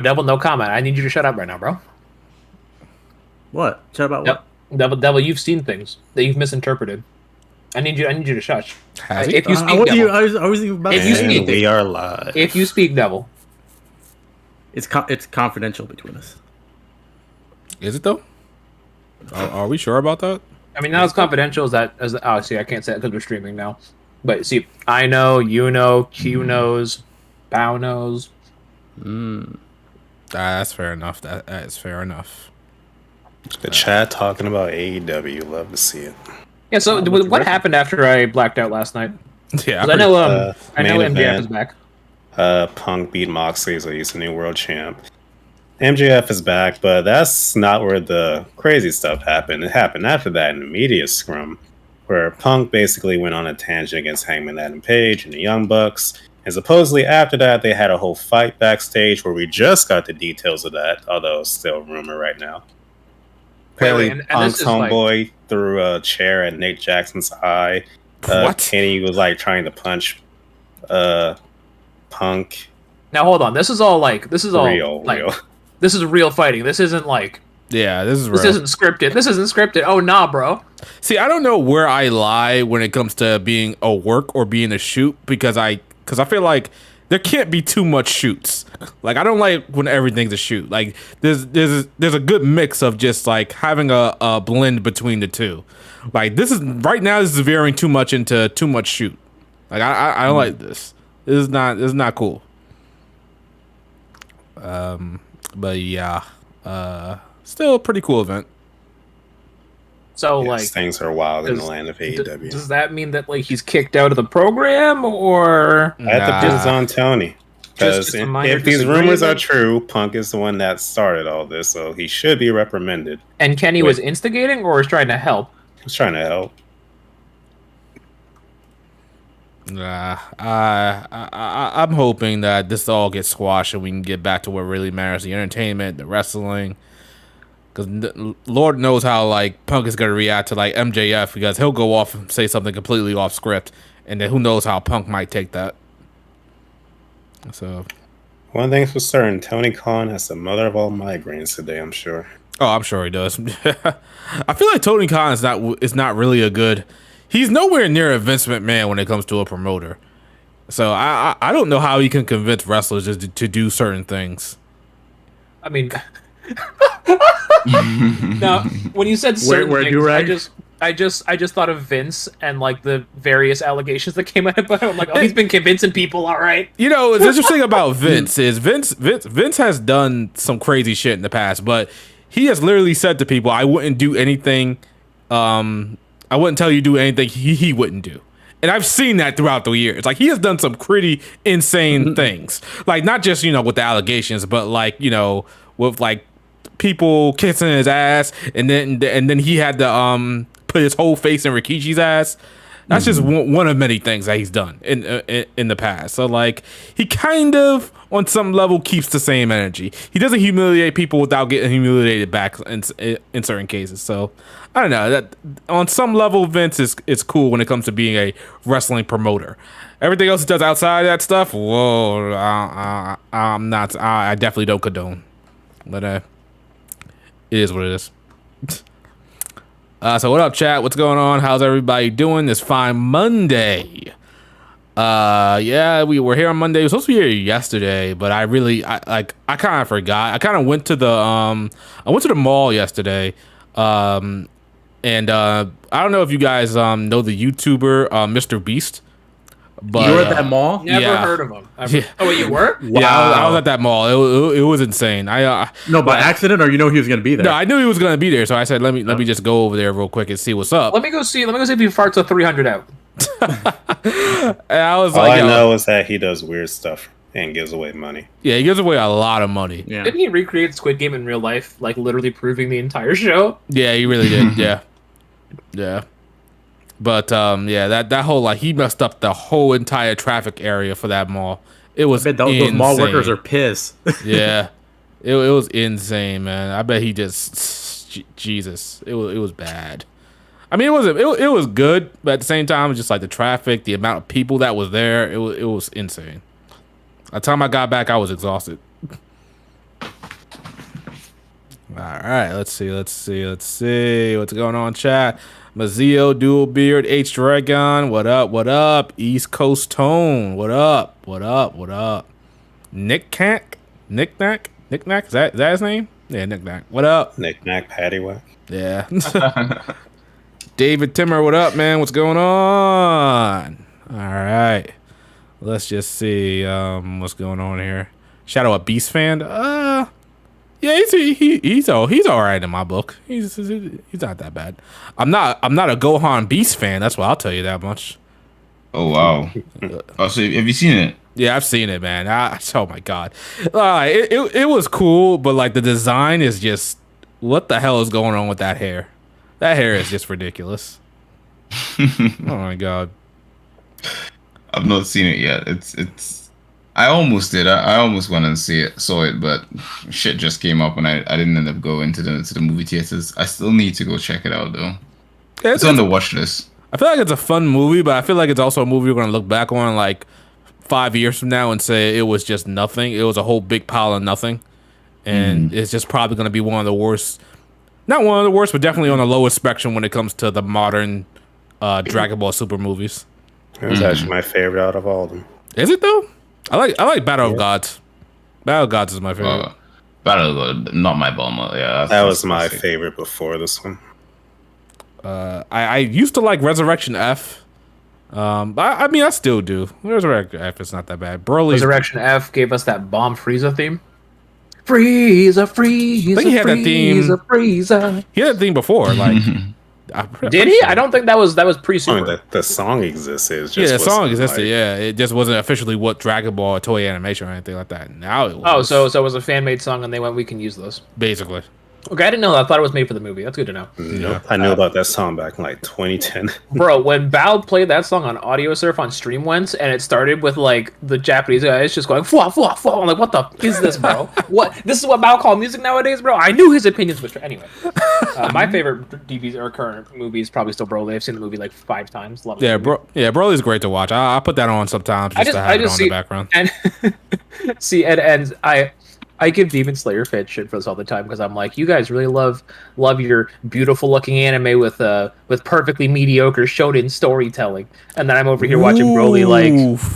Devil, no comment. I need you to shut up right now, bro. What? Chat about what? Devil, you've seen things that you've misinterpreted. I need you to shush. Has he? If you speak, I Devil. was about If to you say speak, we are live. If you speak, Devil. it's confidential between us. Is it though? Are we sure about that? I mean, not as confidential as that. Oh, see, I can't say it because we're streaming now. But see, I know, you know, Q knows, Bao knows. That's fair enough. That is fair enough. The chat talking about AEW. Love to see it. Yeah. So, what happened after I blacked out last night? Yeah, I know. I know main MJF event. is back. Punk beat Moxley, so he's the new world champ. MJF is back, but that's not where the crazy stuff happened. It happened after that in the media scrum, where Punk basically went on a tangent against Hangman Adam Page and the Young Bucks. And supposedly after that, they had a whole fight backstage where we just got the details of that, although it's still rumor right now. Apparently, and Punk's this is homeboy threw a chair at Nate Jackson's eye. What? Kenny was like trying to punch Punk. Now hold on. This is all Real. This is real fighting. This isn't like. Yeah, this is real. This isn't scripted. This isn't scripted. Oh nah, bro. See, I don't know where I lie when it comes to being a work or being a shoot because I feel like there can't be too much shoots. Like I don't like when everything's a shoot. Like there's a good mix of just like having a blend between the two. Like this is veering too much into too much shoot. Like I don't like this. This is not cool. But yeah, still a pretty cool event. So Yes, like things are wild in the does- land of AEW. Does that mean that like he's kicked out of the program or? That depends on Tony. Because Just a minor if these rumors are disagreement? true, Punk is the one that started all this, so he should be reprimanded. And Kenny was instigating or was trying to help? He's trying to help. I'm hoping that this all gets squashed and we can get back to what really matters: the entertainment, the wrestling. Because Lord knows how like Punk is gonna react to like MJF because he'll go off and say something completely off script, and then who knows how Punk might take that. So, One thing's for certain, Tony Khan has the mother of all migraines today, I'm sure. oh, I'm sure he does. I feel like Tony Khan is not really a good. He's nowhere near a Vince McMahon when it comes to a promoter. So I don't know how he can convince wrestlers to do certain things. I mean, now when you said certain Where things, do-rag? I just thought of Vince and like the various allegations that came out about him. I'm like, oh, he's been convincing people, all right. You know, what's interesting about Vince is Vince has done some crazy shit in the past, but he has literally said to people, I wouldn't do anything, I wouldn't tell you to do anything he wouldn't do. And I've seen that throughout the years. Like, he has done some pretty insane things. Like, not just, you know, with the allegations, but like, you know, with like people kissing his ass, and then he had to put his whole face in Rikishi's ass. That's just one of many things that he's done in the past. So like he kind of on some level keeps the same energy. He doesn't humiliate people without getting humiliated back in certain cases. So I don't know, that on some level Vince is cool when it comes to being a wrestling promoter. Everything else he does outside of that stuff, whoa, I'm not. I definitely don't condone. But it is what it is. So what up, chat? What's going on? How's everybody doing this fine Monday? Yeah, we were here on Monday. We were supposed to be here yesterday, but I kind of forgot. I kind of went to the mall yesterday. And I don't know if you guys know the YouTuber Mr. Beast. But you were at that mall? Never heard of him. Yeah. Oh, wait, you were? Yeah, I was at that mall. It was insane. No, by accident, or you know he was going to be there? No, I knew he was going to be there, so I said, let me just go over there real quick and see what's up. Let me go see if he farts a 300 out. And I was All like, I know is that he does weird stuff and gives away money. yeah, he gives away a lot of money. Yeah. Didn't he recreate Squid Game in real life, like literally proving the entire show? Yeah, he really did. Yeah. But yeah, that whole like he messed up the whole entire traffic area for that mall. It was I bet those mall workers are pissed. Yeah, it was insane, man. I bet he just Jesus. It was bad. I mean, it was good, but at the same time, it was just like the traffic, the amount of people that was there. It was insane. By the time I got back, I was exhausted. right, let's see what's going on, chat. Mazio, Dual Beard, H Dragon, what up? East Coast Tone, what up? Knick-Knack, is that his name? Yeah, Knick-Knack, what up? Knick-Knack, Paddywhack. Yeah. David Timmer, what up, man? What's going on? All right, let's just see what's going on here. Shadow a Beast fan? Yeah, he's all right in my book. He's not that bad. I'm not a Gohan Beast fan. That's what I'll tell you that much. Oh wow! Oh, so have you seen it? Yeah, I've seen it, man. Oh my god, it was cool, but like the design is just what the hell is going on with that hair? That hair is just ridiculous. Oh my god. I've not seen it yet. It's. I almost did. I almost went and saw it, but shit just came up and I didn't end up going to the movie theaters. I still need to go check it out though. Yeah, it's on the watch list. I feel like it's a fun movie, but I feel like it's also a movie we're gonna look back on like 5 years from now and say it was just nothing. It was a whole big pile of nothing, and it's just probably gonna be one of the worst. Not one of the worst, but definitely on the lowest spectrum when it comes to the modern Dragon Ball Super movies. It was actually my favorite out of all of them. Is it though? I like Battle of Gods. Battle of Gods is my favorite. Battle of Gods, not my Bulma. Yeah, that was my favorite before this one. I used to like Resurrection F. I mean, I still do. Resurrection F is not that bad. Broly's Resurrection F gave us that bomb Frieza theme. Frieza, I think he had that theme. Frieza. He had that theme before, like. Did he? I don't think that was pre-Super. I mean, the song existed. The song existed. Yeah, it just wasn't officially what Dragon Ball or Toei Animation or anything like that. Now it was. Oh, so it was a fan-made song, and they went, "We can use those." Basically. Okay, I didn't know that. I thought it was made for the movie. That's good to know. Nope. I knew about that song back in like 2010. Bro, when Val played that song on Audio Surf on Stream once, and it started with like the Japanese guys just going "fwa fwa fwa," I'm like, "What the f is this, bro? What? This is what Val call music nowadays, bro?" I knew his opinions was anyway. My favorite DVDs or current movie is probably still Broly. I've seen the movie like 5 times. Love it. Broly's great to watch. I put that on sometimes just to have it on the background. And I give Demon Slayer fan shit for this all the time because I'm like, you guys really love your beautiful looking anime with perfectly mediocre shonen storytelling, and then I'm over here watching Broly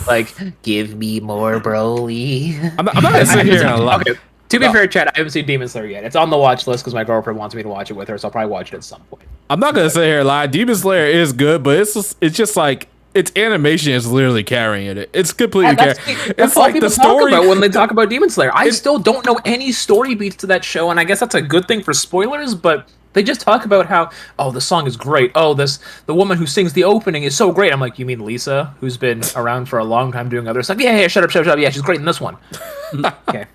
like give me more Broly. I'm not gonna sit here and lie. Okay, to be fair, chat, I haven't seen Demon Slayer yet. It's on the watch list because my girlfriend wants me to watch it with her, so I'll probably watch it at some point. I'm not gonna sit here and lie. Demon Slayer is good, but it's just like. Its animation is literally carrying it. It's completely carrying. It's like the story talk about when they talk about Demon Slayer. I still don't know any story beats to that show, and I guess that's a good thing for spoilers. But they just talk about how the song is great. The woman who sings the opening is so great. I'm like, you mean Lisa, who's been around for a long time doing other stuff? Yeah, shut up. Yeah, she's great in this one. Okay.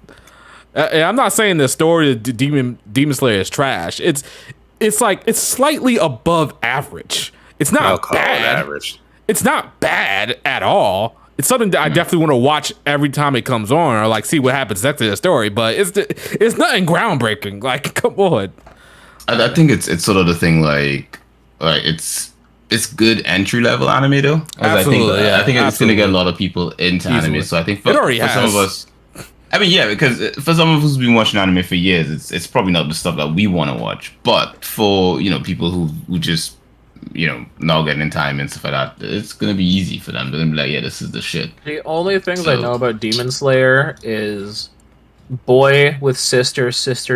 I'm not saying the story of Demon Slayer is trash. It's slightly above average. It's not bad. Average. It's not bad at all. It's something that I definitely want to watch every time it comes on, or like see what happens next to the story. But it's nothing groundbreaking. Like, come on. I think it's sort of the thing like it's good entry level anime though. Absolutely, I think it's going to get a lot of people into anime. So I think for some of us, I mean, yeah, because for some of us who's been watching anime for years, it's probably not the stuff that we want to watch. But for people who just not getting in time and stuff like that, it's gonna be easy for them. They're gonna be like, yeah, this is the shit. The only things I know about Demon Slayer is boy with sister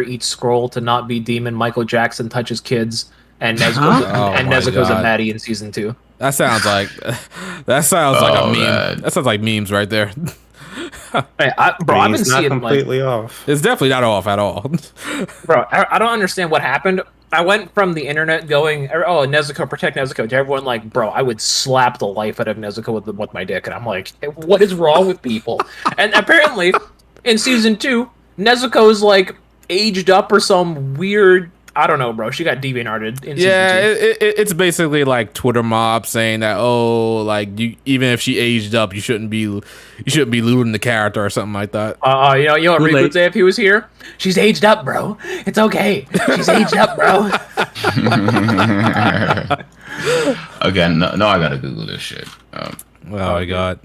eats scroll to not be demon, Michael Jackson touches kids, and Nezuko's a Maddie in season 2. That sounds like a meme. Man. That sounds like memes right there. I've been seeing completely off. It's definitely not off at all. Bro, I don't understand what happened. I went from the internet going, "Oh, Nezuko, protect Nezuko," to everyone like, "Bro, I would slap the life out of Nezuko with my dick," and I'm like, "What is wrong with people?" And apparently, in season 2, Nezuko's like aged up or some weird. I don't know, bro. She got DeviantArted in season 2. It's basically like Twitter mob saying that even if she aged up, you shouldn't be looting the character or something like that. You know what Rick would say if he was here? She's aged up, bro. It's okay. She's aged up, bro. Again, no, I gotta Google this shit. Oh my god.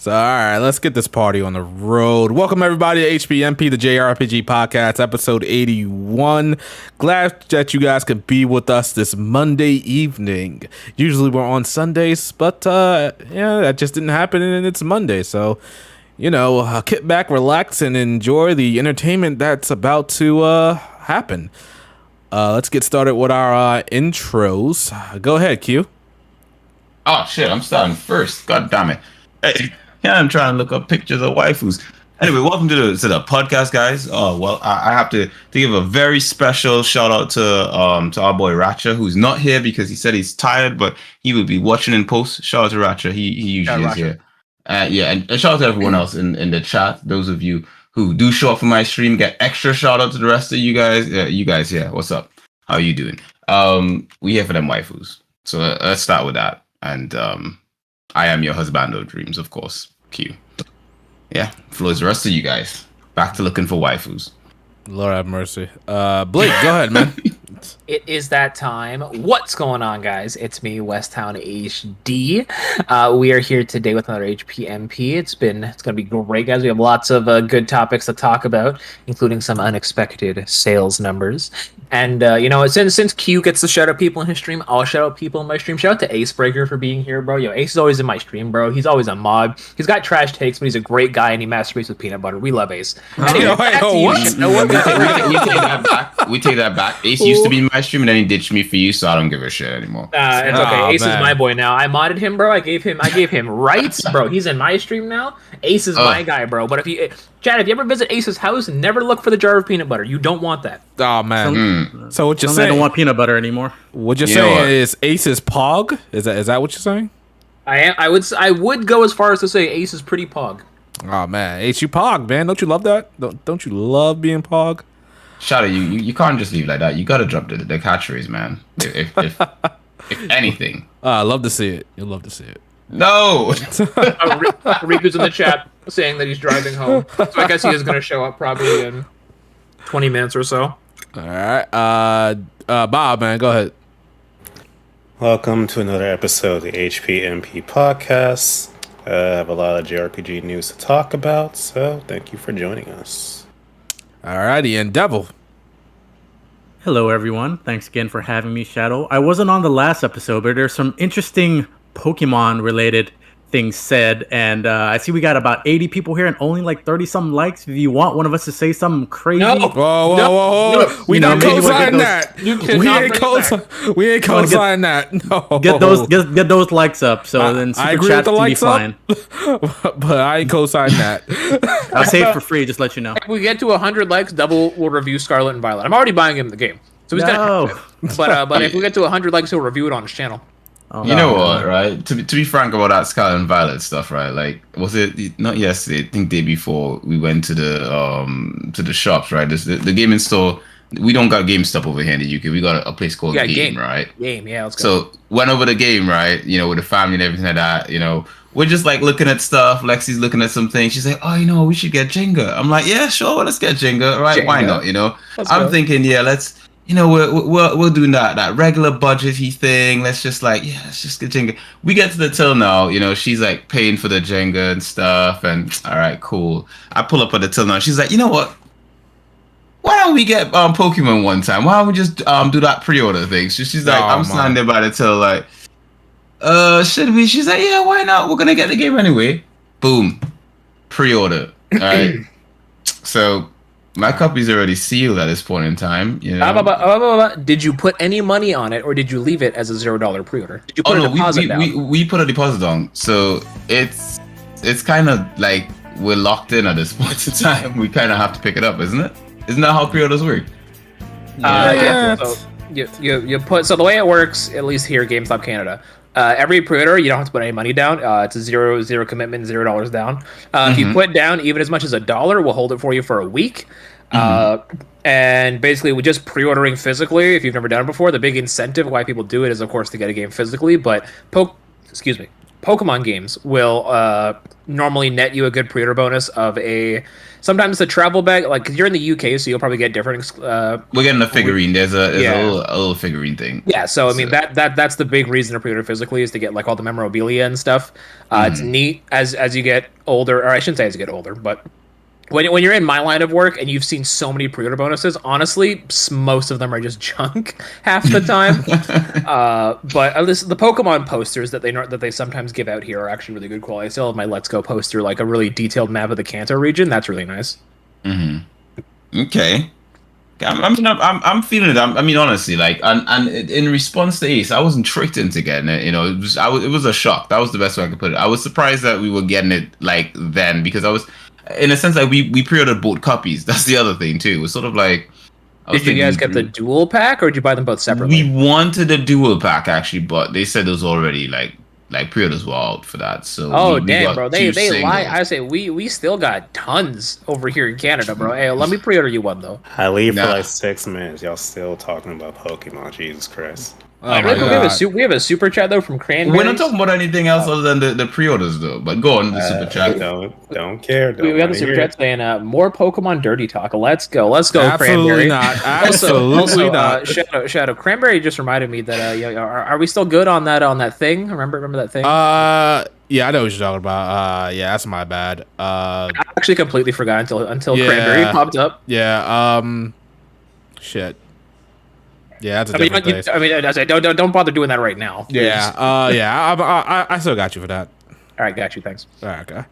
So, all right, let's get this party on the road. Welcome, everybody, to HPMP, the JRPG podcast, episode 81. Glad that you guys could be with us this Monday evening. Usually we're on Sundays, but that just didn't happen, and it's Monday. So, kick back, relax, and enjoy the entertainment that's about to happen. Let's get started with our intros. Go ahead, Q. Oh, shit, I'm starting first. God damn it. Hey. Yeah, I'm trying to look up pictures of waifus. Anyway, welcome to the podcast, guys. I have to give a very special shout out to our boy Ratcha, who's not here because he said he's tired, but he will be watching in post. Shout out to Ratcha. He usually is here. And shout out to everyone else in the chat. Those of you who do show up for my stream, get extra shout out to the rest of you guys. What's up? How are you doing? We here for them waifus. So let's start with that. And I am your husband of dreams, of course. Q. Yeah, flows the rest of you guys. Back to looking for waifus. Lord have mercy. Blake, go ahead, man. It is that time. What's going on, guys? It's me, Westtown HD. We are here today with another HPMP. It's gonna be great, guys. We have lots of good topics to talk about, including some unexpected sales numbers. And since Q gets to shout out people in his stream, I'll shout out people in my stream. Shout out to Acebreaker for being here, bro. Ace is always in my stream, bro. He's always a mod. He's got trash takes, but he's a great guy and he masturbates with peanut butter. We love Ace. Anyway, what? We take that back. Ace used to be in my stream and then he ditched me for you, so I don't give a shit anymore. It's okay. Ace is my boy now. I modded him, bro. I gave him rights, bro. He's in my stream now. Ace is my guy, bro. But if you ever visit Ace's house, never look for the jar of peanut butter. You don't want that. Oh man. So what you're saying? I don't want peanut butter anymore. What you're saying is Ace is pog? Is that what you're saying? I would go as far as to say Ace is pretty pog. Oh man, Ace, you pog, man. Don't you love that? Don't you love being pog? Shout out, you can't just leave like that. You gotta drop the catchphrase, man. If anything. I love to see it. You'll love to see it. No. Riku's in the chat saying that he's driving home, so I guess he is going to show up probably in 20 minutes or so. All right, Bob, man, go ahead. Welcome to another episode of the HPMP podcast. I have a lot of JRPG news to talk about, so thank you for joining us. All righty, and Devil. Hello, everyone. Thanks again for having me, Shadow. I wasn't on the last episode, but there's some interesting Pokemon-related things said, and I see we got about 80 people here and only like 30-something likes. If you want one of us to say something crazy... No. Whoa. We don't co-sign that. We ain't co-sign that. No. Get those likes up, so then super chats can be fine. But I ain't co-sign that. I'll say it for free, just let you know. If we get to 100 likes, Double will review Scarlet and Violet. I'm already buying him the game, so he's gonna. But if we get to 100 likes, he'll review it on his channel. Oh, you know what, right? To be frank about that Scarlet and Violet stuff, right? Like, was it not yesterday? I think day before we went to the shops, right? The gaming store. We don't got GameStop over here in the UK. We got a place called Game, right? Game, yeah. Let's go. So went over the Game, right? With the family and everything like that. We're just like looking at stuff. Lexi's looking at something. She's like, "Oh, we should get Jenga." I'm like, "Yeah, sure, let's get Jenga, right? Jenga. Why not?" I'm thinking, yeah, let's. We're doing that regular budgety thing. Let's just get Jenga. We get to the till now, she's like paying for the Jenga and stuff, and all right, cool. I pull up at the till now. She's like, you know what? Why don't we get Pokemon one time? Why don't we just do that pre-order thing? She's like, I'm standing there by the till like, should we? She's like, yeah, why not? We're gonna get the game anyway. Boom, pre-order. All right, so. My copy's already sealed at this point in time. Did you put any money on it, or did you leave it as a $0 pre-order? Did you put a deposit down? We put a deposit on, so it's kind of like we're locked in at this point in time. We kind of have to pick it up, isn't it? Isn't that how pre-orders work? Yeah. So you put. So the way it works, at least here, GameStop Canada. Every pre-order, you don't have to put any money down. It's a zero commitment, $0 down. If you put down even as much as $1, we'll hold it for you for a week. And basically, we're just pre-ordering physically. If you've never done it before, the big incentive why people do it is, of course, to get a game physically. But Pokemon games will normally net you a good pre-order bonus of sometimes a travel bag. Like, 'cause you're in the UK, so you'll probably get different. We're getting a figurine. There's a little figurine thing. Yeah, so I mean that's the big reason to pre-order physically is to get like all the memorabilia and stuff. It's neat as you get older, or I shouldn't say as you get older, but when you're in my line of work and you've seen so many pre-order bonuses, honestly, most of them are just junk half the time. But at least the Pokemon posters that they sometimes give out here are actually really good quality. I still have my Let's Go poster, like a really detailed map of the Kanto region. That's really nice. Okay. I'm feeling it. I mean, honestly, like, and in response to Ace, I wasn't tricked into getting it. You know, it was a shock. That was the best way I could put it. I was surprised that we were getting it like then, because I was, in a sense, like we pre-ordered both copies. That's the other thing too. It was sort of like, did you guys get the dual pack, or did you buy them both separately? We wanted a dual pack actually, but they said it was already like pre-orders were out for that. So damn, bro, they lie. I say we still got tons over here in Canada, bro. Hey, let me pre-order you one though. I leave for like 6 minutes. Y'all still talking about Pokemon? Jesus Christ. We have a super chat though from Cranberry. We're not talking about anything else other than the pre-orders though. But go on the super chat. Don't care. We got the super chat saying more Pokemon dirty talk. Let's go, Absolutely Cranberry. not. Absolutely not. Shadow. Cranberry just reminded me that are we still good on that thing? Remember that thing? Yeah, I know what you're talking about. Yeah, that's my bad. I actually completely forgot until Cranberry popped up. Yeah. Shit. Yeah, that's a different place. Don't bother doing that right now. Yeah. Yeah. I still got you for that. All right, got you. Thanks. All right. Okay.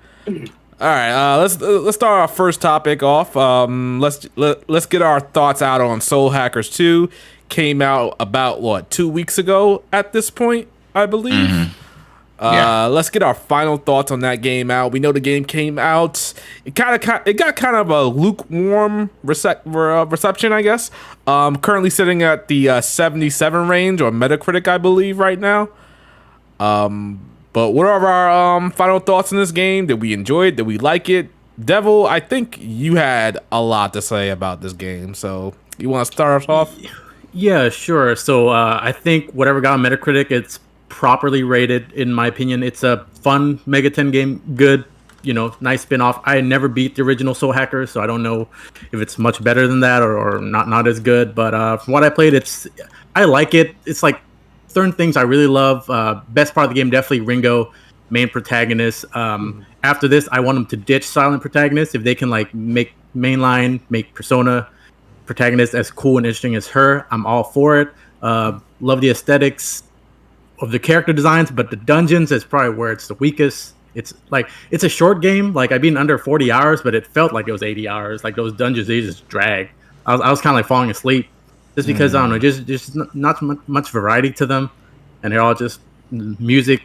All right. Let's start our first topic off. Let's get our thoughts out on Soul Hackers 2. Came out about 2 weeks ago at this point, I believe. Let's get our final thoughts on that game out. We know the game came out. It got kind of a lukewarm reception, I guess. Currently sitting at the 77 range on Metacritic, I believe, right now. But what are our final thoughts on this game? Did we enjoy it? Did we like it? Devil, I think you had a lot to say about this game. So you want to start us off? Yeah, sure. So I think whatever got on Metacritic, it's properly rated, in my opinion. It's a fun Mega 10 game, good, nice spin-off. I never beat the original Soul Hacker, so I don't know if it's much better than that or not as good, but from what I played, I like it. It's like certain things I really love. Best part of the game, definitely Ringo, main protagonist. After this, I want them to ditch silent protagonists. If they can make Persona protagonist as cool and interesting as her, I'm all for it. Love the aesthetics of the character designs, but the dungeons is probably where it's the weakest. It's a short game. Like, I beat in under 40 hours, but it felt like it was 80 hours. Like, those dungeons, they just drag. I was kind of falling asleep just because, I don't know, just not much variety to them. And they're all just music.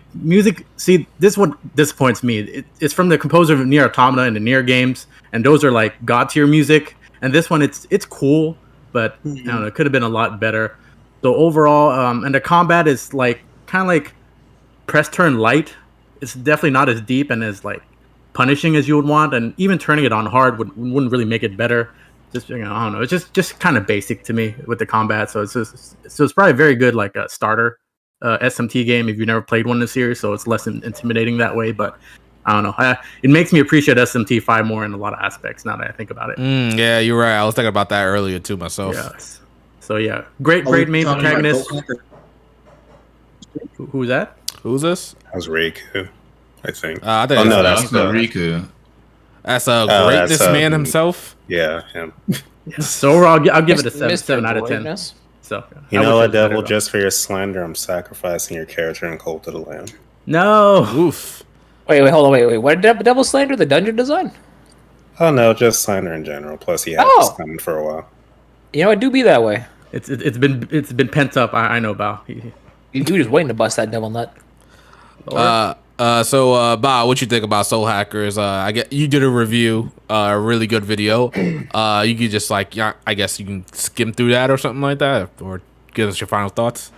See, this is what disappoints me. It's from the composer of Nier Automata and the Nier games, and those are god tier music. And this one, it's cool, but I don't know, it could have been a lot better. So overall, and the combat is kind of like press turn light. It's definitely not as deep and as punishing as you would want, and even turning it on hard wouldn't really make it better. Just I don't know, it's just kind of basic to me with the combat. So it's probably very good a starter SMT game if you've never played one in the series. So it's less intimidating that way. But I don't know, it makes me appreciate SMT5 more in a lot of aspects now that I think about it. Yeah, you're right. I was thinking about that earlier too myself. Yes. So yeah, great main protagonist. Who's that? Who's this? That was Riku, I think. I think that's Riku. That's a greatness man himself. Yeah, him. So overall, I'll give it a 7 out of 10. So you know what, Devil? Just for your slander, I'm sacrificing your character in Cult of the Lamb. No. Oof. Wait, hold on, wait. What did Devil slander? The dungeon design? Oh no, just slander in general. Plus, he had this coming for a while. It do be that way. It's been pent up. I know about. You just waiting to bust that devil nut. So Bob, what you think about Soul Hackers? I get you did a review, a really good video. You could just I guess you can skim through that or something like that, or give us your final thoughts.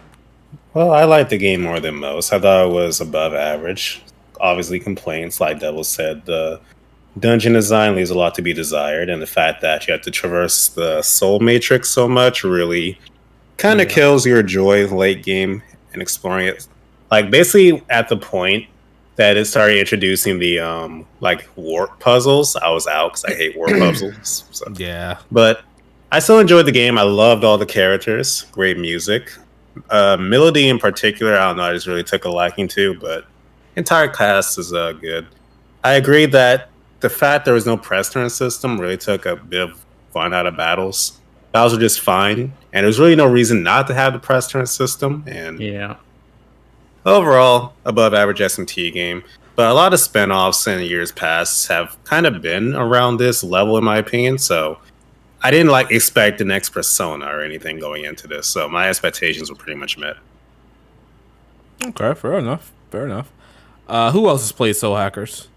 Well, I liked the game more than most. I thought it was above average. Obviously, complaints, like Devil said, the dungeon design leaves a lot to be desired, and the fact that you have to traverse the soul matrix so much really kind of kills your joy late game and exploring it. Basically, at the point that it started introducing the like warp puzzles, I was out because I hate warp puzzles. So. Yeah, but I still enjoyed the game. I loved all the characters, great music, melody in particular. I don't know, I just really took a liking to, but entire cast is good. I agree that the fact there was no press turn system really took a bit of fun out of battles. Battles were just fine, and there's really no reason not to have the press turn system. And yeah. Overall, above average SMT game, but a lot of spinoffs in years past have kind of been around this level, in my opinion. So I didn't expect the next Persona or anything going into this. So my expectations were pretty much met. Okay, fair enough. Who else has played Soul Hackers?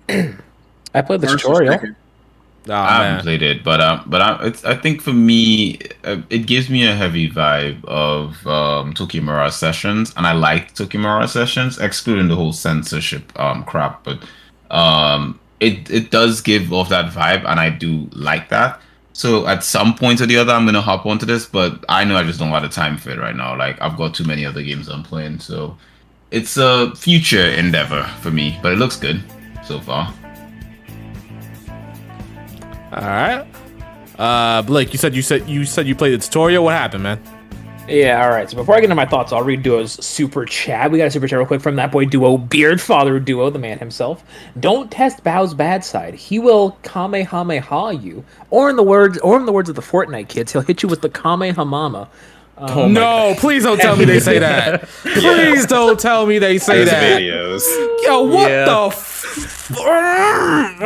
I played the tutorial. I haven't played it, but I think for me, it gives me a heavy vibe of Tokimura Sessions, and I like Tokimura Sessions, excluding the whole censorship crap. But it does give off that vibe, and I do like that. So at some point or the other, I'm gonna hop onto this, but I know I just don't have the time for it right now. Like I've got too many other games I'm playing, so it's a future endeavor for me. But it looks good so far. All right, Blake, you said you played the tutorial. What happened, man? Yeah, all right. So before I get into my thoughts, I'll read Duo's super chat. We got a super chat real quick from that boy Duo, Beardfather Duo, the man himself. Don't test Bao's bad side. He will Kamehameha you, or in the words of the Fortnite kids, he'll hit you with the Kamehamama. No, please don't tell me they say that. Please don't tell me they say that. Videos. Yo, what the?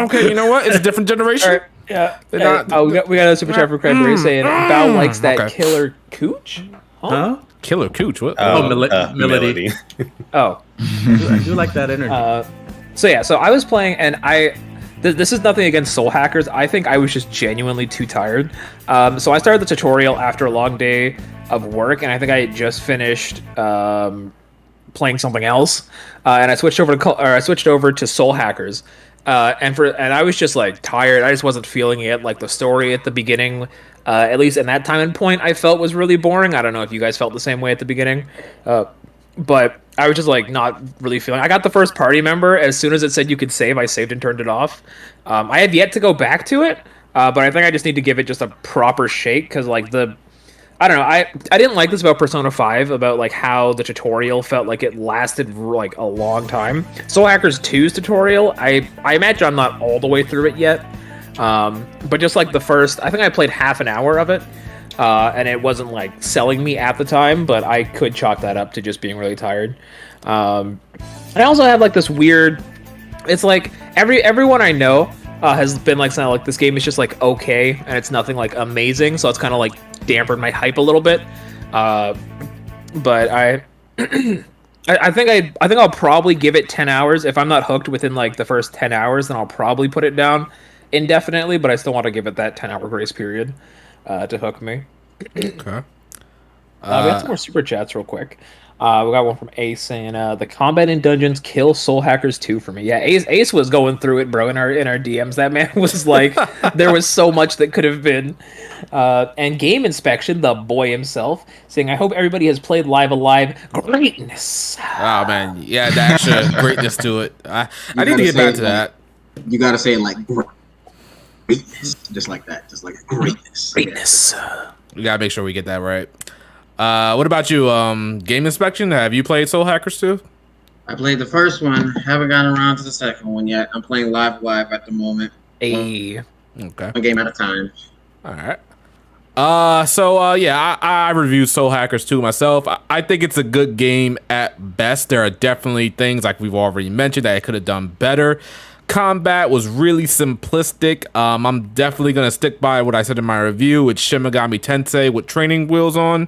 Okay, you know what? It's a different generation. Right, yeah. We got a super chat from Cranberry saying Bao likes that killer cooch. Huh? Killer cooch? What? Melody. Oh, I do like that energy. So I was playing, and this is nothing against Soul Hackers. I think I was just genuinely too tired. So I started the tutorial after a long day of work, and I think I had just finished playing something else, and I switched over to Soul Hackers, and I was just tired. I just wasn't feeling it. Like the story at the beginning, at least in that time and point, I felt was really boring. I don't know if you guys felt the same way at the beginning, but I was just not really feeling. I got the first party member as soon as it said you could save. I saved and turned it off. I have yet to go back to it, but I think I just need to give it just a proper shake because I don't know. I didn't like this about Persona 5, about how the tutorial felt like it lasted a long time. Soul Hackers 2's tutorial, I imagine I'm not all the way through it yet. But just the first, I think I played half an hour of it, and it wasn't selling me at the time, but I could chalk that up to just being really tired. I also have this weird, it's everyone I know has been saying this game is just okay, and it's nothing amazing, so it's kind of dampened my hype a little bit. But I think I'll probably give it 10 hours. If I'm not hooked within the first 10 hours, then I'll probably put it down indefinitely, but I still want to give it that 10-hour grace period to hook me. Okay. We got some more super chats real quick. We got one from Ace saying the combat in dungeons kill Soul Hackers 2 for me. Yeah, Ace was going through it, bro, in our DMs. That man was there was so much that could have been. And Game Inspection, the boy himself, saying I hope everybody has played Live Alive. Greatness. Oh man, yeah, the extra greatness to it. I need to get back to that. You gotta say it greatness, just like that, just greatness. Greatness. We gotta make sure we get that right. What about you, Game Inspection? Have you played Soul Hackers 2? I played the first one. Haven't gotten around to the second one yet. I'm playing Live at the moment. Okay. One game at a time. All right. I reviewed Soul Hackers 2 myself. I think it's a good game at best. There are definitely things we've already mentioned that it could have done better. Combat was really simplistic. I'm definitely gonna stick by what I said in my review with Shin Megami Tensei with training wheels on.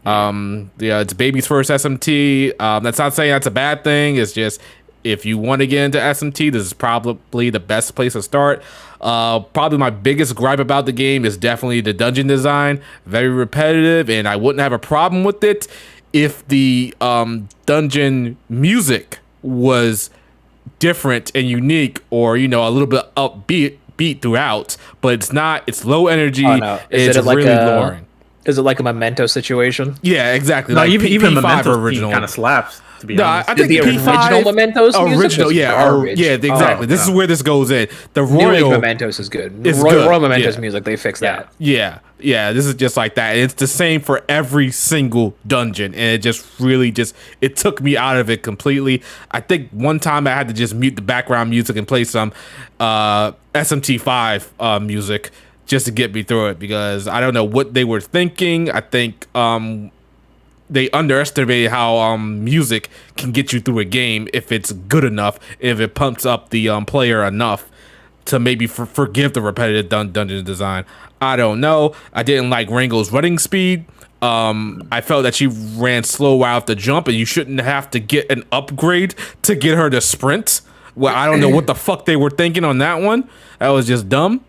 It's baby's first SMT. That's not saying that's a bad thing. It's just if you want to get into SMT, this is probably the best place to start. Probably my biggest gripe about the game is definitely the dungeon design. Very repetitive, and I wouldn't have a problem with it if the dungeon music was different and unique, or a little bit upbeat throughout, but it's not. It's low energy. Oh, no. It's really boring. Is it like a Memento situation? Yeah, exactly. No, even P5 Memento original kind of slaps. To be honest, I think the original Mementos music exactly. This is where this goes in. The Royal Mementos is good. Royal Mementos music, they fixed that. Yeah. This is just like that. It's the same for every single dungeon, and it just really it took me out of it completely. I think one time I had to just mute the background music and play some SMT5 music just to get me through it, because I don't know what they were thinking. I think they underestimated how music can get you through a game if it's good enough, if it pumps up the player enough to maybe forgive the repetitive dungeon design. I don't know. I didn't like Ringo's running speed. I felt that she ran slow out the jump, and you shouldn't have to get an upgrade to get her to sprint. Well, I don't know what the fuck they were thinking on that one. That was just dumb.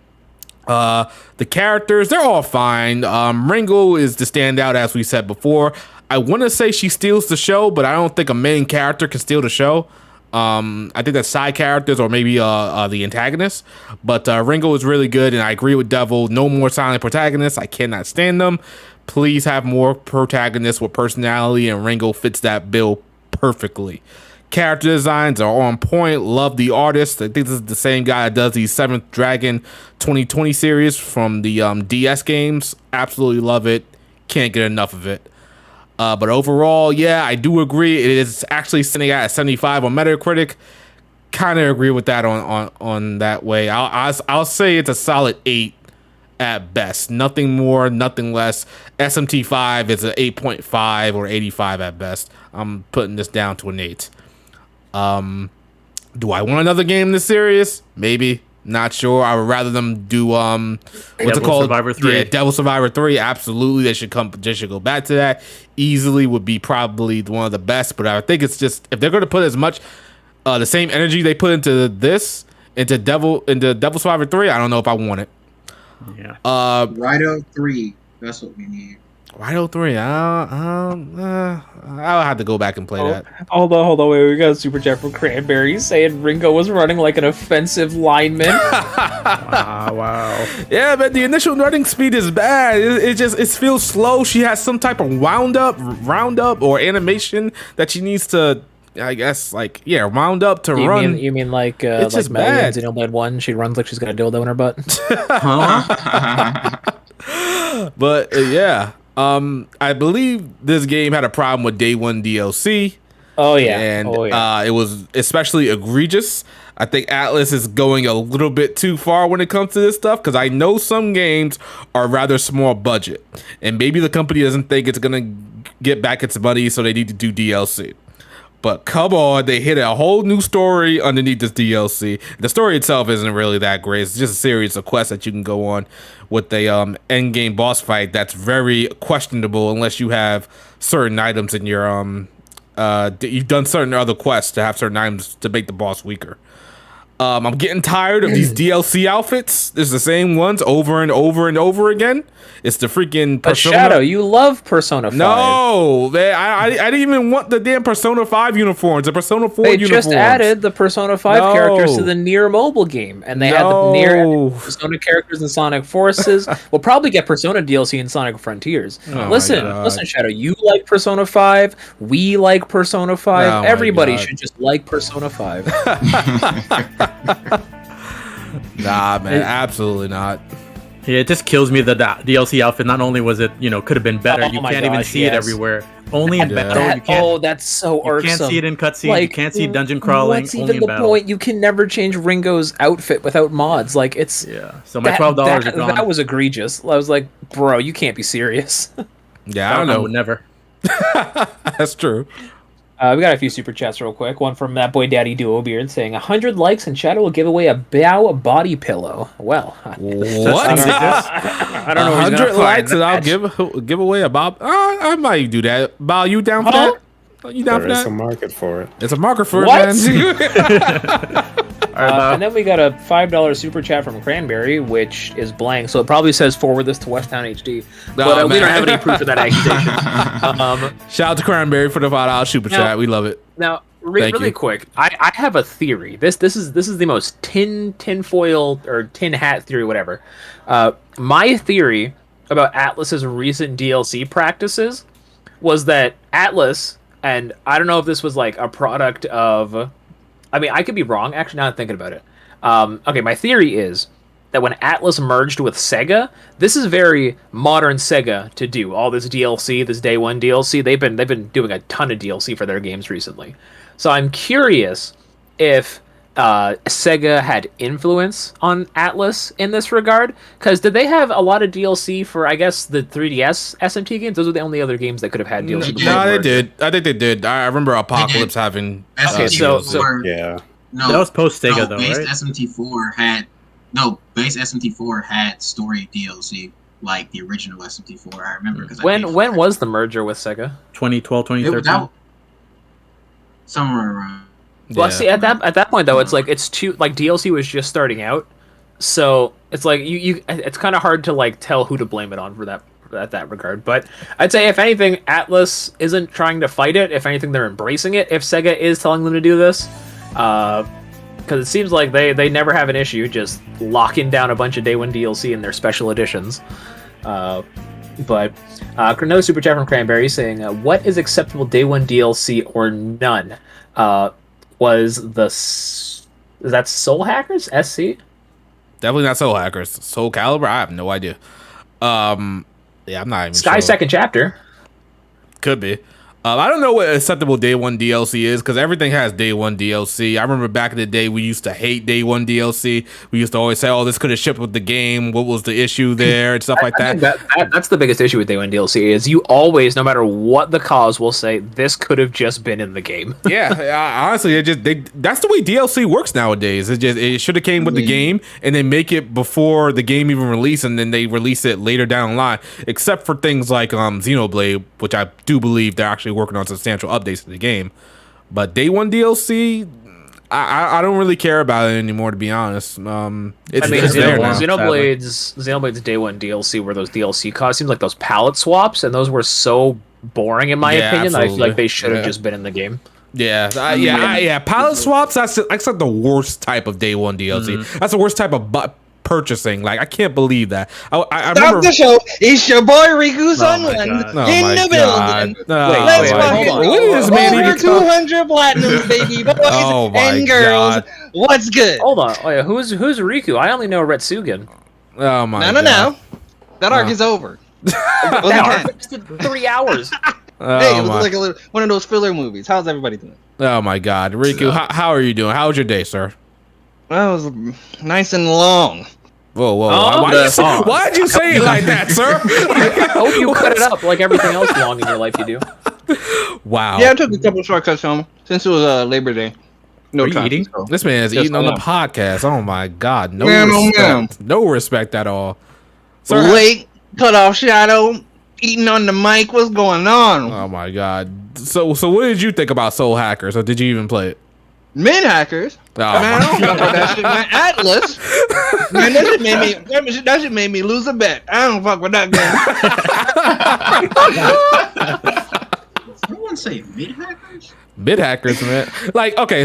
The characters, they're all fine. Ringo is the standout, as we said before. I want to say she steals the show, but I don't think a main character can steal the show. I think that's side characters or maybe the antagonist. But Ringo is really good, and I agree with Devil. No more silent protagonists. I cannot stand them. Please have more protagonists with personality, and Ringo fits that bill perfectly. Character designs are on point. Love the artist. I think this is the same guy that does the 7th Dragon 2020 series from the DS games. Absolutely love it. Can't get enough of it. But overall, yeah, I do agree. It is actually sitting at a 75 on Metacritic. Kind of agree with that on that way. I'll say it's a solid 8 at best. Nothing more, nothing less. SMT5 is an 8.5 or 85 at best. I'm putting this down to an 8. Do I want another game in this series? Maybe. Not sure. I would rather them do what's it called? Survivor 3. Yeah, Devil Survivor 3. Absolutely. They should go back to that. Easily would be probably one of the best, but I think it's just, if they're going to put as much the same energy they put into this, into Devil Survivor 3, I don't know if I want it. Yeah. Rido 3. That's what we need. Rido 3. I'll have to go back and play that. Hold on. Wait. We got a super chat from Cranberry saying Ringo was running like an offensive lineman. Wow. Yeah, but the initial running speed is bad. It feels slow. She has some type of roundup or animation that she needs to, I guess, round up to run. You mean like it's just Melly bad. in Xenoblade 1? She runs like she's got a dildo in her butt. But yeah. I believe this game had a problem with day one DLC. Oh yeah, and it was especially egregious. I think ATLUS is going a little bit too far when it comes to this stuff, because I know some games are rather small budget, and maybe the company doesn't think it's gonna get back its money, so they need to do DLC. But come on, they hit a whole new story underneath this DLC. The story itself isn't really that great. It's just a series of quests that you can go on with a end game boss fight that's very questionable unless you have certain items in your you've done certain other quests to have certain items to make the boss weaker. I'm getting tired of these DLC outfits. It's the same ones over and over and over again. It's the freaking Persona. Shadow, you love Persona 5. No, man, I didn't even want the damn Persona 5 uniforms. The Persona 4 uniforms. They just added the Persona 5 characters to the Nier mobile game, and they had the Nier Persona characters in Sonic Forces. We'll probably get Persona DLC in Sonic Frontiers. Listen, Shadow, you like Persona 5. We like Persona 5. Everybody should just like Persona 5. Nah, man, absolutely not. Yeah, it just kills me that the DLC outfit, not only was it, could have been better, you can't even see it everywhere. Only in battle, you can't. That's so irksome. You can't see it in cutscenes, you can't see dungeon crawling, what's only even in the battle. point? You can never change Ringo's outfit without mods. Like, it's... Yeah, so my $12 are gone. That was egregious. I was like, bro, you can't be serious. Yeah, I don't know. Would never. That's true. We got a few super chats real quick. One from that boy Daddy Duo Beard saying 100 likes and Shadow will give away a Bow body pillow. Well, what? I don't know. 100 likes and I'll give away a Bob. I might do that. Bow, you down for that? You down for that? There's a market for it. It's a market for what? it, man. And then we got a $5 super chat from Cranberry, which is blank, so it probably says forward this to Westtown HD. But we don't have any proof of that accusation. Shout out to Cranberry for the $5 super chat. We love it. Now, really quick, I have a theory. This is the most tinfoil or tin hat theory, whatever. My theory about ATLUS's recent DLC practices was that ATLUS and I don't know if this was like a product of. I mean, I could be wrong. Actually, now I'm thinking about it. Okay, my theory is that when ATLUS merged with Sega, this is very modern Sega to do all this DLC, this day one DLC. They've been doing a ton of DLC for their games recently. So I'm curious if Sega had influence on ATLUS in this regard, because did they have a lot of DLC for, I guess, the 3DS SMT games? Those are the only other games that could have had DLC. No, they did. I think they did. I remember Apocalypse having. Okay, so yeah. No, that was post Sega though, base right? Base SMT4 had story DLC like the original SMT4. I remember because when was the merger with Sega? 2012, 2013. Somewhere around. Well, see, at that point though, it's like DLC was just starting out, so it's like it's kind of hard to like tell who to blame it on for that regard. But I'd say if anything, ATLUS isn't trying to fight it. If anything, they're embracing it. If Sega is telling them to do this, because it seems like they never have an issue just locking down a bunch of day one DLC in their special editions. But another super chat from Cranberry saying, "What is acceptable day one DLC or none?" Is that Soul Hackers SC? Definitely not Soul Hackers. Soul Calibur? I have no idea. Yeah, I'm not even Sky sure. Second Chapter. Could be. I don't know what acceptable day one DLC is, because everything has day one DLC. I remember back in the day we used to hate day one DLC. We used to always say, "Oh, this could have shipped with the game. What was the issue there?" and stuff like that. That's the biggest issue with day one DLC is you always, no matter what the cause, will say this could have just been in the game. Yeah, honestly, that's the way DLC works nowadays. It should have came with the game, and they make it before the game even released, and then they release it later down the line. Except for things like Xenoblade, which I do believe they're actually working on substantial updates to the game. But day one DLC, I don't really care about it anymore, to be honest. Xenoblade's day one DLC were those DLC costumes, like those palette swaps, and those were so boring in my opinion that I feel like they should have just been in the game. Yeah. Palette swaps. That's like the worst type of day one DLC. That's the worst type of purchasing. Like, I can't believe that. I remember the show. It's your boy Riku's on one in the building. Let's fucking over 200 platinums, baby boys and girls. What's good? Hold on. Oh, yeah. Who's Riku? I only know Retsugen. Oh my god. No. That arc is over. That arc lasted 3 hours. Hey, it was like one of those filler movies. How's everybody doing? Oh my god, Riku, how are you doing? How was your day, sir? Well, it was nice and long. Whoa. Why'd you say it like that, sir? I hope you cut it up like everything else long in your life you do. Wow. Yeah, I took a couple of shortcuts home since it was Labor Day. No eating? So. This man is eating on the podcast. Oh my god. No respect. No respect at all. Sir, late, cut off shadow, eating on the mic. What's going on? Oh my god. So what did you think about Soul Hackers, or did you even play it? Mid Hackers. Oh, man, I don't fuck with that shit, man. ATLUS. Man, that shit made me lose a bet. I don't fuck with that game. Someone say Mid Hackers? Mid Hackers, man.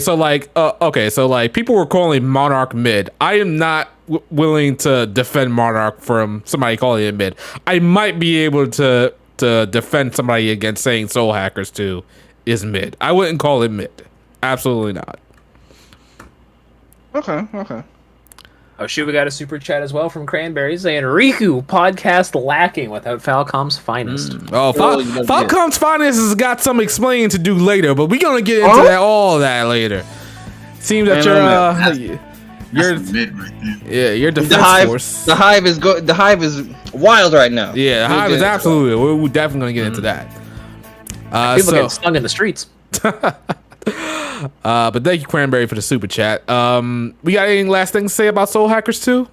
So people were calling Monarch mid. I am not willing to defend Monarch from somebody calling it mid. I might be able to defend somebody against saying Soul Hackers 2 is mid. I wouldn't call it mid. Absolutely not. Okay. Oh shoot, we got a super chat as well from Cranberry saying Riku podcast lacking without Falcom's finest. Falcom's finest has got some explaining to do later, but we're gonna get into all that later. Seems that you're mid right there. Yeah, your defense force. The hive is wild right now. Yeah, the hive is absolutely. We're definitely gonna get into that. People getting stung in the streets. But thank you, Cranberry, for the super chat. We got any last things to say about Soul Hackers 2?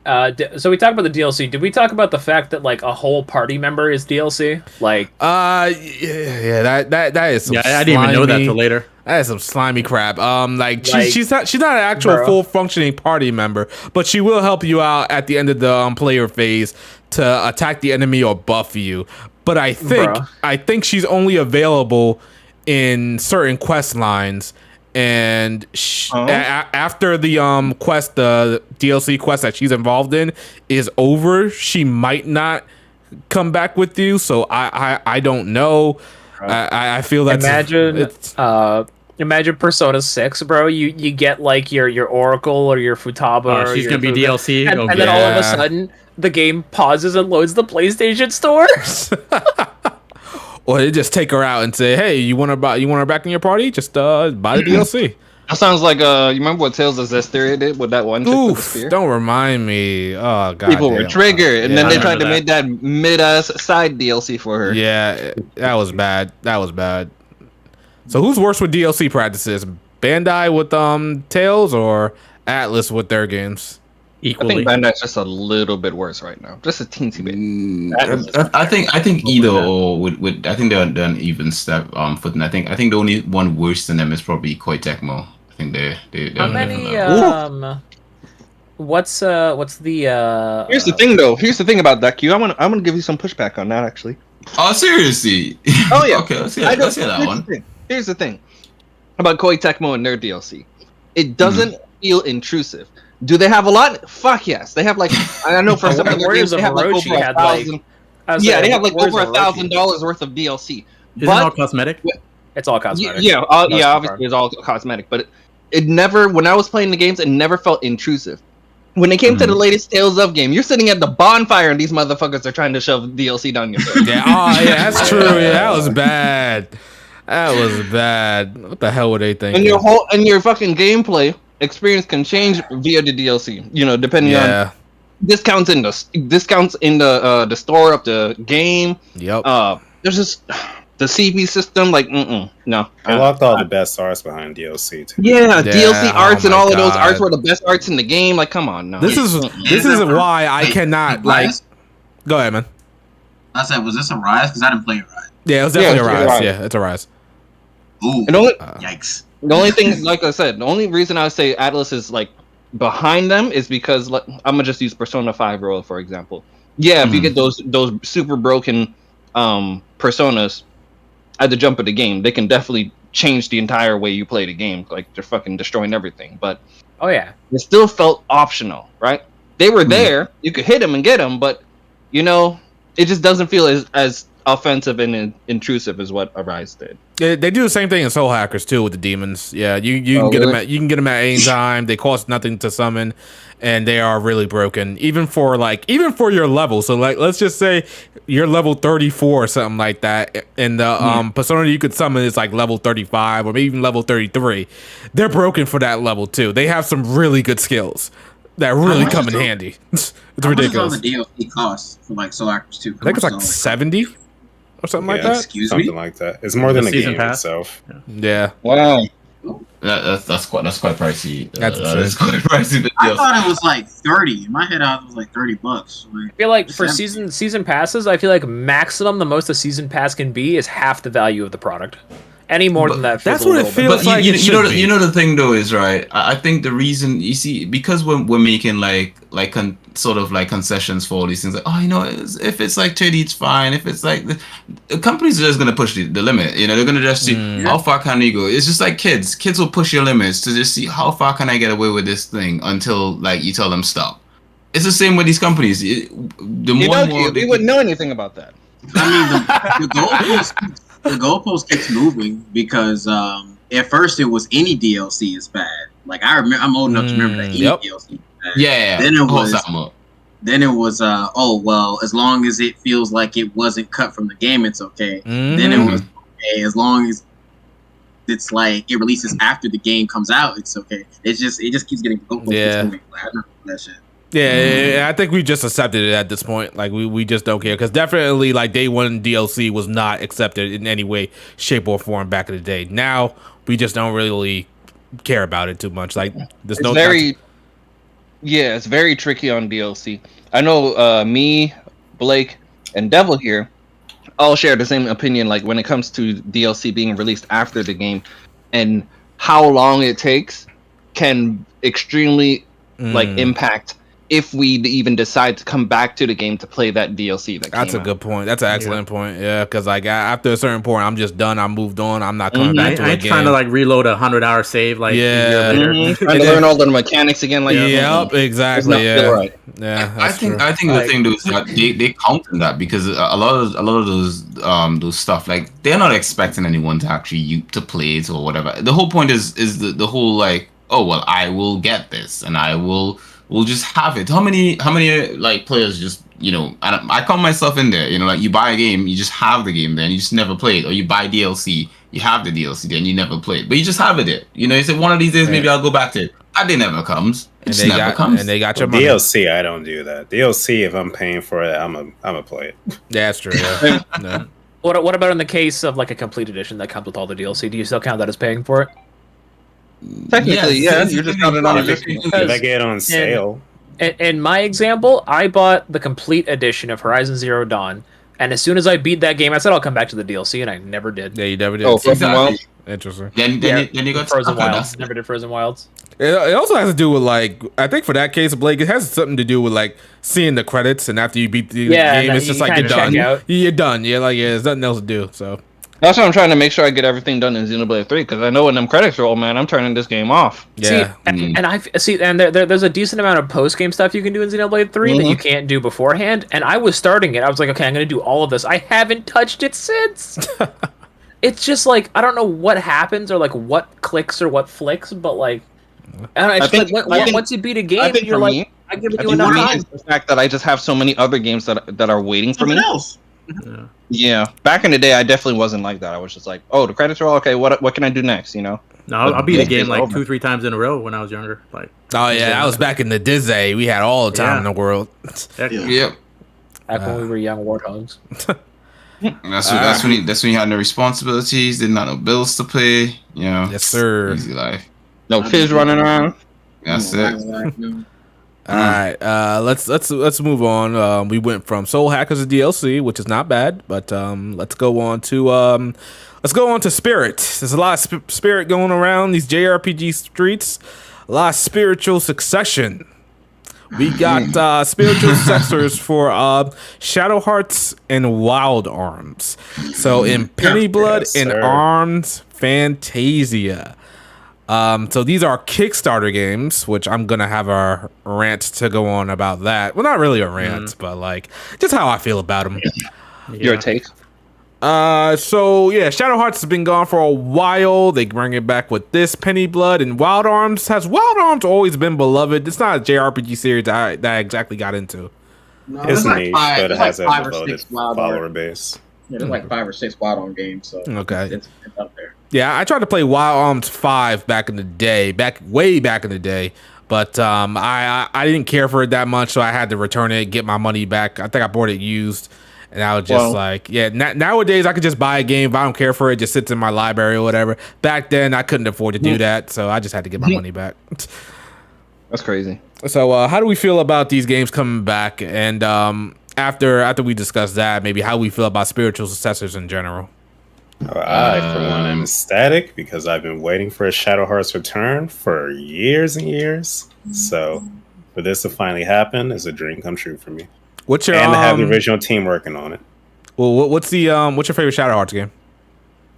So we talked about the DLC. Did we talk about the fact that like a whole party member is DLC? Like, that is some I didn't even know that till later. That is some slimy crap. She's not an actual full functioning party member, but she will help you out at the end of the player phase to attack the enemy or buff you. But I think she's only available in certain quest lines, and after the quest, the DLC quest that she's involved in is over, she might not come back with you. So I don't know. I feel that's Imagine Persona 6, bro. You get like your Oracle or your Futaba. She's or gonna be DLC, and then all of a sudden the game pauses and loads the PlayStation Store. Or they just take her out and say, "Hey, you want her back in your party? Just buy the DLC." That sounds like you remember what Tales of Zestiria did with that one chick with the spear? Don't remind me. Oh god. People were triggered, and then they tried to make that mid-ass side DLC for her. Yeah, that was bad. So who's worse with DLC practices? Bandai with Tales or Atlus with their games? Equally. I think Bandai's just a little bit worse right now, just a teensy bit. I think either or would I think they're an even step footing. I think the only one worse than them is probably Koei Tecmo. I think they're how many what's the Here's the thing though. Here's the thing about that, Q. I'm gonna give you some pushback on that actually. Oh seriously? Oh yeah. Okay, let's hear that one. Here's the thing about Koei Tecmo and their DLC. It doesn't feel intrusive. Do they have a lot? Fuck yes. They have like I know for some of their games they have like over $1,000. Yeah, they have like over $1,000 worth of DLC. Is it all cosmetic? It's all cosmetic. Yeah, obviously it's all cosmetic, but it never. When I was playing the games, it never felt intrusive. When it came to the latest Tales of game, you're sitting at the bonfire and these motherfuckers are trying to shove DLC down your throat. Yeah, that's true. Yeah, that was bad. What the hell were they thinking? And your fucking gameplay experience can change via the DLC. You know, depending on discounts in the store of the game. Yep. There's just the CP system, like no. I locked all the best arts behind DLC too. Yeah, DLC arts and all of those arts were the best arts in the game. Like, come on, no. This is why I cannot like. Go ahead, man. I said, was this a Rise? Because I didn't play a Rise. Yeah, it was definitely a Rise. Yeah, it's a Rise. Ooh, yikes. The only thing, like I said, the only reason I would say Atlus is like behind them is because I'm gonna just use Persona 5 Royal for example. Yeah, if you get those super broken personas at the jump of the game, they can definitely change the entire way you play the game. Like they're fucking destroying everything. But it still felt optional, right? They were there, you could hit them and get them, but you know, it just doesn't feel as offensive and intrusive as what Arise did. Yeah, they do the same thing in Soul Hackers too with the demons. Yeah, you can get them at any time. They cost nothing to summon, and they are really broken. Even for your level. So like, let's just say you're level 34 or something like that, and the persona you could summon is like level 35 or maybe even level 33. They're broken for that level too. They have some really good skills that really come in handy. It's ridiculous. How much does all the DLC cost for like Soul Hackers 2? I think it's like 70 or something like that. Something like that. It's more than the game itself. Yeah. Wow. That's quite pricey. That's quite pricey. I thought it was like 30. In my head, it was like $30. I feel like for season passes, I feel like maximum the most a season pass can be is half the value of the product. Any more than that, that's what it feels like. You know the thing though is right. I think the reason you see because we're making sort of concessions for all these things. Like, oh, you know, if it's like 30, it's fine. If it's like the companies are just gonna push the limit. You know, they're gonna just see how far can you go. It's just like kids. Kids will push your limits to just see how far can I get away with this thing until like you tell them stop. It's the same with these companies. We wouldn't know anything about that. I mean, the goalpost keeps moving because at first it was any DLC is bad. Like I'm old enough to remember that any DLC is bad. Yeah. Then it was oh well, as long as it feels like it wasn't cut from the game, it's okay. Then it was okay as long as it's like it releases after the game comes out, it's okay. It just keeps getting goalposts. Yeah. I don't know that shit. Yeah, I think we just accepted it at this point. Like we just don't care because definitely like day one DLC was not accepted in any way, shape, or form back in the day. Now we just don't really care about it too much. Like there's it's very tricky on DLC. I know me, Blake, and Devil here all share the same opinion. Like when it comes to DLC being released after the game and how long it takes can extremely impact if we even decide to come back to the game to play that DLC. That's a good point. That's an excellent point. Yeah, because like after a certain point, I'm just done. I moved on. I'm not coming back to it again. I ain't trying to like reload a 100-hour save like a year later. Trying to learn all the mechanics again. Like exactly. Yeah, right. Yeah. I think the thing is that they count on that because a lot of those stuff, like they're not expecting anyone to actually to play it or whatever. The whole point is the whole like, oh well, I will get this and we'll just have it. How many like players just, you know, and I count myself in there, you know, like you buy a game, you just have the game there and you just never play it, or you buy DLC, you have the DLC there and you never play it, but you just have it there. You know, you say one of these days maybe I'll go back to it. That day never comes. And they got your money. DLC, I don't do that. DLC, if I'm paying for it, I'm a play it. Yeah, that's true. Yeah. No. What about in the case of like a complete edition that comes with all the DLC? Do you still count that as paying for it? Technically, yeah. You're just counting on it. If I get it on sale. In my example, I bought the complete edition of Horizon Zero Dawn, and as soon as I beat that game, I said I'll come back to the DLC, and I never did. Yeah, you never did. Oh, Frozen Wilds? Interesting. Then you got Frozen Wilds. Never did Frozen Wilds. It also has to do with like, I think for that case, Blake, it has something to do with like seeing the credits, and after you beat the game, it's just like you're done. You're done. You're like, there's nothing else to do. So that's why I'm trying to make sure I get everything done in Xenoblade 3, because I know when them credits roll, man, I'm turning this game off. Yeah. And there's a decent amount of post game stuff you can do in Xenoblade 3 that you can't do beforehand. And I was starting it. I was like, okay, I'm going to do all of this. I haven't touched it since. It's just like, I don't know what happens or like what clicks or what flicks, but like, I don't know, once you beat a game, you're like, I give you enough time. It's the fact that I just have so many other games that are waiting for me. Else. Yeah, back in the day, I definitely wasn't like that. I was just like, oh, the credits roll. Okay, what can I do next? You know. No, I'll beat a game like 2-3 times in a row when I was younger. Like, oh yeah, I was back in the Disney. We had all the time in the world. Yep. Back when we were young warthogs. That's when you had no responsibilities, did not no bills to pay. You know. Yes, sir. Easy life. No kids running around. That's it. All right, let's move on. We went from Soul Hackers to DLC, which is not bad, but let's go on to Spirit. There's a lot of Spirit going around these JRPG streets. A lot of Spiritual Succession. We got Spiritual Successors for Shadow Hearts and Wild Arms. So in Pennyblood and Arms Fantasia. So these are Kickstarter games, which I'm gonna have a rant to go on about that. Well, not really a rant, but like just how I feel about them. Your take? So yeah, Shadow Hearts has been gone for a while. They bring it back with this Pennyblood and Wild Arms. Has Wild Arms always been beloved? It's not a JRPG series that I exactly got into. No, it's niche, but it has a devoted follower base. Yeah, there's like 5 or 6 Wild Arms games, so okay, it's up there. Yeah, I tried to play Wild Arms 5 back in the day, way back in the day, but I didn't care for it that much, so I had to return it, get my money back. I think I bought it used, and I was just like, yeah. Nowadays, I could just buy a game if I don't care for it, it just sits in my library or whatever. Back then, I couldn't afford to do that, so I just had to get my money back. That's crazy. So, how do we feel about these games coming back? And after we discuss that, maybe how we feel about Spiritual Successors in general. I, for one, am ecstatic because I've been waiting for a Shadow Hearts return for years and years. So, for this to finally happen is a dream come true for me. What's your and to have the original team working on it. Well, what's your favorite Shadow Hearts game?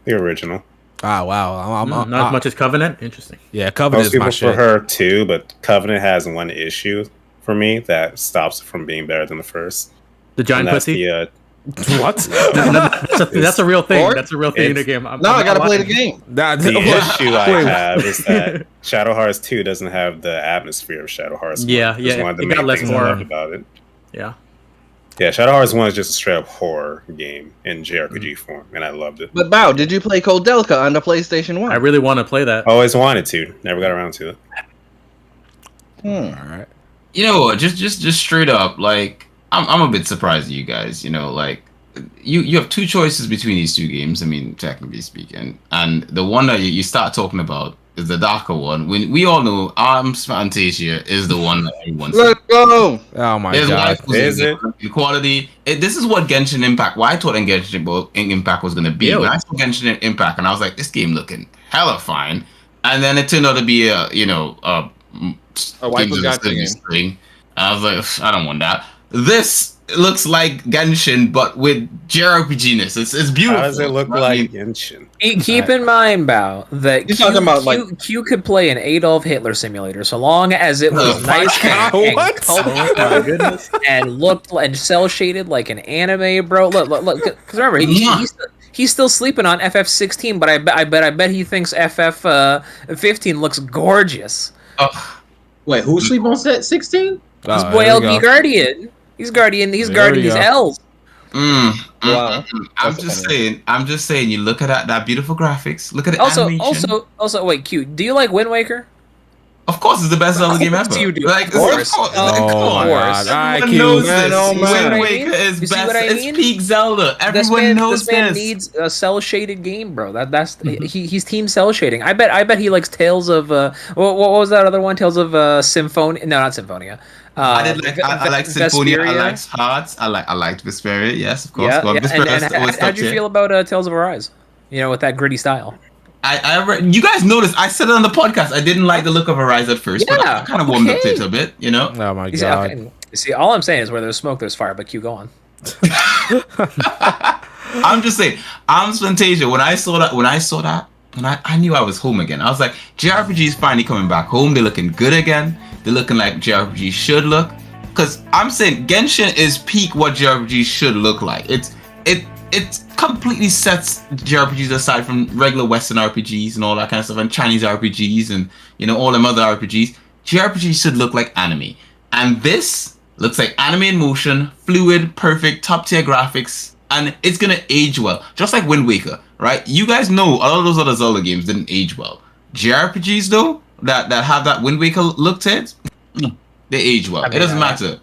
The original. Ah, wow. Not as much as Covenant. Interesting. Yeah, Covenant is my shit. For her too, but Covenant has one issue for me that stops it from being better than the first. The giant pussy. What? That's a real thing. That's a real thing in the game. I gotta play the game. The issue I have is that Shadow Hearts 2 doesn't have the atmosphere of Shadow Hearts 1. Yeah. One of the main things I loved about it. Yeah, Shadow Hearts 1 is just a straight up horror game in JRPG form, and I loved it. But Bao, did you play Code Delica on the PlayStation 1? I really want to play that. Always wanted to, never got around to it. All right. You know what? Just straight up, like I'm a bit surprised at you guys. You know, like you have 2 choices between these 2 games. I mean, technically speaking, and the one that you start talking about is the darker one. When we all know Arms Fantasia is the one that everyone's. Let's go! Oh my god! Is it quality? This is what Genshin Impact. Why I thought Genshin Impact was gonna be. When I saw Genshin Impact, and I was like, this game looking hella fine, and then it turned out to be a waifu gacha game. I was like, I don't want that. This looks like Genshin, but with JRPG-ness. It's beautiful. How does it look like Genshin? Keep in mind, Bao, that You're talking about, like- Q could play an Adolf Hitler simulator so long as it was nice What? Oh my goodness. and looked and cell shaded like an anime, bro. Look. Because remember, he's still sleeping on FF16, but I bet he thinks FF15 looks gorgeous. Oh, Wait, who's sleep on set 16? This boy LB Guardian. He's guarding these L's. Wow. I'm just saying. You look at that beautiful graphics. Look at the animation. Also, wait, Q. Do you like Wind Waker? Of course, it's the best Zelda game ever. You do. Like, Of course. Come Oh on. my God. Everyone knows man, this. oh, man. Wind Waker is You see best. what I It's mean? peak Zelda. Everyone knows this man this. needs a cell shaded game, bro. He's team cell shading. I bet he likes Tales of what was that other one? Tales of Symphonia? No, not Symphonia. I like Symphonia. I liked Hearts. I liked Vesperia. Yes, of course. Yeah. And how'd you feel about Tales of Arise? You know, with that gritty style. You guys noticed I said it on the podcast. I didn't like the look of Arise at first, but I kind of warmed up to it a bit, you know. Oh my God. See, all I'm saying is where there's smoke, there's fire. But Q, go on. I'm just saying, Arms Fantasia. When I saw that, I knew I was home again. I was like, JRPG is finally coming back home. They're looking good again. They're looking like JRPG should look. Because I'm saying Genshin is peak what JRPG should look like. It completely sets JRPGs aside from regular Western RPGs and all that kind of stuff, and Chinese RPGs and, you know, all them other RPGs. JRPGs should look like anime. And this looks like anime in motion, fluid, perfect, top tier graphics, and it's gonna age well. Just like Wind Waker, right? You guys know a lot of those other Zelda games didn't age well. JRPGs though, that have that Wind Waker look to it, they age well. It doesn't matter.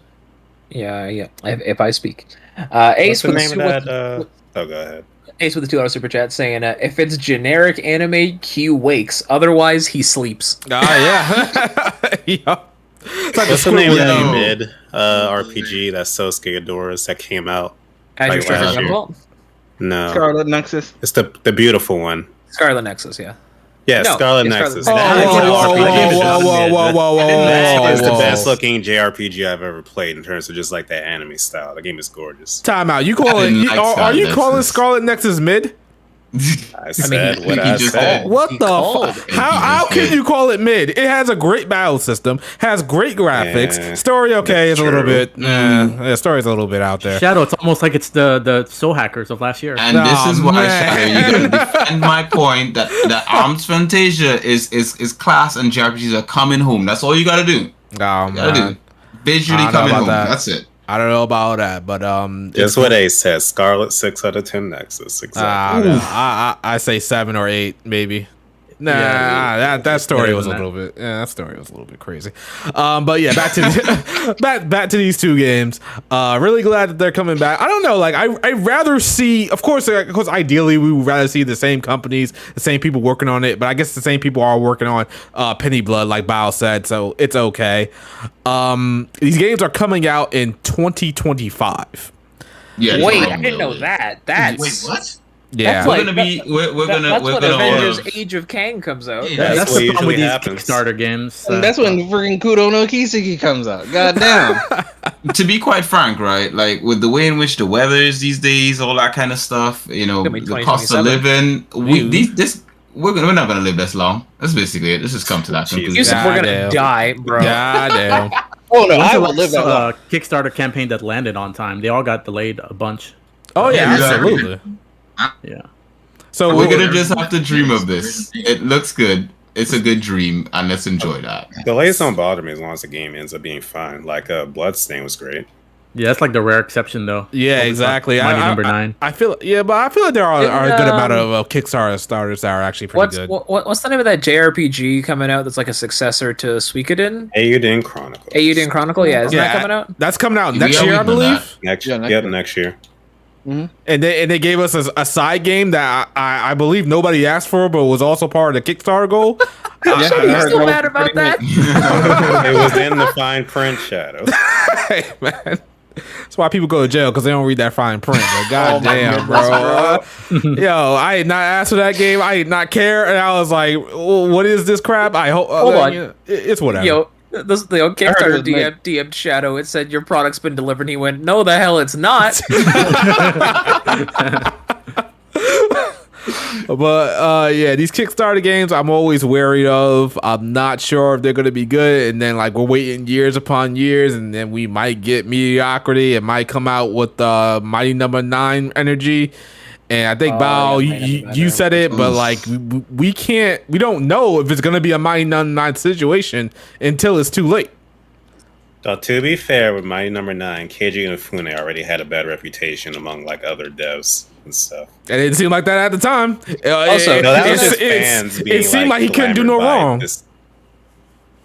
Yeah. If I speak, What's Ace the with name of that? Oh, go ahead. Ace with the $2 super chat saying, if it's generic anime, Q wakes. Otherwise, he sleeps. Yeah. Yeah. It's like What's the name of that No. mid RPG that's so Scadoras that came out? As Like your last year. Vault? No, Scarlet Nexus. it's the beautiful one. Scarlet Nexus, yeah. Yeah, No, Scarlet it's Nexus. Scarlet- That is an RPG. That is the whoa. best looking JRPG I've ever played in terms of just like that anime style. The game is gorgeous. Time out. You I calling? didn't like Are Scarlet you calling Nexus. Scarlet Nexus mid? I said what he I just said. said. What He the called. fuck? How can you call it mid? It has a great battle system, has great graphics. Yeah, Story okay is that's a little true. bit. Yeah, story's a little bit out there. Shadow, it's almost like it's the Soul Hackers of last year. And this is why, man. Shadow, you gotta defend my point that Arms Fantasia is class and JRPGs are coming home. That's all you gotta do. Oh Gotta man, do. Visually I don't know coming about home. that. That's it. I don't know about that, but Just what Ace says. Scarlet 6 out of 10 Nexus. Exactly. I say 7 or 8 maybe. Nah, Yeah, that story better was a than little bit. Yeah, that story was a little bit crazy. But yeah, back to back to these two games. Really glad that they're coming back. I don't know, like I'd rather see. Of course, ideally we would rather see the same companies, the same people working on it. But I guess the same people are working on Pennyblood, like Bao said, so it's okay. These games are coming out in 2025. Yeah. Wait, I didn't know that. That's Wait, what? Yeah, That's like- We're gonna be. We're gonna. That's We're when gonna. Avengers order- Age of Kang comes out. Yeah, That's what the problem with usually these happens. Kickstarter games. And that's when freaking Kudo no Kiseki comes out. God damn. To be quite frank, right? Like with the way in which the weather is these days, all that kind of stuff. You know, It's gonna be the cost of 2027. living. We're not gonna live this long. That's basically it. Let's just come to that conclusion. You said we're gonna Goddamn. die, bro. Goddamn. Oh no, When's I the will live that long. last Kickstarter campaign that landed on time? They all got delayed a bunch. Oh yeah, Exactly. absolutely. Yeah. So We're gonna just have to dream of this. It looks good. It's a good dream, and let's enjoy that. Delays don't bother me as long as the game ends up being fine. Like Bloodstain was great. Yeah, that's like the rare exception though. yeah, Always exactly. Mighty I- number I- 9. I feel but I feel like there are a good Didn't, amount of Kickstarter starters that are actually pretty good. What's the name of that JRPG coming out that's like a successor to Suikoden? Eiyuden Chronicles. Eiyuden Chronicle? Yeah, isn't Yeah, that coming out? That's coming out We next are year, I waiting on believe. Next, Yeah, next yep, year. next year. And they gave us a side game that I believe nobody asked for, but was also part of the Kickstarter goal. I'm Yeah, sure I you're heard still that was mad about pretty that. It was in the fine print, Shadow. Hey man, that's why people go to jail, because they don't read that fine print. But Oh goddamn, bro. Yo, I did not ask for that game. I did not care, and I was like, "What is this crap?" I hope. Hold on. It's whatever. Yo, The old Kickstarter DM Shadow. It said your product's been delivered. And he went, "No, the hell, it's not." But yeah, these Kickstarter games I'm always wary of. I'm not sure if they're gonna be good, and then like we're waiting years upon years, and then we might get mediocrity. It might come out with Mighty Number 9 energy. And I think Bao, you said it, but like we don't know if it's gonna be a Mighty Number 9 situation until it's too late. So to be fair, with Mighty Number 9, Keiji Inafune already had a bad reputation among like other devs and stuff. And it didn't seem like that at the time. Also, that was just fans being it seemed like he couldn't do no wrong.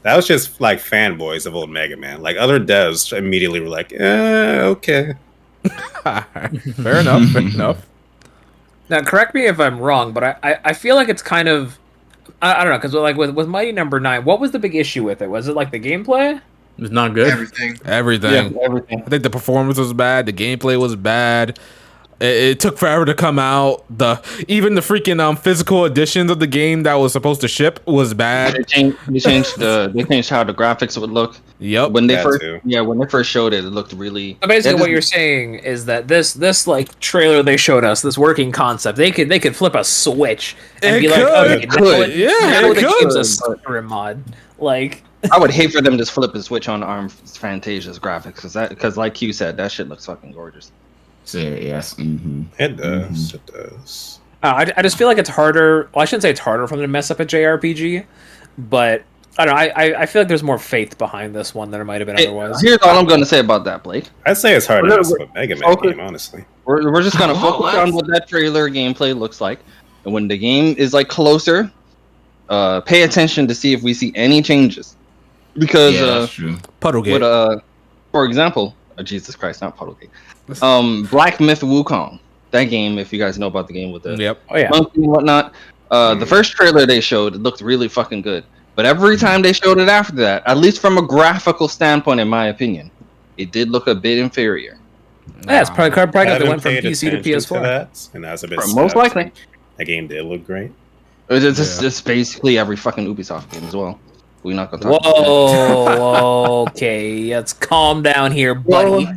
That was just like fanboys of old Mega Man. Like other devs immediately were like, okay. Fair enough. Fair enough. Now, correct me if I'm wrong, but I feel like it's kind of I don't know, because like with Mighty Number 9, what was the big issue with it? Was it like the gameplay? It's not good. Everything. Yeah, everything. I think the performance was bad. The gameplay was bad. It took forever to come out. Even the freaking physical editions of the game that was supposed to ship was bad. They changed how the graphics would look. Yep. When they first showed it, it looked really. So basically, what you're saying is that this like trailer they showed us, this working concept, they could flip a switch and be like, okay, it could. It gives us a Skyrim mod. Like, I would hate for them to flip a switch on ARM Fantasia's graphics because like you said, that shit looks fucking gorgeous. Yes. Mm-hmm. It does. It does. I just feel like it's harder. Well, I shouldn't say it's harder for them to mess up a JRPG, but I don't know. I feel like there's more faith behind this one than there might have been otherwise. Here's all I'm going to say about that, Blake. I'd say it's harder to mess up a Mega Man game, honestly. We're just going to focus on what that trailer gameplay looks like, and when the game is like closer, pay attention to see if we see any changes. Because that's true. Puddle Gate. For example, Jesus Christ, not Puddle Gate. Black Myth Wukong. That game, if you guys know about the game with the monkey and whatnot. The first trailer they showed, it looked really fucking good. But every time they showed it after that, at least from a graphical standpoint, in my opinion, it did look a bit inferior. Yeah, it's probably because they went from PC to PS4. That, and that's a bit most likely. That game did look great. It's basically every fucking Ubisoft game as well. We're not gonna talk about that. Okay, let's calm down here, buddy.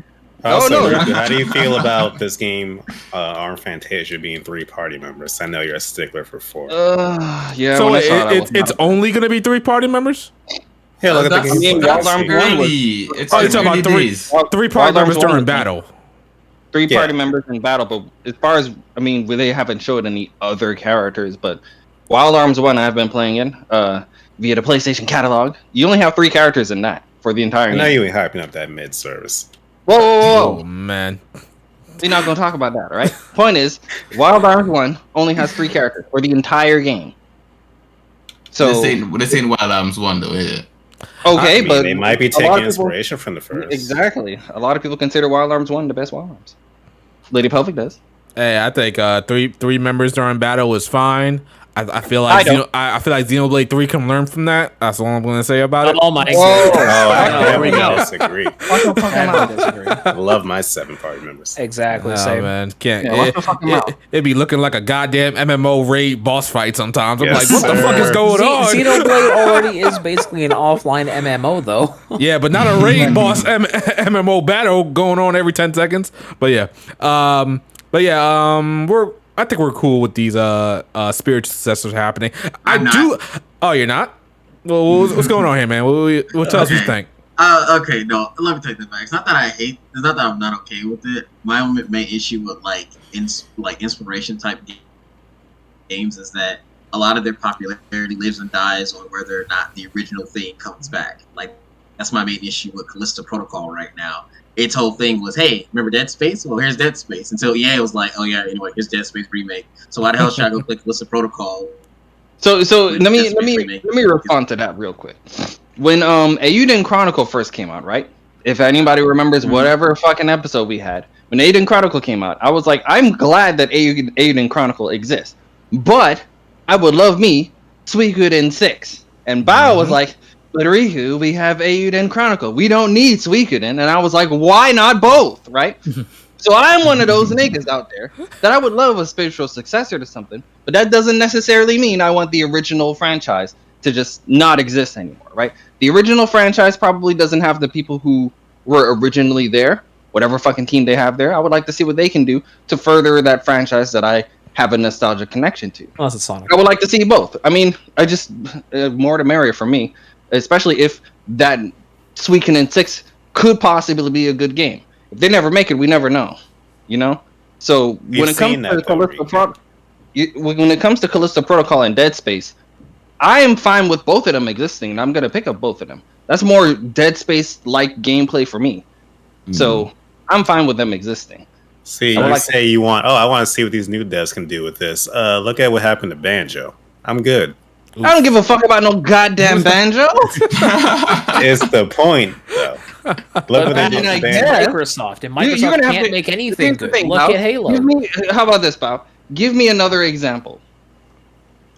Also, how do you feel about this game, ARM Fantasia, being 3 party members? I know you're a stickler for 4. Yeah. So it's only going to be 3 party members? Yeah, look at the game. It's talking about 3 party members during battle. 3 party members in battle, but as far as they haven't showed any other characters. But Wild Arms 1, I've been playing in via the PlayStation catalog. You only have 3 characters in that for the entire game. I know you ain't hyping up that mid service. Whoa. Oh, man. We're not going to talk about that, all right? Point is, Wild Arms 1 only has 3 characters for the entire game. So this ain't Wild Arms 1, though, is it? Okay, but they might be taking inspiration from the first. Exactly. A lot of people consider Wild Arms 1 the best Wild Arms. Lady Pelvic does. Hey, I think three members during battle is fine. I feel like Xenoblade 3 can learn from that. That's all I'm going to say about it. Oh my god! I disagree. I love my 7 party members. Exactly. Same. Man, can't. It'd be looking like a goddamn MMO raid boss fight sometimes. I'm like, what the fuck is going on? Xenoblade already is basically an offline MMO, though. Yeah, but not a raid boss MMO battle going on every 10 seconds. But yeah, I think we're cool with these spiritual successors happening. Oh, you're not? Well, what's going on here, man? What tell us what you think? Okay, no, let me take that back. It's not that it's not that I'm not okay with it. My main issue with inspiration type games is that a lot of their popularity lives and dies on whether or not the original thing comes back. Like, that's my main issue with Callisto Protocol right now. Its whole thing was, hey, remember Dead Space? Well, here's Dead Space. Until EA was like, oh yeah, anyway, here's Dead Space remake. So why the hell should I go click Callisto Protocol? So let me respond to that real quick. When Eiyuden Chronicle first came out, right? If anybody remembers whatever fucking episode we had, when Eiyuden Chronicle came out, I was like, I'm glad that Eiyuden Chronicle exists, but I would love me Suikoden 6. And Bao was like, but Riku, we have Eiyuden Chronicle. We don't need Suikoden. And I was like, why not both, right? So I'm one of those niggas out there that I would love a spiritual successor to something, but that doesn't necessarily mean I want the original franchise to just not exist anymore, right? The original franchise probably doesn't have the people who were originally there, whatever fucking team they have there. I would like to see what they can do to further that franchise that I have a nostalgic connection to. Unless it's Sonic. I would like to see both. I mean, I just more the merrier for me, especially if that Suikoden 6 could possibly be a good game. If they never make it, we never know, you know. So when it comes to Callisto Protocol and Dead Space, I am fine with both of them existing, and I'm gonna pick up both of them. That's more Dead Space-like gameplay for me. So I'm fine with them existing. See, you say you want. Oh, I want to see what these new devs can do with this. Look at what happened to Banjo. I'm good. Oof. I don't give a fuck about no goddamn Banjo. It's the point, though. Look what they did to Banjo. Microsoft, and Microsoft can't make anything good. Look at Halo. How about this, Bob? Give me another example.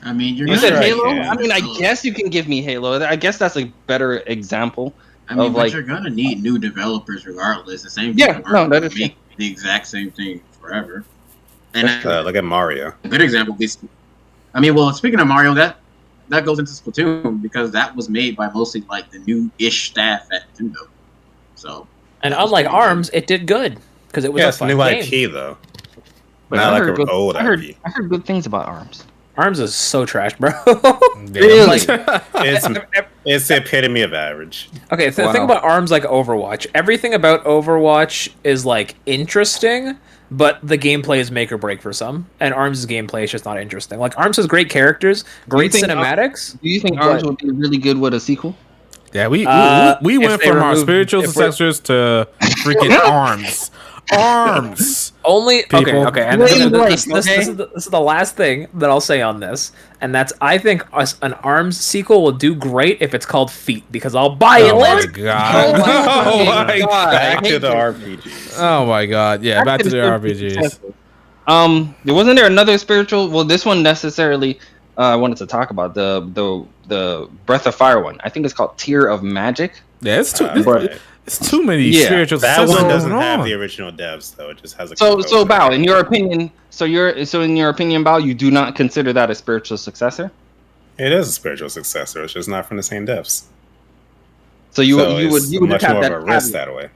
I mean, you said Halo. I mean, I guess you can give me Halo. I guess that's a better example. I mean, but you're gonna need new developers regardless. The same thing. Yeah, no, that is make the exact same thing forever. And look at Mario. A good example is, I mean, well, speaking of Mario, that goes into Splatoon because that was made by mostly like the new-ish staff at Nintendo. So, and unlike ARMS, it did good because it was a fun new game. IP though. But not like an old IP. I heard good things about ARMS. ARMS is so trash, bro. Really? It's the epitome of average. Okay, think about ARMS like Overwatch. Everything about Overwatch is like interesting, but the gameplay is make or break for some. And ARMS' gameplay is just not interesting. Like ARMS has great characters, great cinematics. Do you think ARMS would be really good with a sequel? Yeah, we went from our spiritual successors to freaking ARMS. ARMS. Only people. Okay. And this is the last thing that I'll say on this, and that's I think an ARMS sequel will do great if it's called Feet because I'll buy it. Oh my god! Oh my god! Back to the RPGs. Oh my god! Yeah, back to the RPGs. Wasn't there another spiritual? Well, this one necessarily. I wanted to talk about the Breath of Fire one. I think it's called Tear of Magic. Yeah, it's too many spiritual. That one doesn't have the original devs though. It just has a. So Bao, in your opinion, in your opinion, Bao, you do not consider that a spiritual successor? It is a spiritual successor. It's just not from the same devs. So you would much just have more that of a risk that way.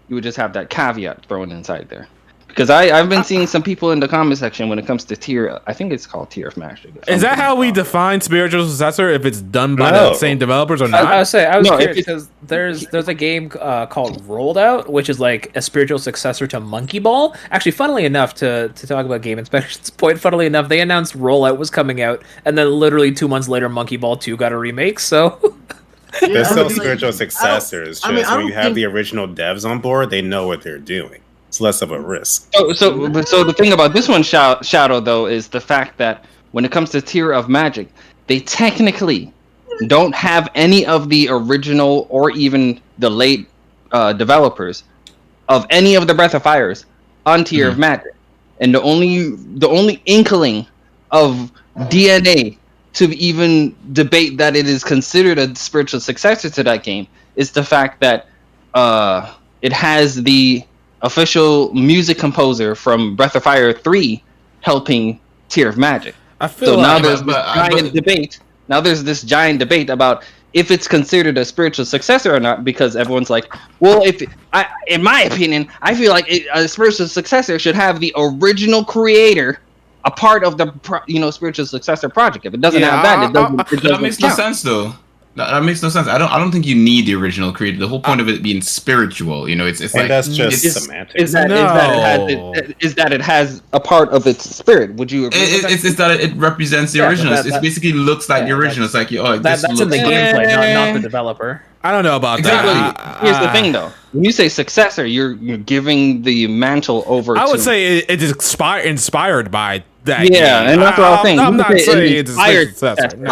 You would just have that caveat thrown inside there. Because I've been seeing some people in the comment section when it comes to Tear, I think it's called Tear of Magic. Is that how we define spiritual successor? If it's done by the same developers or not? I was curious because there's a game called Rolled Out, which is like a spiritual successor to Monkey Ball. Actually, funnily enough, to talk about Game Inspection's point, funnily enough, they announced Roll Out was coming out, and then literally 2 months later, Monkey Ball 2 got a remake. So. They're still spiritual successors. When you have the original devs on board, they know what they're doing. It's less of a risk. So the thing about this one, Shadow, though, is the fact that when it comes to Tear of Magic, they technically don't have any of the original or even the late developers of any of the Breath of Fires on Tear of Magic, and the only inkling of DNA to even debate that it is considered a spiritual successor to that game is the fact that it has the official music composer from Breath of Fire 3 helping Tear of Magic. I feel now there's this giant debate. Now there's this giant debate about if it's considered a spiritual successor or not, because everyone's like, well, in my opinion, I feel like a spiritual successor should have the original creator a part of the spiritual successor project. If it doesn't have that, it doesn't. That makes no sense, though. That makes no sense. I don't think you need the original creator. The whole point of it being spiritual, it's like that's just semantics. Is that it has a part of its spirit? Would you agree? It's that it represents the original. It basically looks like the original. It's like that's in the gameplay, not the developer. I don't know about that. Here's the thing, though. When you say successor, you're giving the mantle over. I would say it's inspired by that. Yeah, game. and that's what I think. I'm not saying it's a successor. No.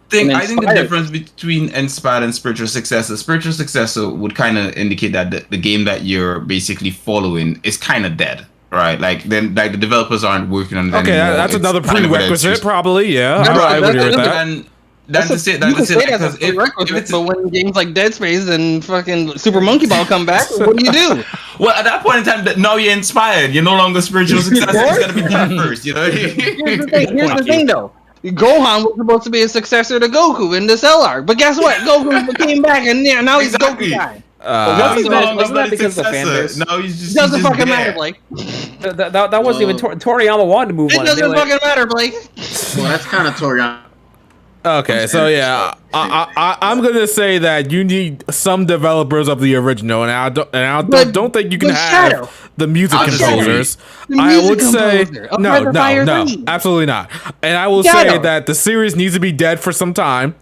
I think the difference between inspired and spiritual successor would kind of indicate that the game that you're basically following is kind of dead, right? Like then, the developers aren't working on it anymore. That's another prerequisite, probably. Yeah, I would agree with that. And that's it. That's it. Because if it's but when games like Dead Space and fucking Super Monkey Ball come back, what do? Well, at that point in time, now you're inspired. You're no longer spiritual successor. It's gonna be dead first. Here's the thing, though. Gohan was supposed to be a successor to Goku in the Cell arc, but guess what? Goku came back, and now he's Goku time. Wasn't that because of the fan base? No, he's just Doesn't he's just fucking there. matter, Blake. That wasn't even Toriyama wanted to move It on. doesn't fucking matter, Blake. Well, that's kind of Toriyama. Okay, so yeah, I'm gonna say that you need some developers of the original, and I don't think you can have the music composers. I would say no, absolutely not. And I will say that the series needs to be dead for some time.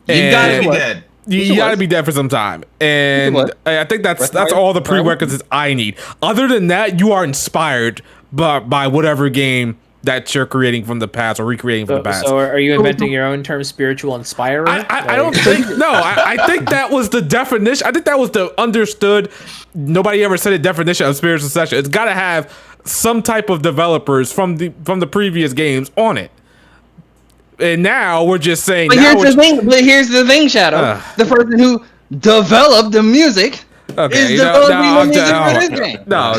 You gotta be dead. You gotta be dead for some time, and I think that's all the prerequisites I need. Other than that, you are inspired by whatever game that you're creating from the past or recreating from the past. So are you inventing your own term, spiritual inspiring? I don't think, no, I think that was the definition. I think that was the understood, nobody ever said a definition of spiritual successor. It's got to have some type of developers from the previous games on it. And now we're just saying. But here's the thing, Shadow. The person who developed the music is developing the music for this game. No.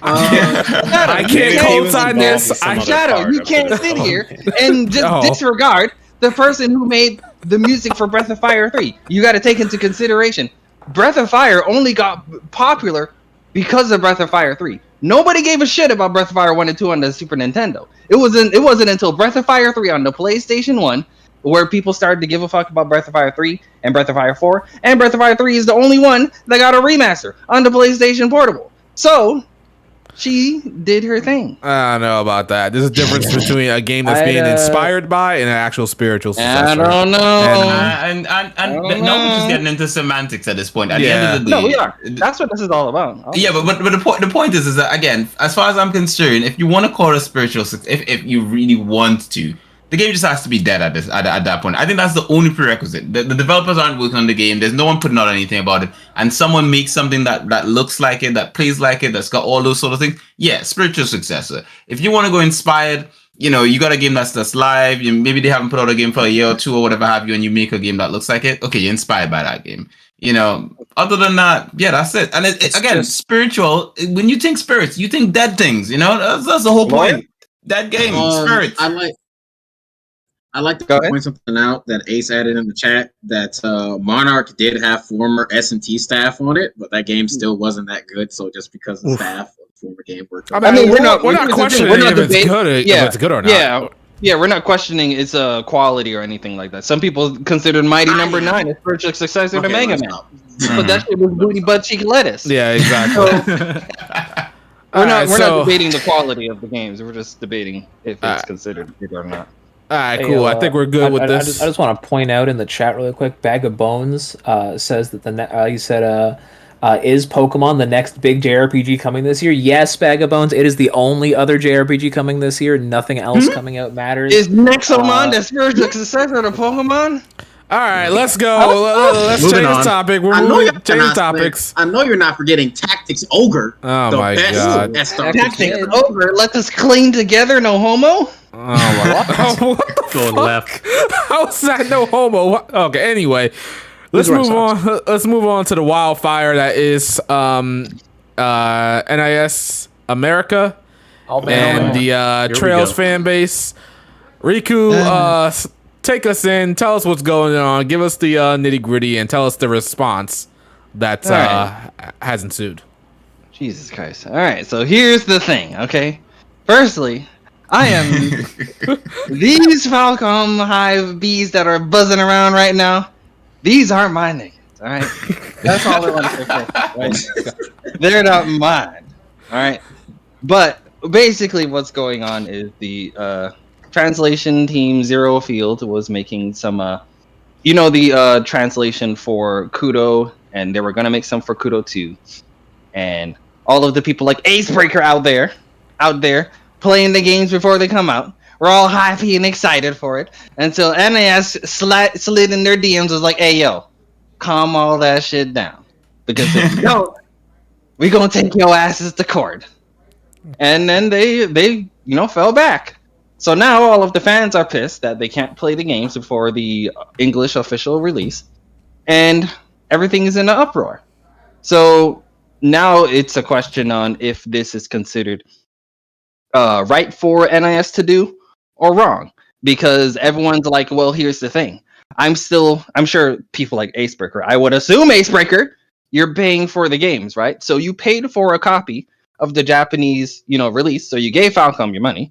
I can't co-sign this. Shadow, you can't sit here and just disregard the person who made the music for Breath of Fire 3. You got to take into consideration, Breath of Fire only got popular because of Breath of Fire 3. Nobody gave a shit about Breath of Fire 1 and 2 on the Super Nintendo. It wasn't until Breath of Fire 3 on the PlayStation 1 where people started to give a fuck about Breath of Fire 3 and Breath of Fire 4. And Breath of Fire 3 is the only one that got a remaster on the PlayStation Portable. So she did her thing. I don't know about that. There's a difference between a game that's being inspired by and an actual spiritual successor. I don't know. And now we're just getting into semantics at this point. At the end of the day, no, we are. That's what this is all about. Yeah, but the point is that, again, as far as I'm concerned, if you want to call it a spiritual success, if you really want to, the game just has to be dead at that point. I think that's the only prerequisite. The developers aren't working on the game. There's no one putting out anything about it. And someone makes something that looks like it, that plays like it, that's got all those sort of things. Yeah, spiritual successor. If you want to go inspired, you got a game that's live. Maybe they haven't put out a game for a year or two or whatever have you, and you make a game that looks like it. Okay, you're inspired by that game. Other than that, yeah, that's it. And it's again, spiritual. When you think spirits, you think dead things. That's the whole point. Dead game, spirits. I like to point something out that Ace added in the chat, that Monarch did have former S&T staff on it, but that game still wasn't that good. So just because the staff of the former game worked. I mean, we're not questioning if it's good or not. Yeah, we're not questioning its quality or anything like that. Some people considered Mighty Number 9 a spiritual successor to Mega Man, but that shit was booty butt cheek lettuce. Yeah, exactly. We're not debating the quality of the games. We're just debating if it's considered good or not. All right, cool. I think we're good with this. I just want to point out in the chat really quick. Bag of Bones says that he said, is Pokemon the next big JRPG coming this year? Yes, Bag of Bones. It is the only other JRPG coming this year. Nothing else coming out matters. Is Nexomon the spiritual successor to Pokemon? All right, let's go. Let's change the topic. We're changing topics. I know you're not forgetting Tactics Ogre. Oh my god. Tactics Ogre. Let us cling together. No homo. Oh my god. What the Going fuck? left. How's that no homo? Okay, anyway. Let's move on. Let's move on to the wildfire that is NIS America and the Trails fan base. Riku, take us in. Tell us what's going on. Give us the nitty gritty and tell us the response that has ensued. Jesus Christ! All right, so here's the thing. Okay, firstly, I am these Falcom Hive bees that are buzzing around right now. These aren't my niggas, all right? That's all I want to say. Right? They're not mine, all right? But basically what's going on is the translation team Zero Field was making some, the translation for Kudo, and they were going to make some for Kudo 2. And all of the people like Acebreaker out there, playing the games before they come out. We're all happy and excited for it until NIS slid in their DMs, was like, "Hey yo, calm all that shit down, because if you don't, we gonna take your asses to court." And then they fell back. So now all of the fans are pissed that they can't play the games before the English official release, and everything is in an uproar. So now it's a question on if this is considered right for NIS to do, or wrong, because everyone's like, well, here's the thing. I'm sure people like Acebreaker, I would assume Acebreaker, you're paying for the games, right? So you paid for a copy of the Japanese, release. So you gave Falcom your money.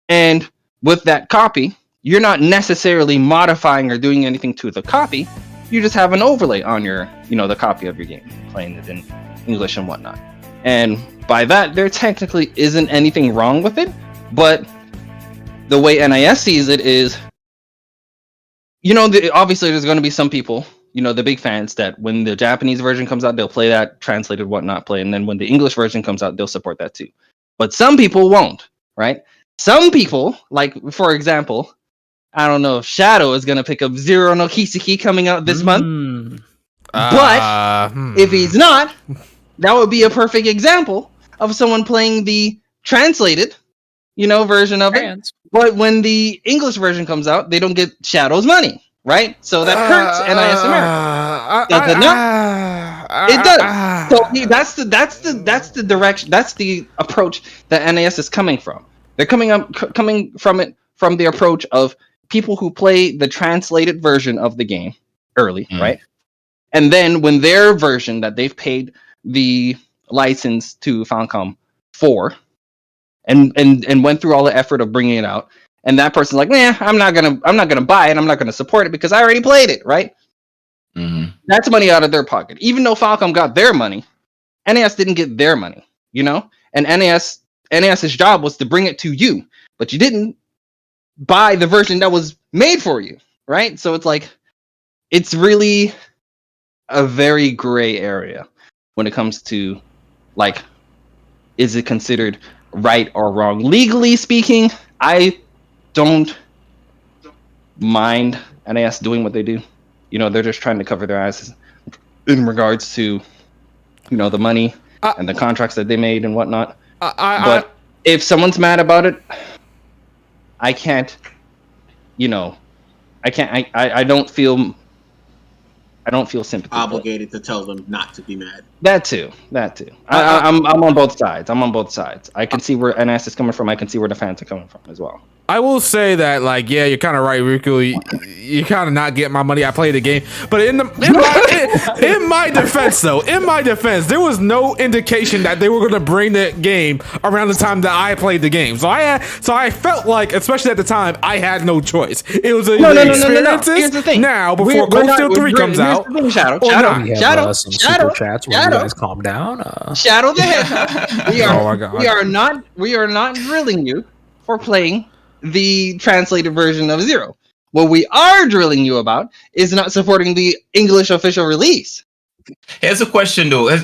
And with that copy, you're not necessarily modifying or doing anything to the copy. You just have an overlay on your, the copy of your game, playing it in English and whatnot. And by that, there technically isn't anything wrong with it. But the way NIS sees it is, obviously there's going to be some people, the big fans, that when the Japanese version comes out, they'll play that translated whatnot play. And then when the English version comes out, they'll support that too. But some people won't, right? Some people, like, for example, I don't know if Shadow is going to pick up Zero no Kiseki coming out this month. But if he's not, that would be a perfect example of someone playing the translated, version of it. But when the English version comes out, they don't get Shadow's money, right? So that hurts NIS America. Does it not? It does. So that's the direction. That's the approach that NIS is coming from. They're coming from it from the approach of people who play the translated version of the game early, right? And then when their version that they've paid the license to Falcom for, and went through all the effort of bringing it out, and that person's like, I'm not gonna buy it. I'm not gonna support it because I already played it, right? That's money out of their pocket. Even though Falcom got their money, NIS didn't get their money, And NIS's job was to bring it to you, but you didn't buy the version that was made for you, right? So it's like, it's really a very gray area when it comes to, like, is it considered right or wrong? Legally speaking, I don't mind NIS doing what they do. They're just trying to cover their asses in regards to, the money and the contracts that they made and whatnot. But if someone's mad about it, I can't, I don't feel sympathy. Obligated to tell them not to be mad. That too. I'm on both sides. I can see where NS is coming from. I can see where the fans are coming from as well. I will say that, like, yeah, you're kind of right, Riku. You kind of not getting my money. I played the game, but in my defense, there was no indication that they were going to bring the game around the time that I played the game. So I felt like, especially at the time, I had no choice. It was experiences. Here's the thing. Now, before Cold Steel 3 comes out, Shadow, some super chats. Will you guys calm down? Shadow the Hedgehog. We are not drilling you for playing the translated version of Zero. What we are drilling you about is not supporting the English official release. Here's a question though.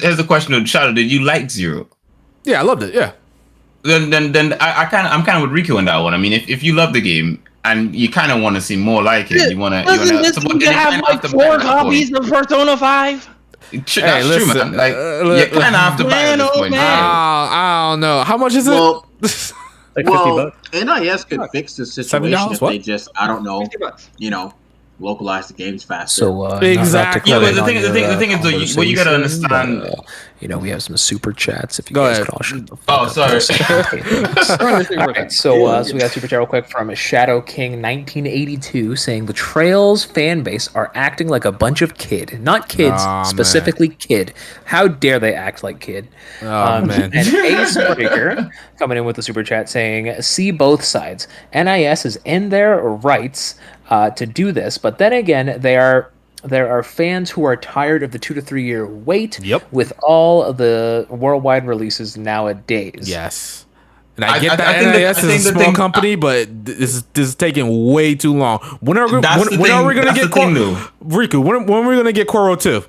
Shadow, did you like Zero? Yeah, I loved it. Yeah. Then I'm kind of with Riku on that one. I mean, if you love the game and you kind of want to see more like it, you want to support. You have like 4 copies of Persona 5. That's true, man. Like, you kind of have to buy it at this point. I don't know. How much is it? Well, Like $50. NIS could fix the situation if they just, I don't know, localize the games faster. So exactly. Yeah, but the thing is, though, what you gotta understand. We have some super chats. If you Go guys ahead. could all shut the fuck Oh, up. sorry. All right, so we got super chat real quick from Shadow King 1982 saying the Trails fan base are acting like a bunch of kid, not kids, specifically kid. How dare they act like kid? Man. And Acebreaker coming in with the super chat saying, see both sides. NIS is in their rights to do this, but then again, there are fans who are tired of the 2 to 3 year wait with all of the worldwide releases nowadays. Yes. And I get that NIS is a small company, but this is taking way too long. When are we going to get Koro? Riku, when are we going to get Koro 2?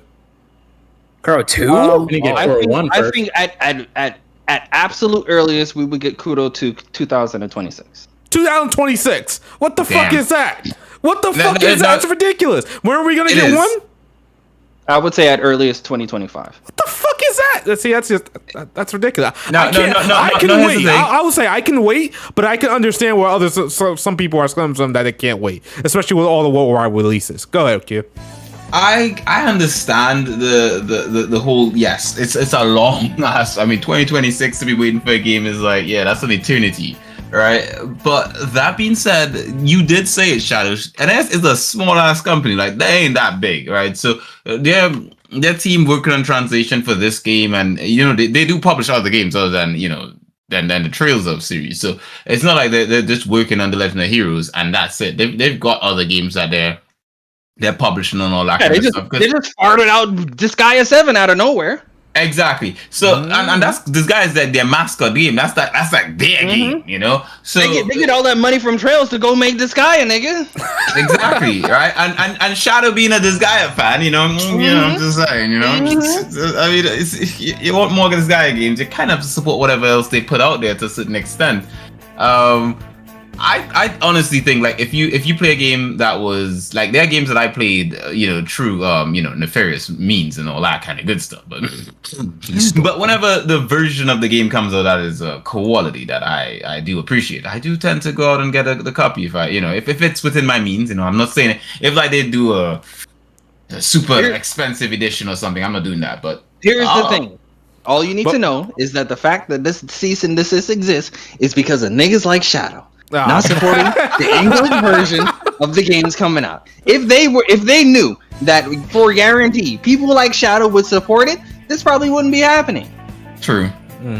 Koro 2? I think at absolute earliest, we would get Kuro to 2026. 2026? What the fuck is that? What the fuck is that? That's ridiculous. When are we going to get one? I would say at earliest 2025. What the fuck is that? That's ridiculous. I can wait. I would say I can wait, but I can understand where some people are some that they can't wait, especially with all the worldwide releases. Go ahead, Q. I understand the whole, yes, it's a long ass. I mean, 2026 to be waiting for a game is like, yeah, that's an eternity. right? But that being said, you did say it, Shadow. NIS is a small ass company, like they ain't that big, right? So their team working on translation for this game, and they do publish other games other than than the Trails of series. So it's not like they're just working on the Legend of Heroes and that's it. They've got other games that they're publishing and all that kind of stuff. They just farted out Disgaea 7 out of nowhere. Exactly. So and that's Disgaea their mascot game. That's like their game, So they get all that money from Trails to go make Disgaea, nigga. Exactly, right? And Shadow being a Disgaea fan, I'm just saying, I mean, you want more Disgaea games, you kind of have to support whatever else they put out there to a certain extent. I honestly think like if you play a game that was like there are games that I played through nefarious means and all that kind of good stuff, but whenever the version of the game comes out that is quality that I do appreciate, I do tend to go out and get the copy if if it's within my means. I'm not saying if like they do a super expensive edition or something, I'm not doing that. But here's the thing. All you need to know is that the fact that this cease and desist exists is because of niggas like Shadow. Not supporting the English version of the games coming out. If they knew that for guarantee people like Shadow would support it, this probably wouldn't be happening. True.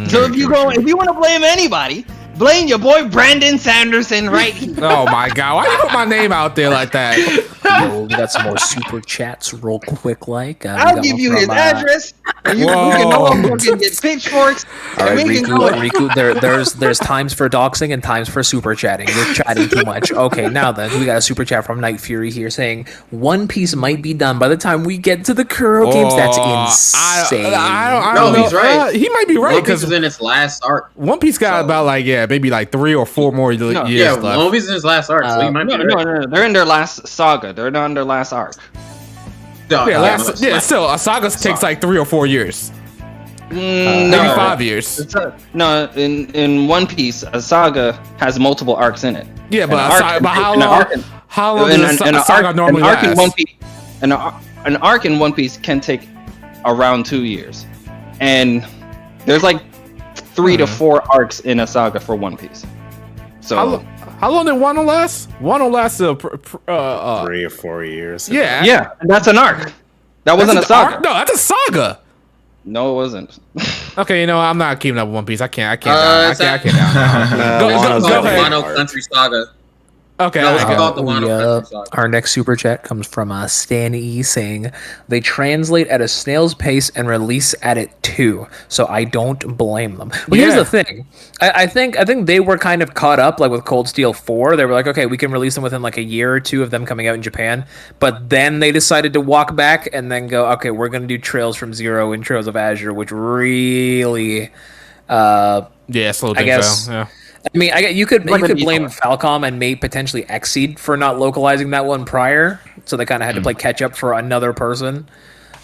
So if you want to blame anybody, blame your boy Brandon Sanderson right here. Oh my god, why you put my name out there like that? Yo, we got some more super chats real quick. I'll give you his address. And you can all fucking get pitchforks. All right, Riku, there's times for doxing and times for super chatting. You're chatting too much. Okay, now then, we got a super chat from Night Fury here saying One Piece might be done by the time we get to the Kuro games. That's insane. I don't know. He's right. He might be right because it's in its last arc. One Piece got about maybe 3 or 4 more years left. One Piece is in its last arc, so he might be right. No, they're in their last saga. They're not in their last arc. Still, a saga takes 3 or 4 years. Maybe 5 years. In One Piece, a saga has multiple arcs in it. Yeah, but how long does a saga normally last? An arc in One Piece can take around 2 years, and there's 3 to 4 arcs in a saga for One Piece. So how long did Wano last? Wano lasted 3 or 4 years. Yeah, and that's an arc. That wasn't a saga. No, that's a saga. No, it wasn't. Okay, I'm not keeping up with One Piece. I can't. Go ahead. Wano Country Saga. Okay. Our next super chat comes from Stan E saying they translate at a snail's pace and release at it too, so I don't blame them. But here's the thing, I think they were kind of caught up with Cold Steel 4. They were like, okay, we can release them within a year or two of them coming out in Japan, but then they decided to walk back and then go, okay, we're gonna do Trails from Zero and Trails of Azure, which really slowed things down. Yeah. I mean, you could blame Falcom and maybe potentially Exceed for not localizing that one prior, so they kind of had to play catch up for another person.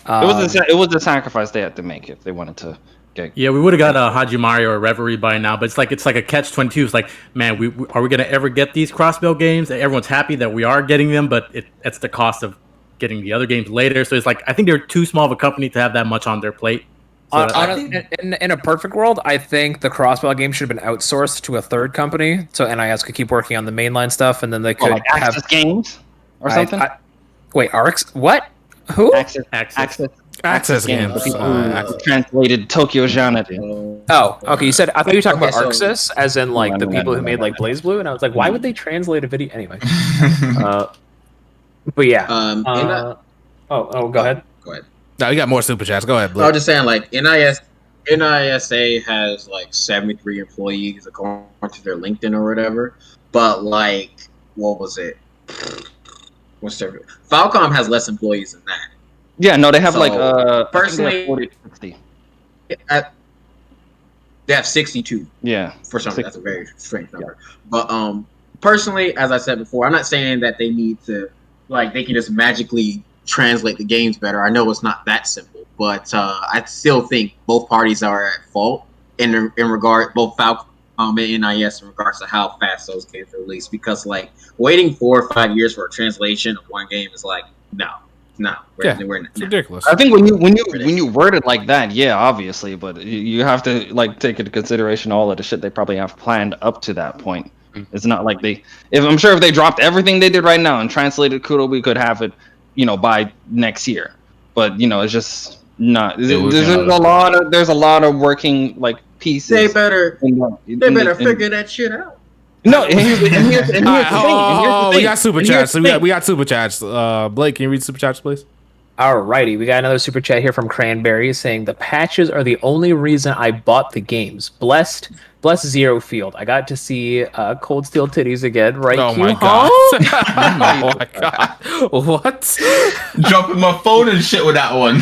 It was a sacrifice they had to make if they wanted to get. Yeah, we would have got a Hajimari or a Reverie by now, but it's like a catch-22. It's like, man, are we gonna ever get these crossbell games? Everyone's happy that we are getting them, but it's the cost of getting the other games later. So it's I think they're too small of a company to have that much on their plate. In a perfect world, I think the crossbell game should have been outsourced to a third company, so NIS could keep working on the mainline stuff, and then they could have Access Games or something. Wait, Arcs? What? Who? Access Games. The people who translated Tokyo Genre. Oh, okay. I thought you were talking about Arxis, as in the people who made Blaze Blue, and I was like, why would they translate a video anyway? But yeah. Go ahead. Go ahead. No, we got more super chats. Go ahead, Blue. I was just saying, NISA has 73 employees according to their LinkedIn or whatever. But what was it? Falcom has less employees than that. Yeah, no, they have personally 40 to 60. They have 62. Yeah, for some reason, that's a very strange number. Yeah. But personally, as I said before, I'm not saying that they need to they can just magically translate the games better. I know it's not that simple, but I still think both parties are at fault in regard, both Falcom and NIS, in regards to how fast those games are released. Because waiting 4 or 5 years for a translation of one game is no. No, it's ridiculous. I think when you word it like that, yeah, obviously, but you have to like take into consideration all of the shit they probably have planned up to that point. It's not like if they dropped everything they did right now and translated Kudo, we could have it, by next year. But it's just not. There's a lot of working like pieces. They better figure that shit out. No, and here's the thing. We got super chats. We got super chats. Blake, can you read super chats, please? Alrighty, we got another super chat here from Cranberry saying the patches are the only reason I bought the games. Blessed Zero Field. I got to see Cold Steel titties again, right? Oh my god! Oh my god! What? Dropping my phone and shit with that one.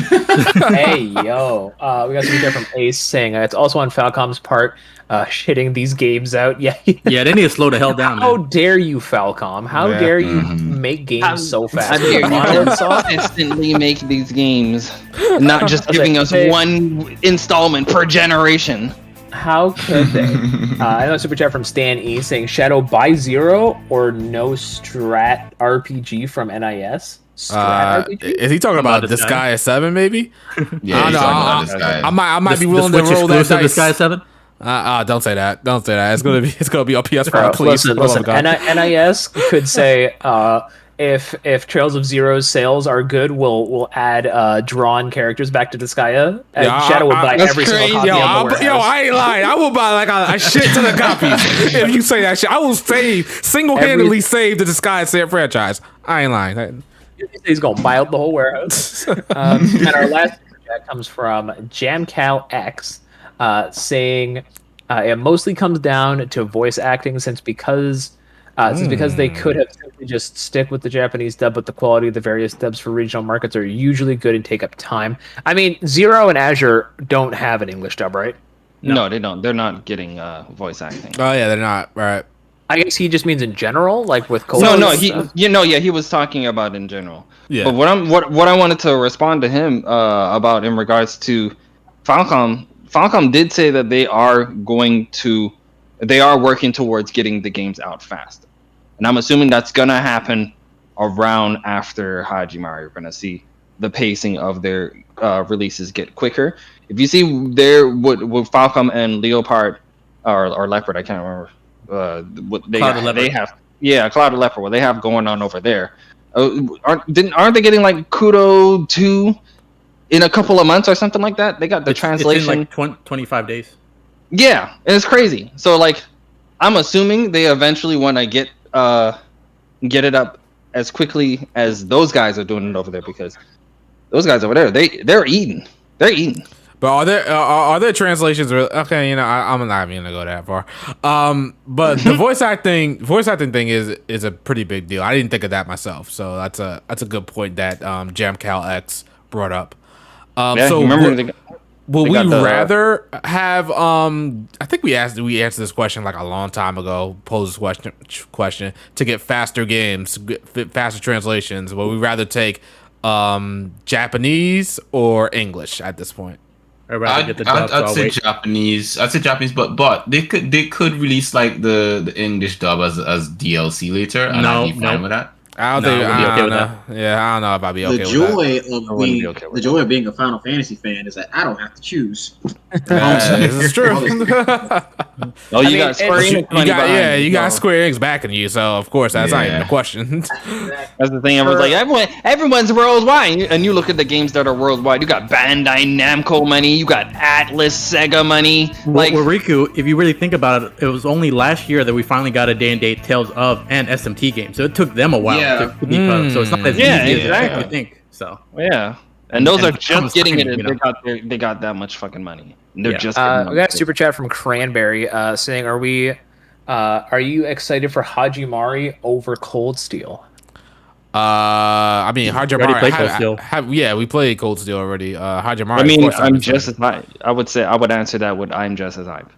Hey yo, we got some here from Ace saying it's also on Falcom's part. Shitting these games out. Yeah, they need to slow the hell down. How dare you, Falcom? How dare you make games so fast? How dare you instantly make these games, not just giving us one installment per generation? How could they? I know a super chat from Stan E saying Shadow buy Zero or no Strat RPG from NIS. Is he talking about Disgaea 7? Maybe. Yeah, I might be willing to roll that dice. Disgaea 7. Don't say that. Don't say that. It's gonna be on PS5. Please. Listen. NIS could say if Trails of Zero's sales are good, we'll add drawn characters back to Disgaea. And Shadow would buy every single copy on the warehouse. I ain't lying. I will buy like a shit ton of copies if you say that shit. I will single-handedly save the Disgaea franchise. I ain't lying. He's gonna buy out the whole warehouse. And our last chat comes from JamCal X. Saying it mostly comes down to voice acting since because they could have simply just stick with the Japanese dub, but the quality of the various dubs for regional markets are usually good and take up time. I mean, Zero and Azure don't have an English dub, right? No, they don't. They're not getting voice acting. Oh yeah, they're not. Right. I guess he just means in general, like with Cold. No, he was talking about in general. Yeah. But what I wanted to respond to him about in regards to Falcom did say that they are working towards getting the games out fast. And I'm assuming that's going to happen around after Hajimari. We're going to see the pacing of their releases get quicker. If you see with Falcom and Leopard, or Leopard, I can't remember. What they have. Yeah, Cloud and Leopard, what they have going on over there. Aren't they getting like Kudo 2? In a couple of months or something like that, they got the translation. It's in like 25 days. Yeah, and it's crazy. So like, I'm assuming they eventually want to get it up as quickly as those guys are doing it over there, because those guys over there, they're eating. But are there translations? Okay, I'm not even gonna go that far. But the voice acting thing is a pretty big deal. I didn't think of that myself, so that's a good point that JamCal X brought up. So will we rather have I think we answered this question like a long time ago, posed this question to get faster games, faster translations. Will we rather take Japanese or English at this point? I'd say Japanese. I'd say Japanese, but they could release like the English dub as DLC later, and I'd be fine with that. I don't know. Yeah, I don't know if I'd be okay with that. The joy of being a Final Fantasy fan is that I don't have to choose. This is true. You got Square Enix. You got Square Enix backing you, so of course that's not even a question. That's the thing. Everyone's like, everyone's worldwide, and you look at the games that are worldwide. You got Bandai Namco money. You got ATLUS, Sega money. Well, Riku, if you really think about it, it was only last year that we finally got a day-and-date Tales of and SMT game, so it took them a while. To keep up. So it's not as easy as you think. So and those are just getting it. They got that much fucking money. And they're just. We got a super chat from Cranberry saying, "Are you excited for Hajimari over Cold Steel?" I mean, Hajimari. We played Cold Steel already. Hajimari. I mean, I'm just as hype. I would answer that with I'm just as hype.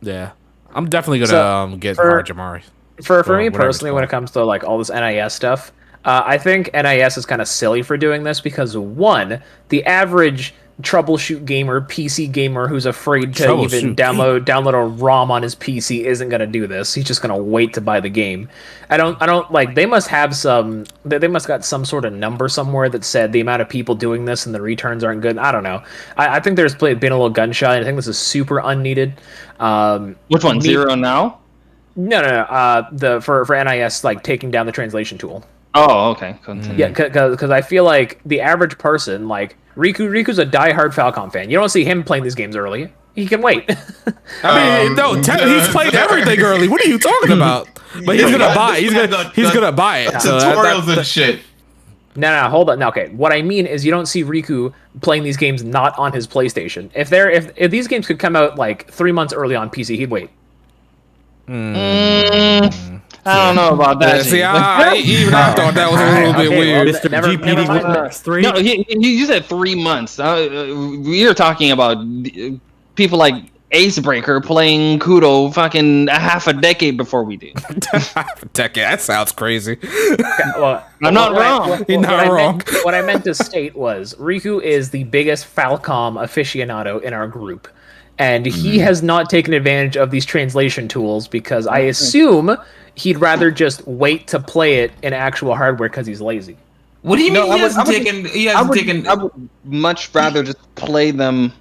Yeah, I'm definitely gonna get Hajimari. For me personally, when it comes to like all this NIS stuff, I think NIS is kind of silly for doing this because one, the average troubleshoot gamer, PC gamer who's afraid to even download a ROM on his PC isn't gonna do this. He's just gonna wait to buy the game. I don't like. They must have some. They must got some sort of number somewhere that said the amount of people doing this and the returns aren't good. I don't know. I think there's been a little gunshot. I think this is super unneeded. Which one? Zero now? No. For NIS, like taking down the translation tool. Oh, okay. Continue. Yeah, because I feel like the average person, like Riku's a diehard Falcom fan. You don't see him playing these games early. He can wait. I mean, he's played everything early. What are you talking about? But he's gonna buy. He's gonna buy it. Tutorials and shit. No, hold on. No, okay. What I mean is you don't see Riku playing these games not on his PlayStation. If these games could come out like 3 months early on PC, he'd wait. I don't know about that. See, even I thought that was a little bit weird. Mr. GPD 3. No, you said 3 months. We are talking about people like Acebreaker playing Kudo fucking a half a decade before we did. Half a decade? That sounds crazy. I'm not wrong. You're not wrong. What I meant to state was Riku is the biggest Falcom aficionado in our group. And he has not taken advantage of these translation tools because I assume he'd rather just wait to play it in actual hardware because he's lazy. What do you mean I would much rather just play them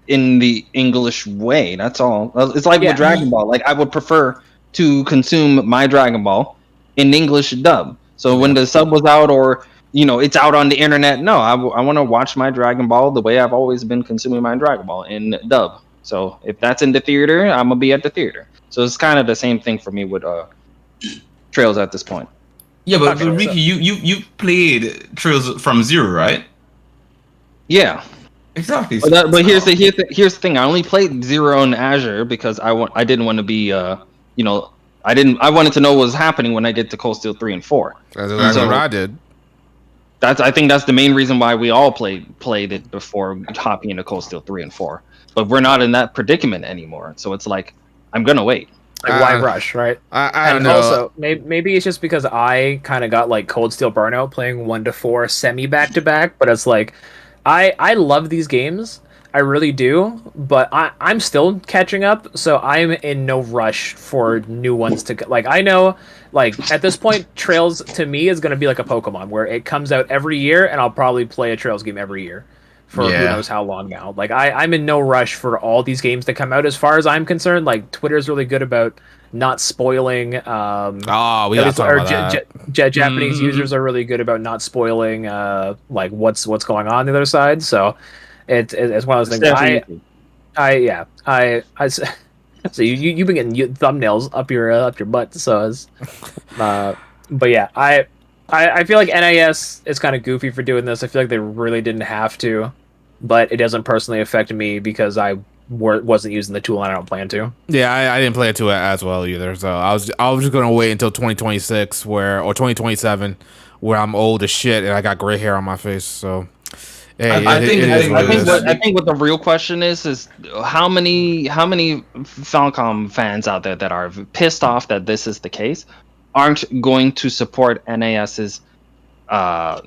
in the English way. That's all. It's like with Dragon Ball. Like I would prefer to consume my Dragon Ball in English dub. So when the sub was out or it's out on the internet, no, I want to watch my Dragon Ball the way I've always been consuming my Dragon Ball in dub. So if that's in the theater, I'm gonna be at the theater. So it's kind of the same thing for me with Trails at this point. Yeah, but Ricky, you played Trails from zero, right? Yeah, exactly. But here's the thing. I only played Zero in Azure because I didn't want to be I wanted to know what was happening when I get to Cold Steel 3 and 4. That's exactly what I did. I think that's the main reason why we all played it before hopping into Cold Steel 3 and 4. But we're not in that predicament anymore. So it's like I'm gonna wait. Like why rush, right? I don't know. Also, maybe it's just because I kind of got like Cold Steel Burnout playing 1 to 4 semi back to back. But it's like I love these games. I really do, but I'm still catching up, so I'm in no rush for new ones to like. I know, like at this point, Trails to me is going to be like a Pokemon, where it comes out every year, and I'll probably play a Trails game every year for who knows how long now. Like I'm in no rush for all these games to come out. As far as I'm concerned, like Twitter's really good about not spoiling. We got Japanese users are really good about not spoiling like what's going on the other side. So. It's one of those things. So you've been getting thumbnails up your butt. So, but yeah, I feel like NIS is kind of goofy for doing this. I feel like they really didn't have to, but it doesn't personally affect me because I wasn't using the tool and I don't plan to. Yeah, I didn't play it too as well either. So I was just gonna wait until 2026 or 2027 where I'm old as shit and I got gray hair on my face. So. Hey, I think what the real question is how many Falcom fans out there that are pissed off that this is the case aren't going to support NIS's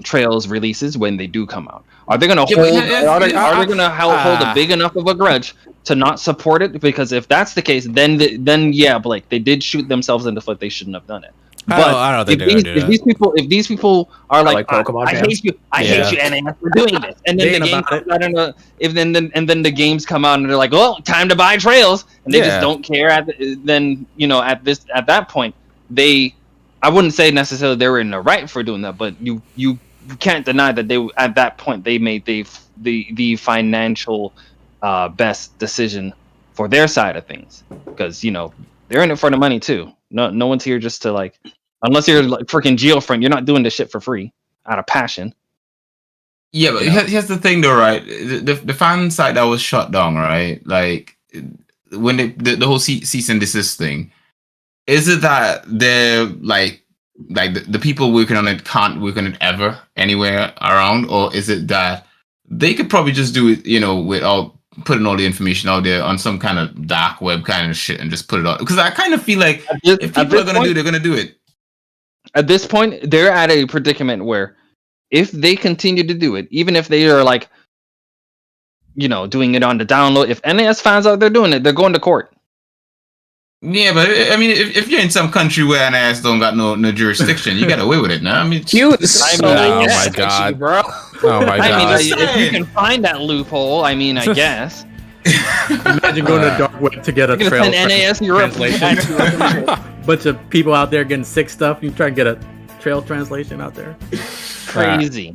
Trails releases when they do come out? Are they going to hold a big enough of a grudge to not support it? Because if that's the case, then Blake, they did shoot themselves in the foot. They shouldn't have done it. But I don't think if these people are like Pokemon I hate you, NIS for doing this, and then the game comes out and then the games come out and they're like, well, time to buy Trails, and they just don't care. At that point, I wouldn't say necessarily they were in the right for doing that, but you can't deny that they at that point they made the financial best decision for their side of things because they're in it for the money too. No one's here just to like, unless you're like freaking Geofriend, you're not doing this shit for free out of passion. Yeah, but here's the thing though, right? The fan site that was shut down, right? Like when the whole cease and desist thing, is it that they're like the people working on it can't work on it ever anywhere around, or is it that they could probably just do it, without putting all the information out there on some kind of dark web kind of shit and just put it out? Because I kind of feel like if people are gonna do it, they're gonna do it. At this point, they're at a predicament where if they continue to do it, even if they are like doing it on the download. If NIS fans out there doing it, they're going to court. Yeah, but I mean, if you're in some country where NIS don't got no jurisdiction, you get away with it now. I mean, oh my god, bro. Oh my god. I mean, if you can find that loophole, I mean, I guess. Imagine going to dark web to get a trail NIS Europe translation. Bunch of people out there getting sick stuff. You try to get a trail translation out there. Crazy.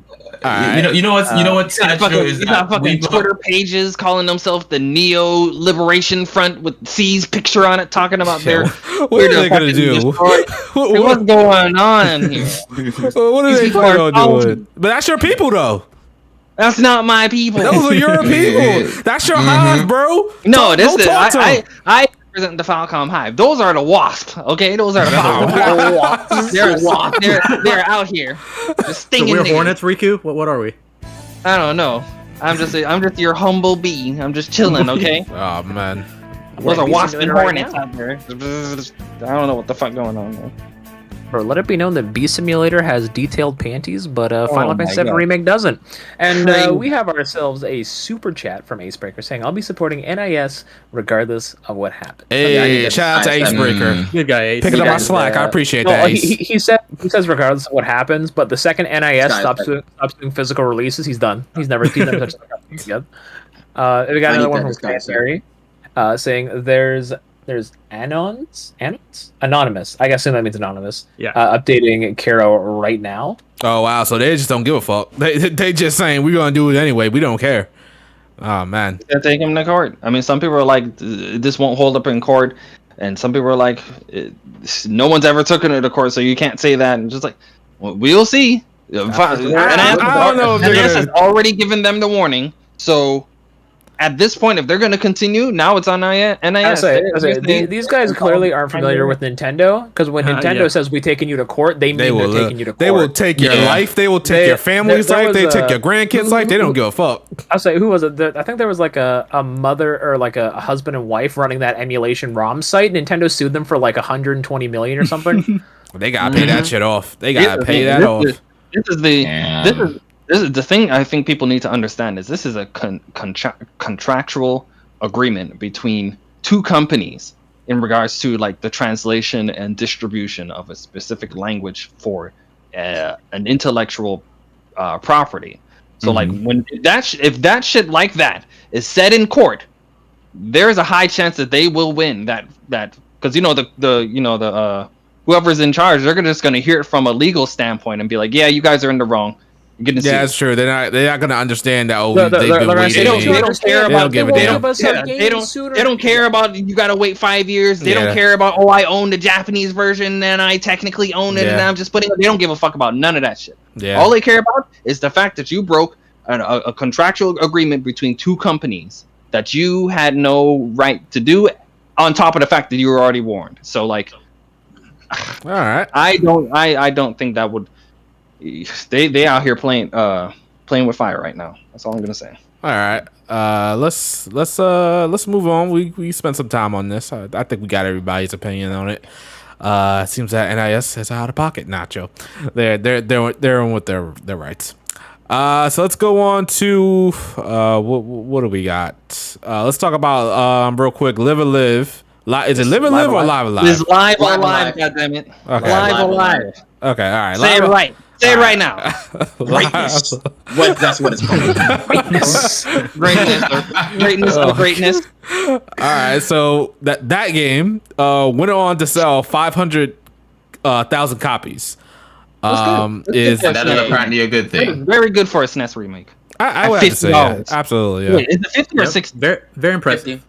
You know what's is that fucking Twitter pages calling themselves the Neo Liberation Front with C's picture on it, talking about their what are they gonna do? What's going on here? What are they gonna do? But that's your people, though. That's not my people. Those are your people. That's your hive, bro. No, I represent the Falcom Hive. Those are the wasps. Okay, those are the Falcom wasps. They're wasps. They're out here, just stinging. So we're hornets, Riku. What are we? I don't know. I'm just your humble bee. I'm just chilling. Okay. Oh man. Those are wasps and hornets out there. I don't know what the fuck going on there. Bro, let it be known that Bee Simulator has detailed panties, but Final Fantasy VII Remake doesn't. And we have ourselves a super chat from Acebreaker saying, I'll be supporting NIS regardless of what happens. Hey, shout out to Acebreaker. Good guy, Ace. Picking up my slack. I appreciate that, Ace. He says regardless of what happens, but the second NIS stops doing physical releases, he's done. He's never touched the cartridge yet. We got another one from Canary saying there's Anonymous. I guess that means anonymous. Yeah. Updating Karo right now. Oh wow! So they just don't give a fuck. They just saying we're gonna do it anyway. We don't care. Oh man. They're taking him to court. I mean, some people are like, this won't hold up in court, and some people are like, no one's ever taken it to court, so you can't say that. And just like, well, we'll see. I don't know. NIS has already given them the warning, so. At this point, if they're going to continue, now it's on NIS. These guys clearly aren't familiar with Nintendo, because when Nintendo says we're taking you to court, they mean they're taking you to court. They will take your life. They will take your family's life. They take your grandkids' life. They don't give a fuck. I'll say, who was it? I think there was like a mother or like a husband and wife running that emulation ROM site. Nintendo sued them for like 120 million or something. They gotta pay that shit off. They gotta pay that off. This is the thing I think people need to understand is this is a contractual agreement between two companies in regards to like the translation and distribution of a specific language for an intellectual property. So like when if that shit like that is said in court, there's a high chance that they will win that because the whoever's in charge, they're just gonna hear it from a legal standpoint and be like, yeah, you guys are in the wrong. Yeah, that's true. They're not gonna understand that. They don't care about. They don't care about. You gotta wait 5 years. They don't care about. I own the Japanese version and I technically own it, and I'm just putting. They don't give a fuck about none of that shit. Yeah. All they care about is the fact that you broke a contractual agreement between two companies that you had no right to do. On top of the fact that you were already warned. So like, all right. I don't think that would. They out here playing with fire right now. That's all I'm gonna say. All right, let's move on. We spent some time on this. I think we got everybody's opinion on it. It seems that NIS is out of pocket. Nacho, they're in with their rights. So let's go on to what do we got? Let's talk about real quick. Live and Live. Is it Live and Live or Live and Live? It's Live or Live. Goddammit. Okay. Live or Live. Okay. All right. Say it right. Say it right now. Greatness. That's what it's called. Greatness. Greatness of greatness. All right. So that game went on to sell 500,000 copies. That is apparently a good thing. Very good for a SNES remake. I would have to say, yeah. Absolutely. Yeah. Wait, is it 50 or 60? Very impressive. 50.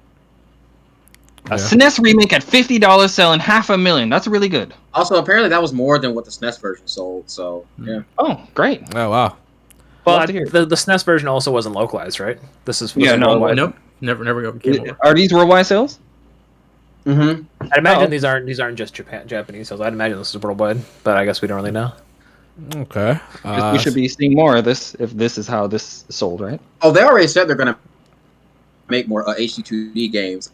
A SNES remake at $50 selling $500,000. That's really good. Also, apparently that was more than what the SNES version sold. So yeah. Oh, great. Oh wow. Well, the SNES version also wasn't localized, right? This is nope. Never came over. Are these worldwide sales? Mm-hmm. I'd imagine these aren't just Japanese sales. I'd imagine this is worldwide, but I guess we don't really know. Okay. We should be seeing more of this if this is how this is sold, right? Oh, they already said they're gonna make more HD2D games.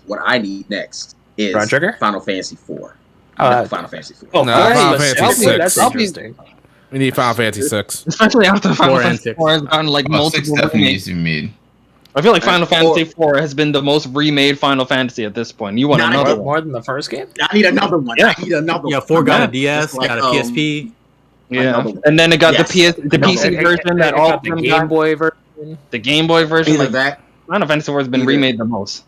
What I need next is Final Fantasy 4. Final Fantasy 4. Oh, Final Fantasy 6. That's interesting. We need Final Fantasy 6. Especially after Final Fantasy 4 has gotten like multiple definitely needs to be made. I feel like Final Fantasy IV has been the most remade Final Fantasy at this point. You want another one? More than the first game? I need another one. Yeah. I need another one. Yeah, 4 got a DS, Just like, got a PSP. Yeah, and then it got the PC version that all the Game Boy version. The Game Boy version. Either like, that, Final Fantasy IV has been remade the most.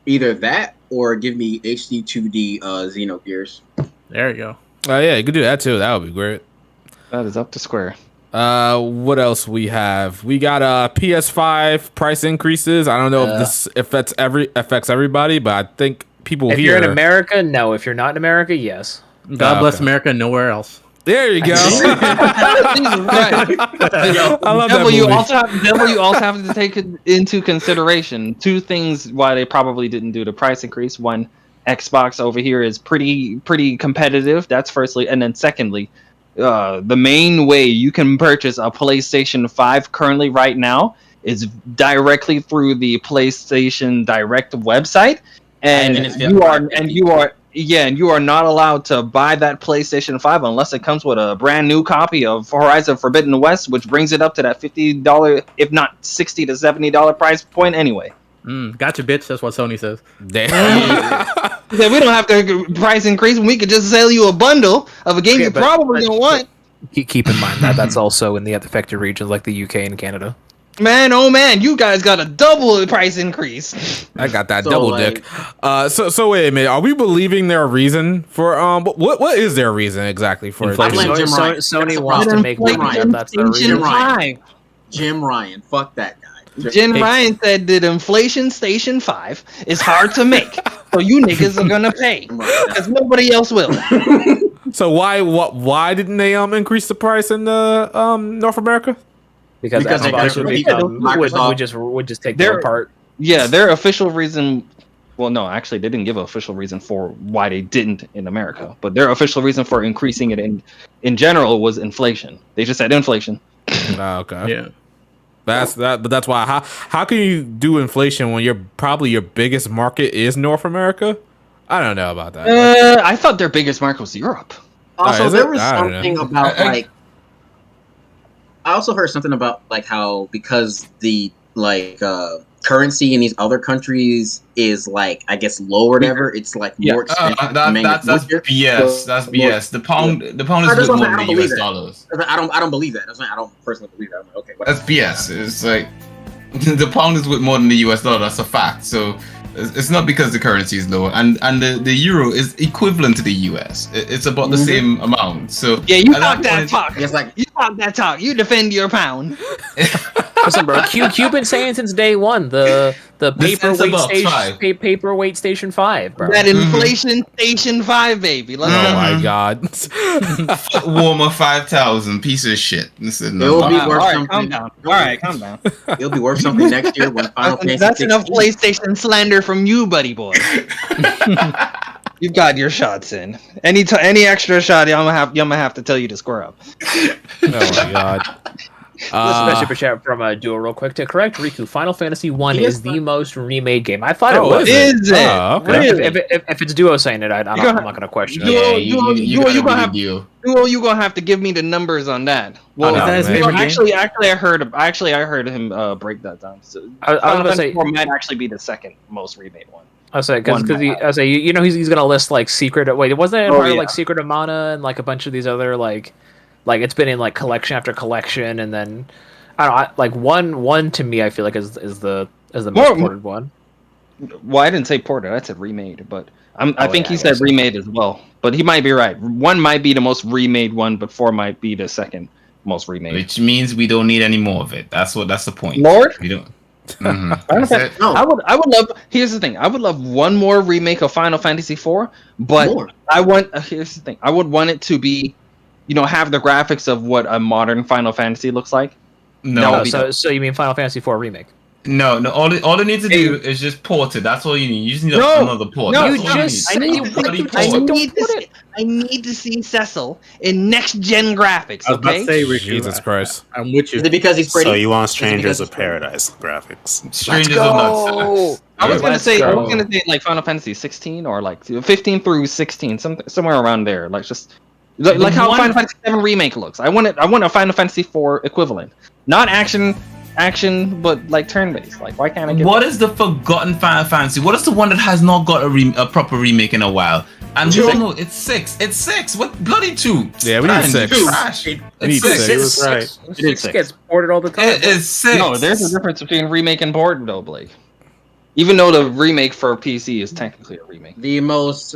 either that, or give me HD 2D Xenogears. There you go. Oh yeah, you could do that too. That would be great. That is up to Square. What else we have? We got PS5 price increases. I don't know if this affects everybody, but I think people if here. You're in America, no. If you're not in America, yes. God bless America, nowhere else. There you go. I love that movie. You also have to take into consideration two things why they probably didn't do the price increase. One, Xbox over here is pretty competitive. That's firstly, and then secondly, the main way you can purchase a PlayStation 5 currently right now is directly through the PlayStation Direct website, and you are not allowed to buy that PlayStation 5 unless it comes with a brand new copy of Horizon Forbidden West, which brings it up to that $50, if not $60 to $70 price point anyway. Gotcha, bitch. That's what Sony says. Damn. We don't have to price increase. We could just sell you a bundle of a game you probably don't want. Keep in mind that that's also in the affected regions like the UK and Canada. Man, oh man, you guys got a double price increase. I got that double dick. So wait a minute. Are we believing their reason for what is their reason exactly for inflation? Sony wants to make money. That's the reason. Jim Ryan, fuck that guy. Jim Ryan said that Inflation Station 5 is hard to make, so you niggas are gonna pay because nobody else will. So why didn't they increase the price in the North America? Because Xbox would just take their part. Yeah, their official reason. Well, no, actually, they didn't give an official reason for why they didn't in America. But their official reason for increasing it in general was inflation. They just said inflation. Okay. Yeah. But that's why. How can you do inflation when your biggest market is North America? I don't know about that. I thought their biggest market was Europe. Also, there was something about like. I also heard something about like how because the currency in these other countries is like I guess low or whatever, it's like more expensive. That's BS. That's BS. The pound is worth more than the US dollars. I don't believe that. I don't personally believe that. I'm like, okay, whatever. That's BS. It's like the pound is worth more than the US dollar. That's a fact. So it's not because the currency is lower, and the euro is equivalent to the US. It's about the same amount. So yeah, you talk that talk. It's like you talk that talk. You defend your pound. Listen, bro. Q been saying since day one the paperweight station 5, bro. That inflation station 5, baby. Let's go. Oh my god. Warmer 5,000 piece of shit. It'll be worth something. Calm down. All right, calm down. It'll be worth something next year when Final Fantasy. That's enough PlayStation slander from you, buddy boy. You've got your shots in. Any extra shot, I'm gonna have to tell you to square up. Oh my god. Let's super chat from Duo real quick. To correct Riku, Final Fantasy 1 is the most remade game. I thought it was. Is it? Okay. Really? If it's Duo saying it, I'm not going to question it. Yeah, you gonna have to give me the numbers on that. Well, actually, I heard him break that down. So I was going to say might actually be the second most remade one. I say because he's going to list like Secret. Wait, wasn't it part of like Secret of Mana and like a bunch of these other like it's been in like collection after collection, and then one to me I feel like is the most ported one. Well, I didn't say ported, I said remade, but I think he said remade as well. But he might be right. 1 might be the most remade one, but 4 might be the second most remade. Which means we don't need any more of it. That's the point. Lord, we don't. I would love. Here's the thing. I would love one more remake of Final Fantasy IV, but here's the thing. I would want it to be, have the graphics of what a modern Final Fantasy looks like. No. So you mean Final Fantasy IV remake? No. All they need to do is just port it. That's all you need. You just need another port. No, I need to see Cecil in next gen graphics. Okay. Jesus Christ. I'm with you. Is it because he's pretty? So you want Strangers of Paradise graphics? Strangers of Paradise. I was gonna say like Final Fantasy 16 or like 15 through 16, somewhere around there. Like just like how Final Fantasy 7 remake looks. I want a Final Fantasy 4 equivalent, not action action, but like turn-based. Like, why can't I get What is the forgotten Final Fantasy? What is the one that has not got a proper remake in a while? And we all know it's 6. It's 6. What bloody 2? Yeah, we need 6. Trash. We need It's 6. 6. It was right. It is 6. Gets ported all the time. It is 6. No, there's a difference between remake and port, though, Blake. Even though the remake for PC is technically a remake. The most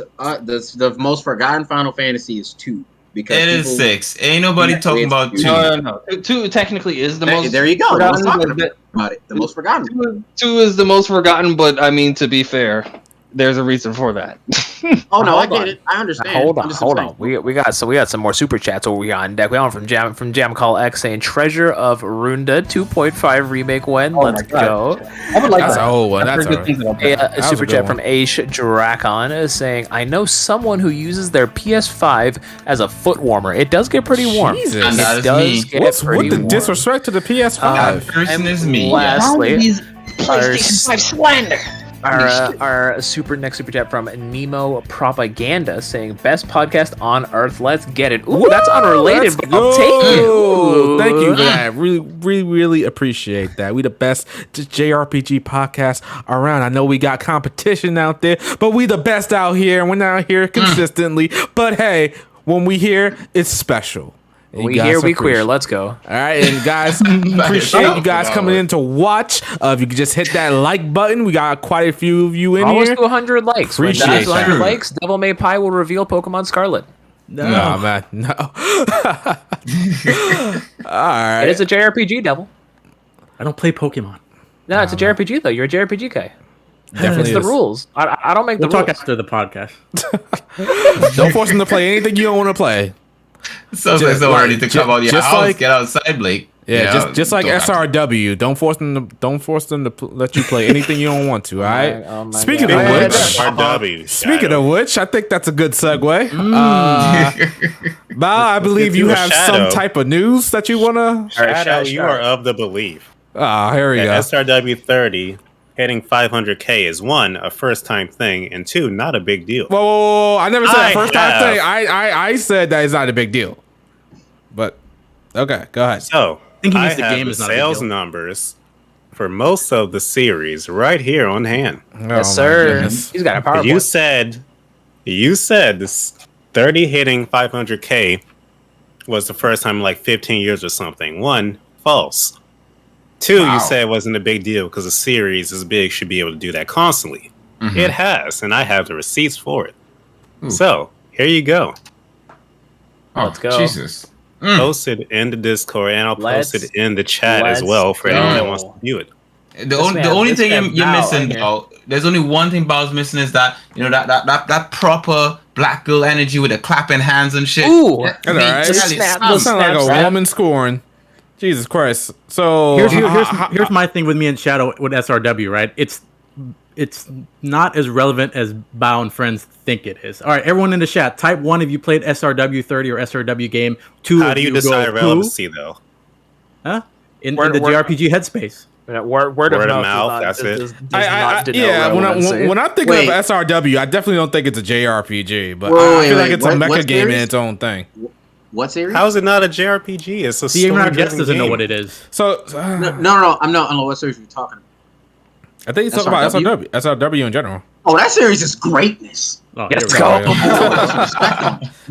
forgotten Final Fantasy is 2. Because It is 6. Ain't nobody talking about 2. No. 2 technically is the most. There you go. forgotten, Let's talk but- about it. The most forgotten. 2 is the most forgotten, but I mean, to be fair, there's a reason for that. Oh no, I Hold get it. I understand. Hold I'm on, just hold saying. on. We got some more super chats over here on deck. We got one from Jam Call X saying Treasure of Runda 2.5 remake when? Let's go. I would like That's that. an old one. I've That's heard good all things right. about that. A was super a good chat one. from Aish Drakon is saying, I know someone who uses their PS5 as a foot warmer. It does get pretty warm. Jesus. And that It is does me. get What pretty the warm. disrespect to the PS5? That person is me. Lastly, PlayStation 5 slander. our next super chat from Nemo Propaganda saying, best podcast on earth. Let's get it. Ooh, that's unrelated, but I'll take it. Ooh, thank you for that. Really appreciate that. We the best JRPG podcast around. I know we got competition out there, but we the best out here, and we're not here consistently. But hey, when we here, it's special. And We you guys here, we appreciate- queer. Let's go. All right, and guys, appreciate you guys coming in to watch. If you could just hit that like button, we got quite a few of you in Almost here. to 100 likes. When Appreciate that's 100 that. likes, Devil May Pie will reveal Pokemon Scarlet. No, man, no. All right. It is a JRPG, Devil. I don't play Pokemon. No, it's a JRPG though. You're a JRPG guy. Definitely It's the is. rules. I don't make We'll the talk rules. after the podcast. Don't force them to play anything you don't want to play. Sounds like someone ready to come out of your just house. like- Get outside, Blake. Yeah, You know, just like don't have to. SRW. Don't force them to let you play anything you don't want to. All right. Oh my Speaking God. of Go ahead. which, RW. speaking of which, I think that's a good segue. Mm. Bao, I believe get you to a have shadow. some type of news that you wanna. Shadow, you are of the belief Here we that go. SRW 30 hitting 500K is one, a first time thing, and two, not a big deal. Whoa, I never said I first time have. thing. I said that it's not a big deal. But okay, go ahead. So, think he I means the have game the is not a big sales deal. numbers for most of the series right here on hand. Oh, Yes, my sir. goodness. He's got a PowerPoint. You said this 30 hitting 500K was the first time in like 15 years or something. One, false. Two, Wow. you said it wasn't a big deal because a series as big should be able to do that constantly. Mhm. It has, and I have the receipts for it. So, here you go. Oh, Let's go. Jesus. Posted in the Discord, and I'll post it in the chat as let's well for anyone that go. wants to view it. The only thing you're Bao missing, in here. though, there's only one thing Bao's missing is that, you know, that proper black girl energy with the clapping hands and shit. Ooh. Yeah, All right. Charlie, Snap, snap. Sound like a Snap. woman scoring. Jesus Christ. So Here's my thing with me and Shadow with SRW, right? It's not as relevant as Bao and friends think it is. All right, everyone in the chat, type 1 if you played SRW 30 or SRW game. 2 How if do you go, decide who? relevancy, though? Huh? In Word- the word- JRPG headspace. Word of mouth. that's it. Does not denote yeah, relevancy. when I think Wait. of SRW, I definitely don't think it's a JRPG, but Wait, I wait, feel like wait, it's a what- mecha what game in series? its own thing. What series? How is it not a JRPG? It's a See, even our guest story-driven doesn't know game. what it is. So No, I'm not. I don't know what series you're talking about. I think he's talking about SRW? SRW in general. Oh, that series is greatness. Oh, Let's here we go.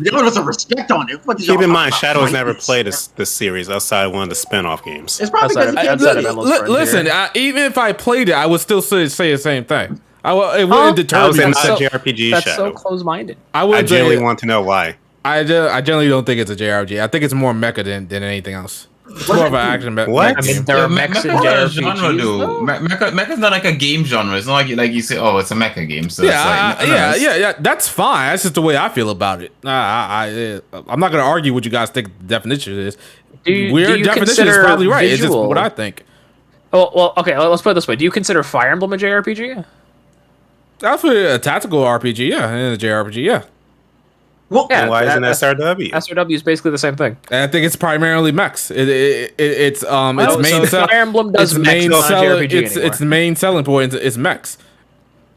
Give it some respect on it. What did Keep y'all in talk mind, about Shadow has never greatness? played this series outside one of the spin-off games. It's probably because Outside he of- can't outside do of it. Emma's friend Listen, here. even if I played it, I would still say the same thing. It wouldn't deter How is me. it from not a saying- JRPG, That's Shadow? so close-minded. I I would genuinely say want to know why. I generally don't think it's a JRPG. I think it's more mecha than anything else. It's more of an action. What? mecha I mean, game. there are Me- mechs in Mecha's not a genre, JRPGs, though. though. Mecha's not like a game genre. It's not like you say, oh, it's a mecha game. So Yeah, it's like, no, it's- yeah. That's fine. That's just the way I feel about it. I'm not gonna argue what you guys think the definition is. Do you definition is consider probably right. It's just visual- what I think. Well, okay. Let's put it this way. Do you consider Fire Emblem a JRPG? That's for a tactical RPG, yeah, and a JRPG, yeah. Well, Yeah. And why isn't that's- SRW? SRW is basically the same thing. And I think it's primarily mechs. Its Oh, main so Fire Emblem does its mechs, main not selling JRPG its anymore. its main selling point is mechs.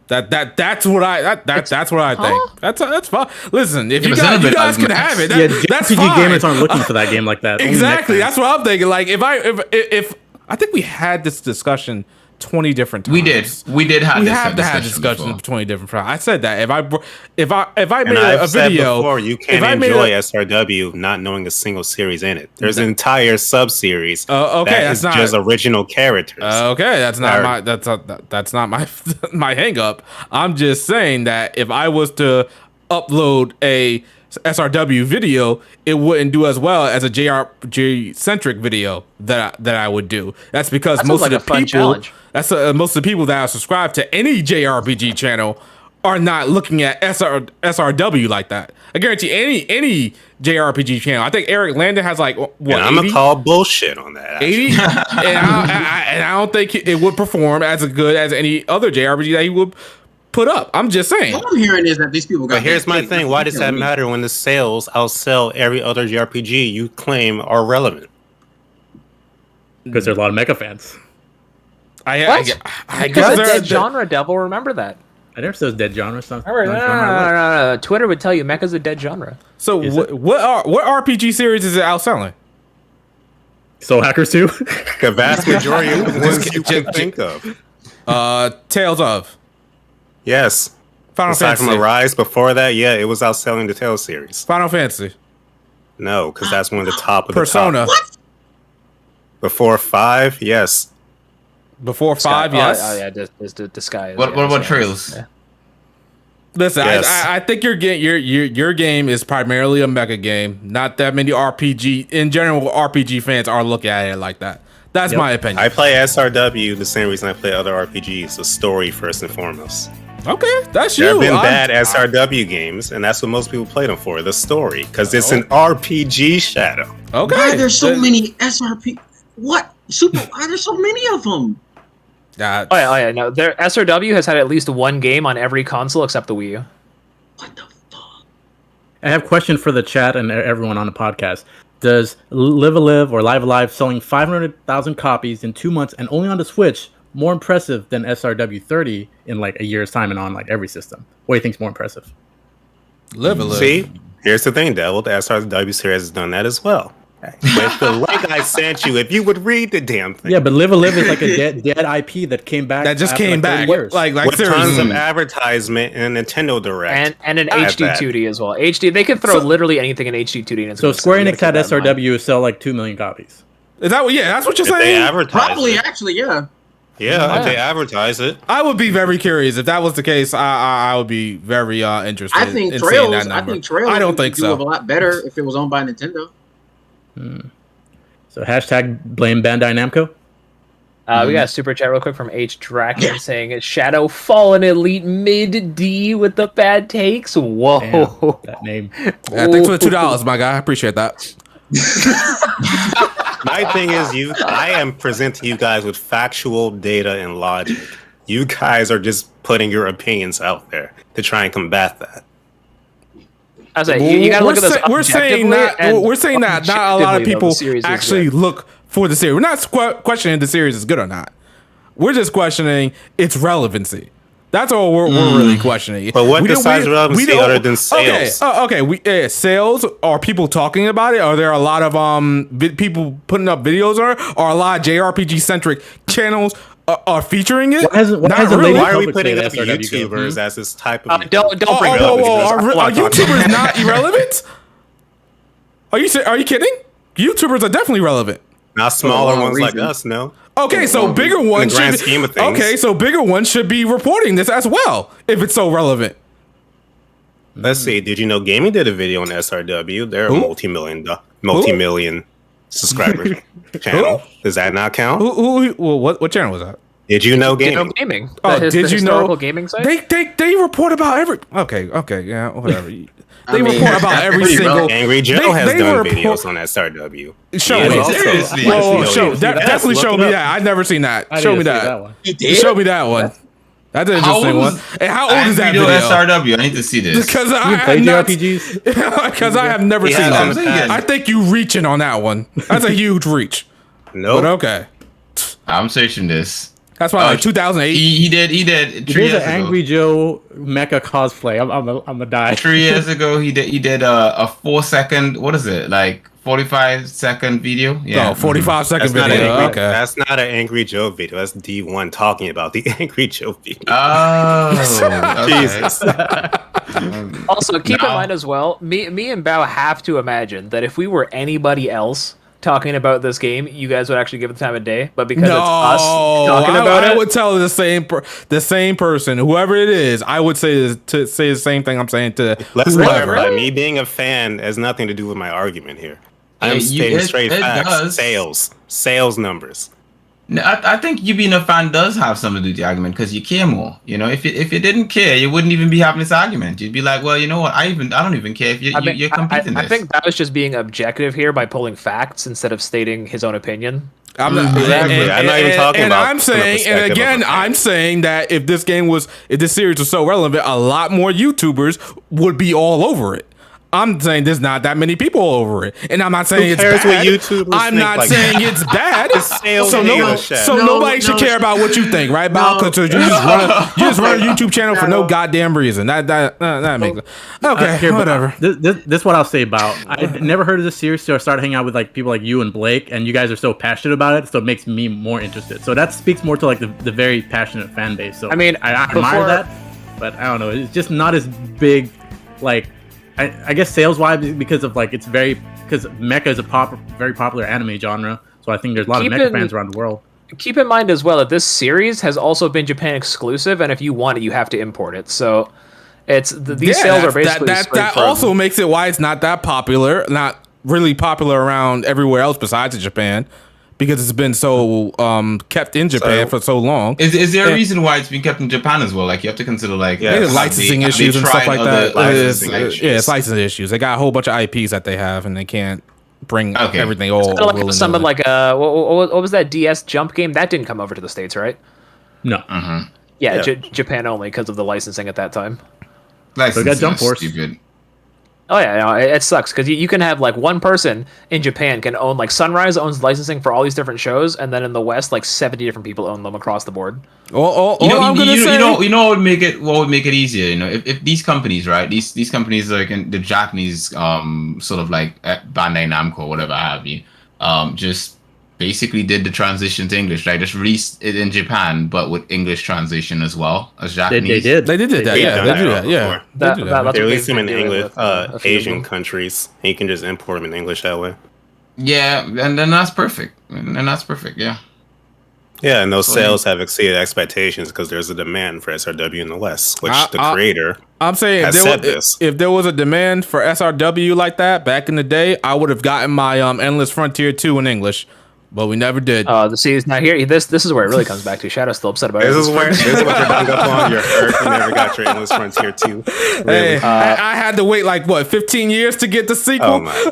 That's what I that's what I think. That's fine. Listen, if Yeah, you but guys Xenoblade has can mechs. have it, Yeah, that's JRPG fine. gamers aren't looking for that game like that. Only Exactly. mech That's what I'm thinking. Like if I think we had this discussion 20 different times. We did have we this have to have discussions before. 20 different times. I said that if I made And a video before, you can't enjoy SRW not knowing a single series in it. There's an entire sub series. Okay, that's not just original characters. Okay, that's not my hang up. I'm just saying that if I was to upload a SRW video, it wouldn't do as well as a JRPG centric video that I would do. That's because most of the people most of the people that are subscribed to any JRPG channel are not looking at SRW like that. I guarantee any JRPG channel. I think Eric Landon has like what? And I'm gonna call bullshit on that. 80, and I don't think it would perform as good as any other JRPG that he would put up. I'm just saying. All I'm hearing is that these people got. But here's my thing: why does that matter when the sales outsell every other JRPG you claim are relevant? Because there are a lot of mecha fans. I Because guess dead genre devil. Remember that. I never said dead genre. No. Twitter would tell you mecha's a dead genre. So what RPG series is it outselling? Soul Hackers 2? The vast majority of the ones you can think of. Tales of. Yes. Final Aside Fantasy. from Arise, before that, yeah, it was outselling the Tales series. Final Fantasy. No, because that's one of the top of Persona. the top. What? Before 5, yes. Before 5, yes. Oh yeah, just the Sky. What about Trails? Yeah. Listen, Yes. I think your game is primarily a mecha game. Not that many RPG in general. RPG fans are looking at it like that. That's my opinion. I play SRW the same reason I play other RPGs. The story first and foremost. Okay, that's There you. have been bad SRW games, and that's what most people play them for. The story, because it's an RPG shadow. Okay. Why there's so many SRP? What? Why there's so many of them? Oh yeah. No, SRW has had at least one game on every console except the Wii U. What the fuck? I have a question for the chat and everyone on the podcast. Does Live Alive or Live Alive selling 500,000 copies in 2 months and only on the Switch more impressive than SRW 30 in like a year's time and on like every system? What do you think's more impressive? Live a live. See, here's the thing, Devil. The SRW series has done that as well. With the link I sent you, if you would read the damn thing. Yeah, but Live a Live is like a dead IP that came back. That just after, came like, 30 back. years. Like with tons seriously. of advertisement and a Nintendo Direct. And an I HD bet. 2D as well. HD, they could throw literally anything in HD 2D. And it's So gonna Square sell. You Enix had gotta keep that in mind. SRW sell like 2 million copies. Is that what? Yeah, that's what you're If they saying. advertise Probably, it. actually, yeah. Yeah, if they advertise it. I would be very curious if that was the case. I would be very interested. I think in seeing that Trails. I number. think Trails. I don't would think do so. a lot better if it was owned by Nintendo. So hashtag blame Bandai Namco. We got a super chat real quick from H Draken saying Shadow Fallen Elite mid D with the bad takes. Whoa, Damn, that name. Yeah, thanks for the $2, my guy. I appreciate that. My thing is, I am presenting you guys with factual data and logic. You guys are just putting your opinions out there to try and combat that. I was like, you gotta look at this. We're saying that not a lot of people actually look for the series. We're not questioning the series is good or not. We're just questioning its relevancy. That's all we're really questioning. But what decides relevancy other than sales? Okay. Sales. Are people talking about it? Are there a lot of people putting up videos on it? Are a lot of JRPG centric channels are featuring it? Why are we putting up YouTubers as this type of? Don't bring it up. Are YouTubers not irrelevant? Are you kidding? YouTubers are definitely relevant. Not smaller ones like us, no. Okay, so bigger ones in the grand should scheme of things. Okay, so bigger ones should be reporting this as well if it's so relevant. Let's see. Did you know Gaming did a video on SRW? They're a multi-million subscriber channel. Does that not count? What channel was that? Did you know Gaming? Gaming. Oh, did you know gaming site? They report about every. Okay, yeah, whatever. They report about every single. Angry Joe has done videos on SRW. Show me. Seriously. Definitely show me that. I've never seen that. Show me that. Show me that one. That's an interesting one. And how old is that video? SRW. I need to see this. Because I have never seen that. I think you reaching on that one. That's a huge reach. No. But okay. I'm searching this. That's why like 2008. He did. 3 There's years an ago. Angry Joe mecha cosplay. I'm a die. 3 years ago, he did a 4 second. What is it like? 45-second video. Yeah, 45-second video. Okay, that's not an Angry Joe video. That's D1 talking about the Angry Joe video. Oh, Jesus. Also, keep in mind as well, me and Bao have to imagine that if we were anybody else talking about this game, you guys would actually give it the time of day. But because it's us talking about it, I would tell the same person, whoever it is, I would say the same thing I'm saying to whoever. Really? Me being a fan has nothing to do with my argument here. I'm stating straight facts. Sales numbers. No, I think you being a fan does have something to do with the argument because you care more. You know, if you didn't care, you wouldn't even be having this argument. You'd be like, well, you know what? I don't even care if you're competing. I think that was just being objective here by pulling facts instead of stating his own opinion. I'm not even talking about. I'm saying that if this series was so relevant, a lot more YouTubers would be all over it. I'm saying there's not that many people over it, and I'm not saying it's bad. I'm not saying it's bad. So nobody should care about what you think, right, Bob? Because you just run a YouTube channel for no goddamn reason. That makes okay. Whatever. This is what I'll say about. I never heard of this series, so I started hanging out with like people like you and Blake, and you guys are so passionate about it, so it makes me more interested. So that speaks more to like the very passionate fan base. So I mean, I admire that, but I don't know. It's just not as big, like. I guess sales-wise because of like because mecha is a very popular anime genre, so I think there's a lot of mecha fans around the world. Keep in mind as well that this series has also been Japan exclusive, and if you want it, you have to import it. So these sales are basically that also makes it why it's not that popular, not really popular around everywhere else besides Japan. Because it's been so kept in Japan for so long. Is there a reason why it's been kept in Japan as well? Like you have to consider like licensing issues and stuff like that. It's licensing issues. They got a whole bunch of IPs that they have, and they can't bring everything all. It's kind of like something like what was that DS Jump game that didn't come over to the States, right? No. Mm-hmm. Yeah, Japan only because of the licensing at that time. Licensing got Jump Force. Stupid. Oh yeah, no, it sucks because you can have like one person in Japan can own like Sunrise owns licensing for all these different shows, and then in the West like 70 different people own them across the board. You know what would make it easier? You know, if these companies, right? These companies like in the Japanese sort of like Bandai Namco, whatever have you, just basically did the transition to English, right? Just released it in Japan, but with English translation as well as Japanese. They did that. Yeah. They released them in English, Asian countries. And you can just import them in English that way. Yeah, and then that's perfect. Yeah. Yeah, and those sales have exceeded expectations because there's a demand for SRW in the West, which the creator. I'm saying if there was a demand for SRW like that back in the day, I would have gotten my Endless Frontier 2 in English. But we never did. Now here, this is where it really comes back to. Shadow's still upset about it. This is what you're hung up on. You're hurt. You never got your Endless Frontier 2. Really? Hey, I had to wait like 15 years to get the sequel. Oh my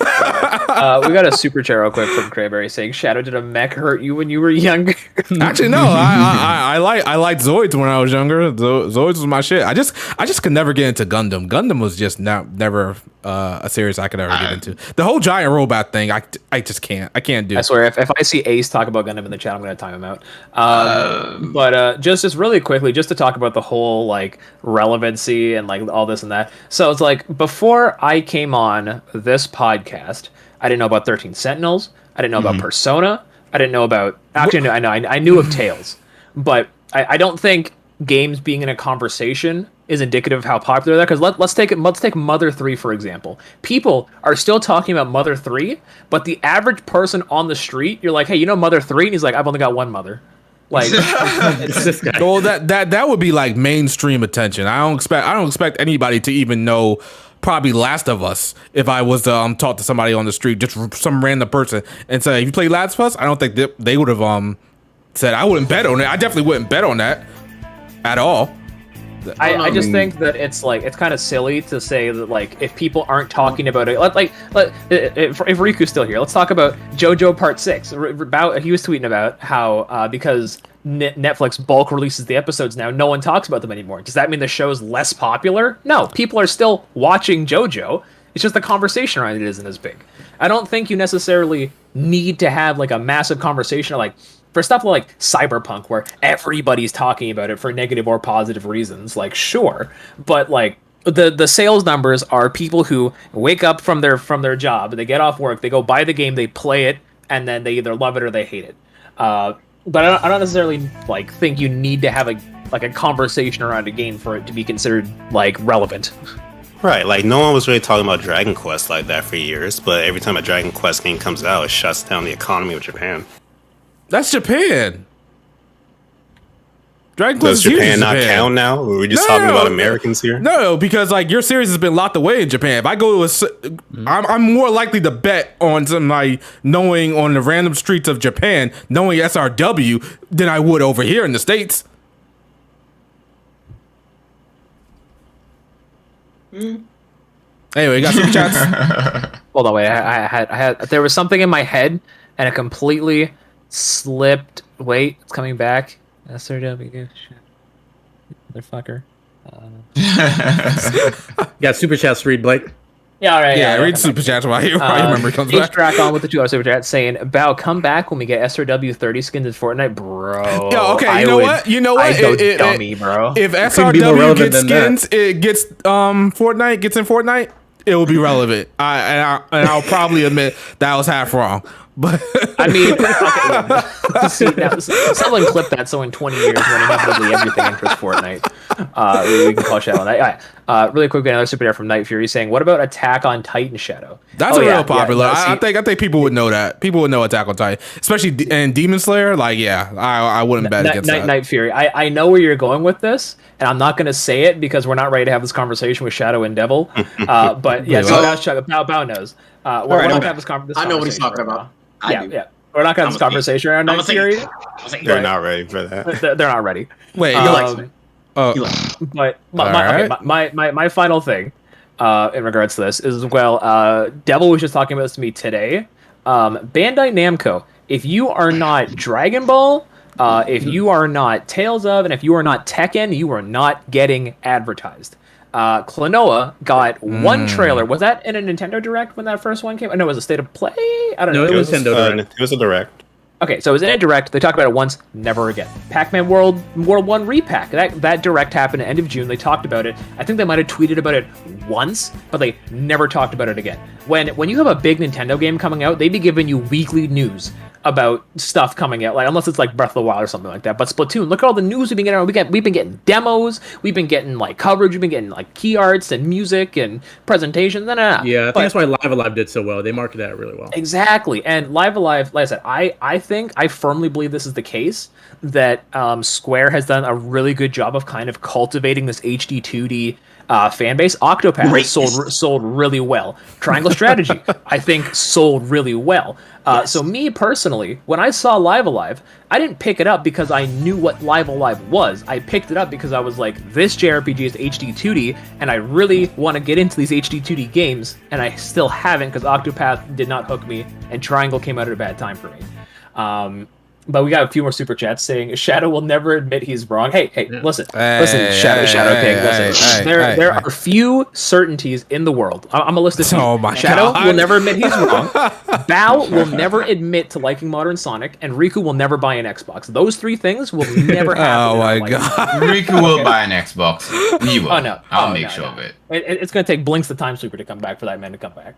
God. We got a super chat real quick from Crayberry saying, "Shadow, did a mech hurt you when you were younger?" Actually, no. I liked Zoids when I was younger. Zoids was my shit. I just could never get into Gundam. Gundam was just never a series I could ever get into. The whole giant robot thing, I just can't. I can't do. I swear, if I see Ace talk about Gundam in the chat, I'm gonna time him out. But just really quickly, just to talk about the whole like relevancy and like all this and that. So it's like before I came on this podcast, I didn't know about 13 Sentinels. I didn't know about Persona. I didn't know about. Actually, I knew of Tales, but I don't think games being in a conversation is indicative of how popular they're. Because let's take Mother 3 for example. People are still talking about Mother 3, but the average person on the street, you're like, hey, you know Mother 3, and he's like, I've only got one mother. Like, it's this guy. Well, that would be like mainstream attention. I don't expect anybody to even know. Probably Last of Us. If I was to talk to somebody on the street, just some random person, and say, "You play Last of Us?" I don't think they would have said. I wouldn't bet on it. I definitely wouldn't bet on that at all. I just think that it's kind of silly to say that like if people aren't talking about it, if Riku's still here, let's talk about JoJo Part 6. He was tweeting about how because Netflix bulk releases the episodes now, no one talks about them anymore. Does that mean the show's less popular? No, people are still watching JoJo. It's just the conversation around it isn't as big. I don't think you necessarily need to have like a massive conversation like for stuff like Cyberpunk, where everybody's talking about it for negative or positive reasons, like, sure. But, like, the sales numbers are people who wake up from their job, they get off work, they go buy the game, they play it, and then they either love it or they hate it. But I don't necessarily like think you need to have a conversation around a game for it to be considered like relevant. Right, like no one was really talking about Dragon Quest like that for years, but every time a Dragon Quest game comes out, it shuts down the economy of Japan. That's Japan. Dragon Does Quest is Japan huge in not Japan. count now? We're just talking about Americans here. No, because like your series has been locked away in Japan. If I go to I'm more likely to bet on somebody knowing on the random streets of Japan, knowing SRW, than I would over here in the States. Anyway, you got super chats. Hold on, wait. I had there was something in my head and it completely slipped. Wait, it's coming back. SRW, motherfucker. Got super chats to read, Blake. Yeah, all right. Yeah, read super chats while you remember it comes back. H-Drac on with the 2-hour super chat saying, "Bow, come back when we get SRW 30 skins in Fortnite, bro." Yeah, okay. You know what? I go dummy, bro. If SRW gets skins, it gets Fortnite gets in Fortnite. It will be relevant. I'll probably admit that I was half wrong. But I mean, okay, see, now, someone clip that so in 20 years when inevitably everything enters Fortnite, we can call Shadow on that. Really quick, another super chat from Night Fury saying, "What about Attack on Titan Shadow?" That's real popular. I think people would know that. People would know Attack on Titan, especially in Demon Slayer. Like, yeah, I wouldn't bet against that. Night Fury. I know where you're going with this, and I'm not going to say it because we're not ready to have this conversation with Shadow and Devil. But yeah, so now Shadow Bow knows. We're not going to have this conversation. I know what he's talking about. Yeah. We're not going to have this conversation around Night Fury. They're not ready for that. They're not ready. Wait, but my final thing in regards to this is, well, Devil was just talking about this to me today. Bandai Namco, if you are not Dragon Ball, if you are not Tales of, and if you are not Tekken, you are not getting advertised. Klonoa got one trailer. Was that in a Nintendo Direct when that first one came? No, it was a State of Play? I don't know. No, it was Nintendo Direct. It was a Direct. Okay, so it was in a Direct. They talked about it once, never again. Pac-Man World 1 repack. That Direct happened at the end of June. They talked about it. I think they might have tweeted about it once, but they never talked about it again. When you have a big Nintendo game coming out, they be giving you weekly news about stuff coming out, like unless it's like Breath of the Wild or something like that. But Splatoon, look at all the news we've been getting. We've been getting demos, we've been getting like coverage, we've been getting like key arts and music and presentations. Yeah, I think that's why Live Alive did so well. They marketed that really well. Exactly, and Live Alive, like I said, I firmly believe this is the case, that Square has done a really good job of kind of cultivating this HD 2D fan base. Octopath sold really well. Triangle Strategy, I think, sold really well. So me personally, when I saw Live Alive, I didn't pick it up because I knew what Live Alive was. I picked it up because I was like, this JRPG is HD 2D, and I really want to get into these HD 2D games, and I still haven't because Octopath did not hook me, and Triangle came out at a bad time for me. But we got a few more super chats saying Shadow will never admit he's wrong. Hey, listen, Shadow Pig, listen. There are few certainties in the world. I'm gonna list a few. Oh my Shadow God. will never admit he's wrong. Bao will never admit to liking modern Sonic, and Riku will never buy an Xbox. Those three things will never happen. Oh my God. Riku will buy an Xbox. He will. Oh no, I'll make sure of it. It's gonna take Blinks the Time Sweeper to come back for that man to come back.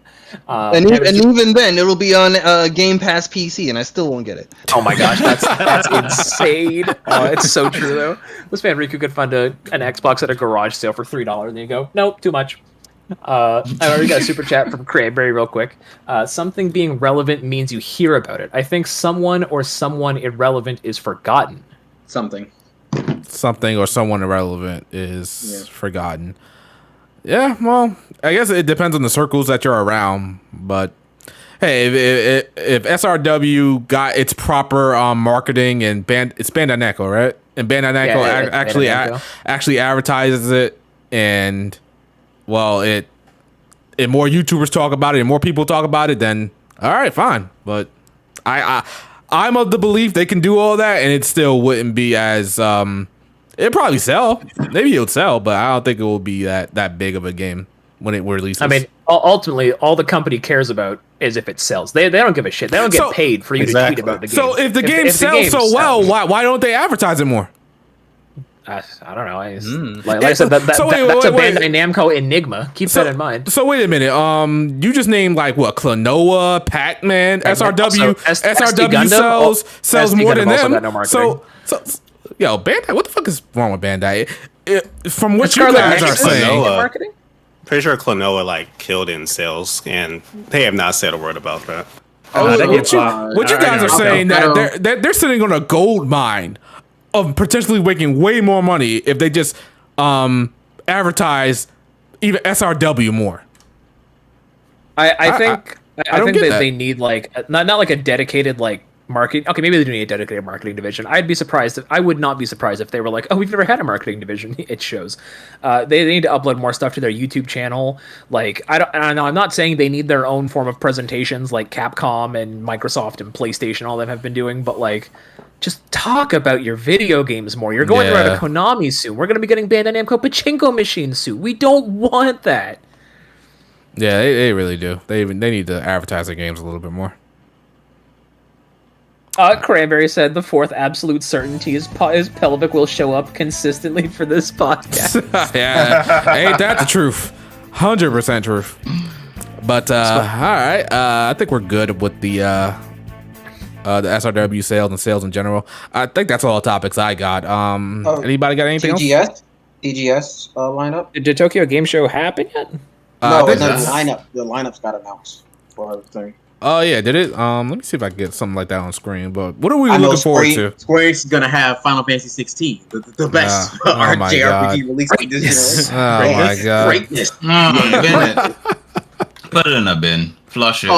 And even then, it'll be on Game Pass PC, and I still won't get it. Oh my gosh, that's insane. Oh, it's so true though. This man Riku could find an Xbox at a garage sale for $3, and you go, nope, too much. I already got a super chat from Cranberry real quick. Something being relevant means you hear about it. I think someone or someone irrelevant is forgotten. Something or someone irrelevant is forgotten. Yeah, well, I guess it depends on the circles that you're around, but hey, if SRW got its proper marketing and it's Bandai Namco, right? And Bandai Namco actually advertises it, and well, it more YouTubers talk about it and more people talk about it, then all right, fine. But I'm of the belief they can do all that, and it still wouldn't be as it'd probably sell. Maybe it'll sell, but I don't think it will be that big of a game when it releases. I mean, ultimately, all the company cares about is if it sells. They don't give a shit. They don't get paid for you to tweet about the game. So if the game sells so well, why don't they advertise it more? I don't know. Like I said, that's a Bandai Namco enigma. Keep that in mind. So wait a minute. You just named like what? Klonoa, Pac-Man, SRW. SRW sells more than them. No so yo, Bandai. What the fuck is wrong with Bandai? From what you guys are saying, marketing. Pretty sure Klonoa like killed in sales, and they have not said a word about that. What you guys are saying that they're sitting on a gold mine of potentially making way more money if they just advertise even SRW more. I think that they need like not like a dedicated like marketing. Okay, maybe they do need a dedicated marketing division. I would not be surprised if they were like, oh, we've never had a marketing division. It shows. They need to upload more stuff to their YouTube channel. Like I know I'm not saying they need their own form of presentations like Capcom and Microsoft and PlayStation, all of them have been doing, but like just talk about your video games more. You're going through a Konami soon. We're going to be getting Bandai Namco pachinko machines soon. We don't want that. Yeah, they really do. They need to advertise their games a little bit more. Cranberry said the fourth absolute certainty is Pelvic will show up consistently for this podcast. Yeah, ain't that the truth? 100% truth. But all right, I think we're good with the SRW sales and sales in general. I think that's all the topics I got. Anybody got anything else? TGS lineup. Did Tokyo Game Show happen yet? No, the lineup's got announced for everything. Oh yeah, did it? Let me see if I can get something like that on screen. But what are we looking forward to? Square Enix is gonna have Final Fantasy 16, the best JRPG release this year. Oh my god! Greatness. Put it in a bin. Flush it.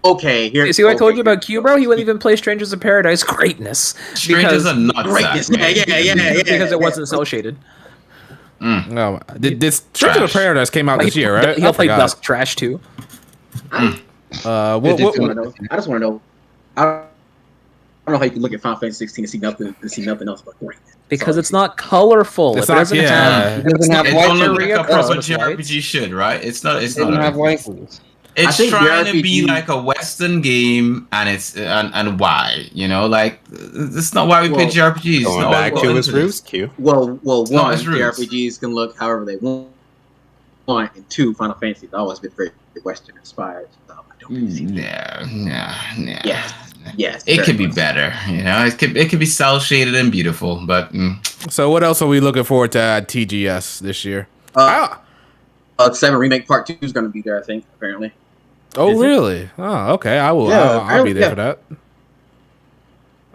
Okay. Here. See what I told you about Q, bro? He wouldn't even play Strangers of Paradise. Greatness. Strangers are not greatness. Yeah. Because it wasn't cell shaded. No, this Strangers of Paradise came out this year, right? He'll play Dusk Trash too. I just want to know. I don't know how you can look at Final Fantasy 16 and see nothing else but greatness. Because it's not colorful. It doesn't have a proper JRPG should, right? It doesn't have waifus. It's trying to be like a Western game, and it's and why, you know, like that's not why we play JRPGs. Going back to its roots, Q. One, JRPGs can look however they want, and two, Final Fantasy has always been very Western inspired. So I don't really see Yes. It could be better, you know. It could be cel shaded and beautiful, but. So what else are we looking forward to at TGS this year? 7 Remake Part 2 is going to be there, I think. Apparently. Oh really? Oh okay. I will. Yeah, I'll be there for that.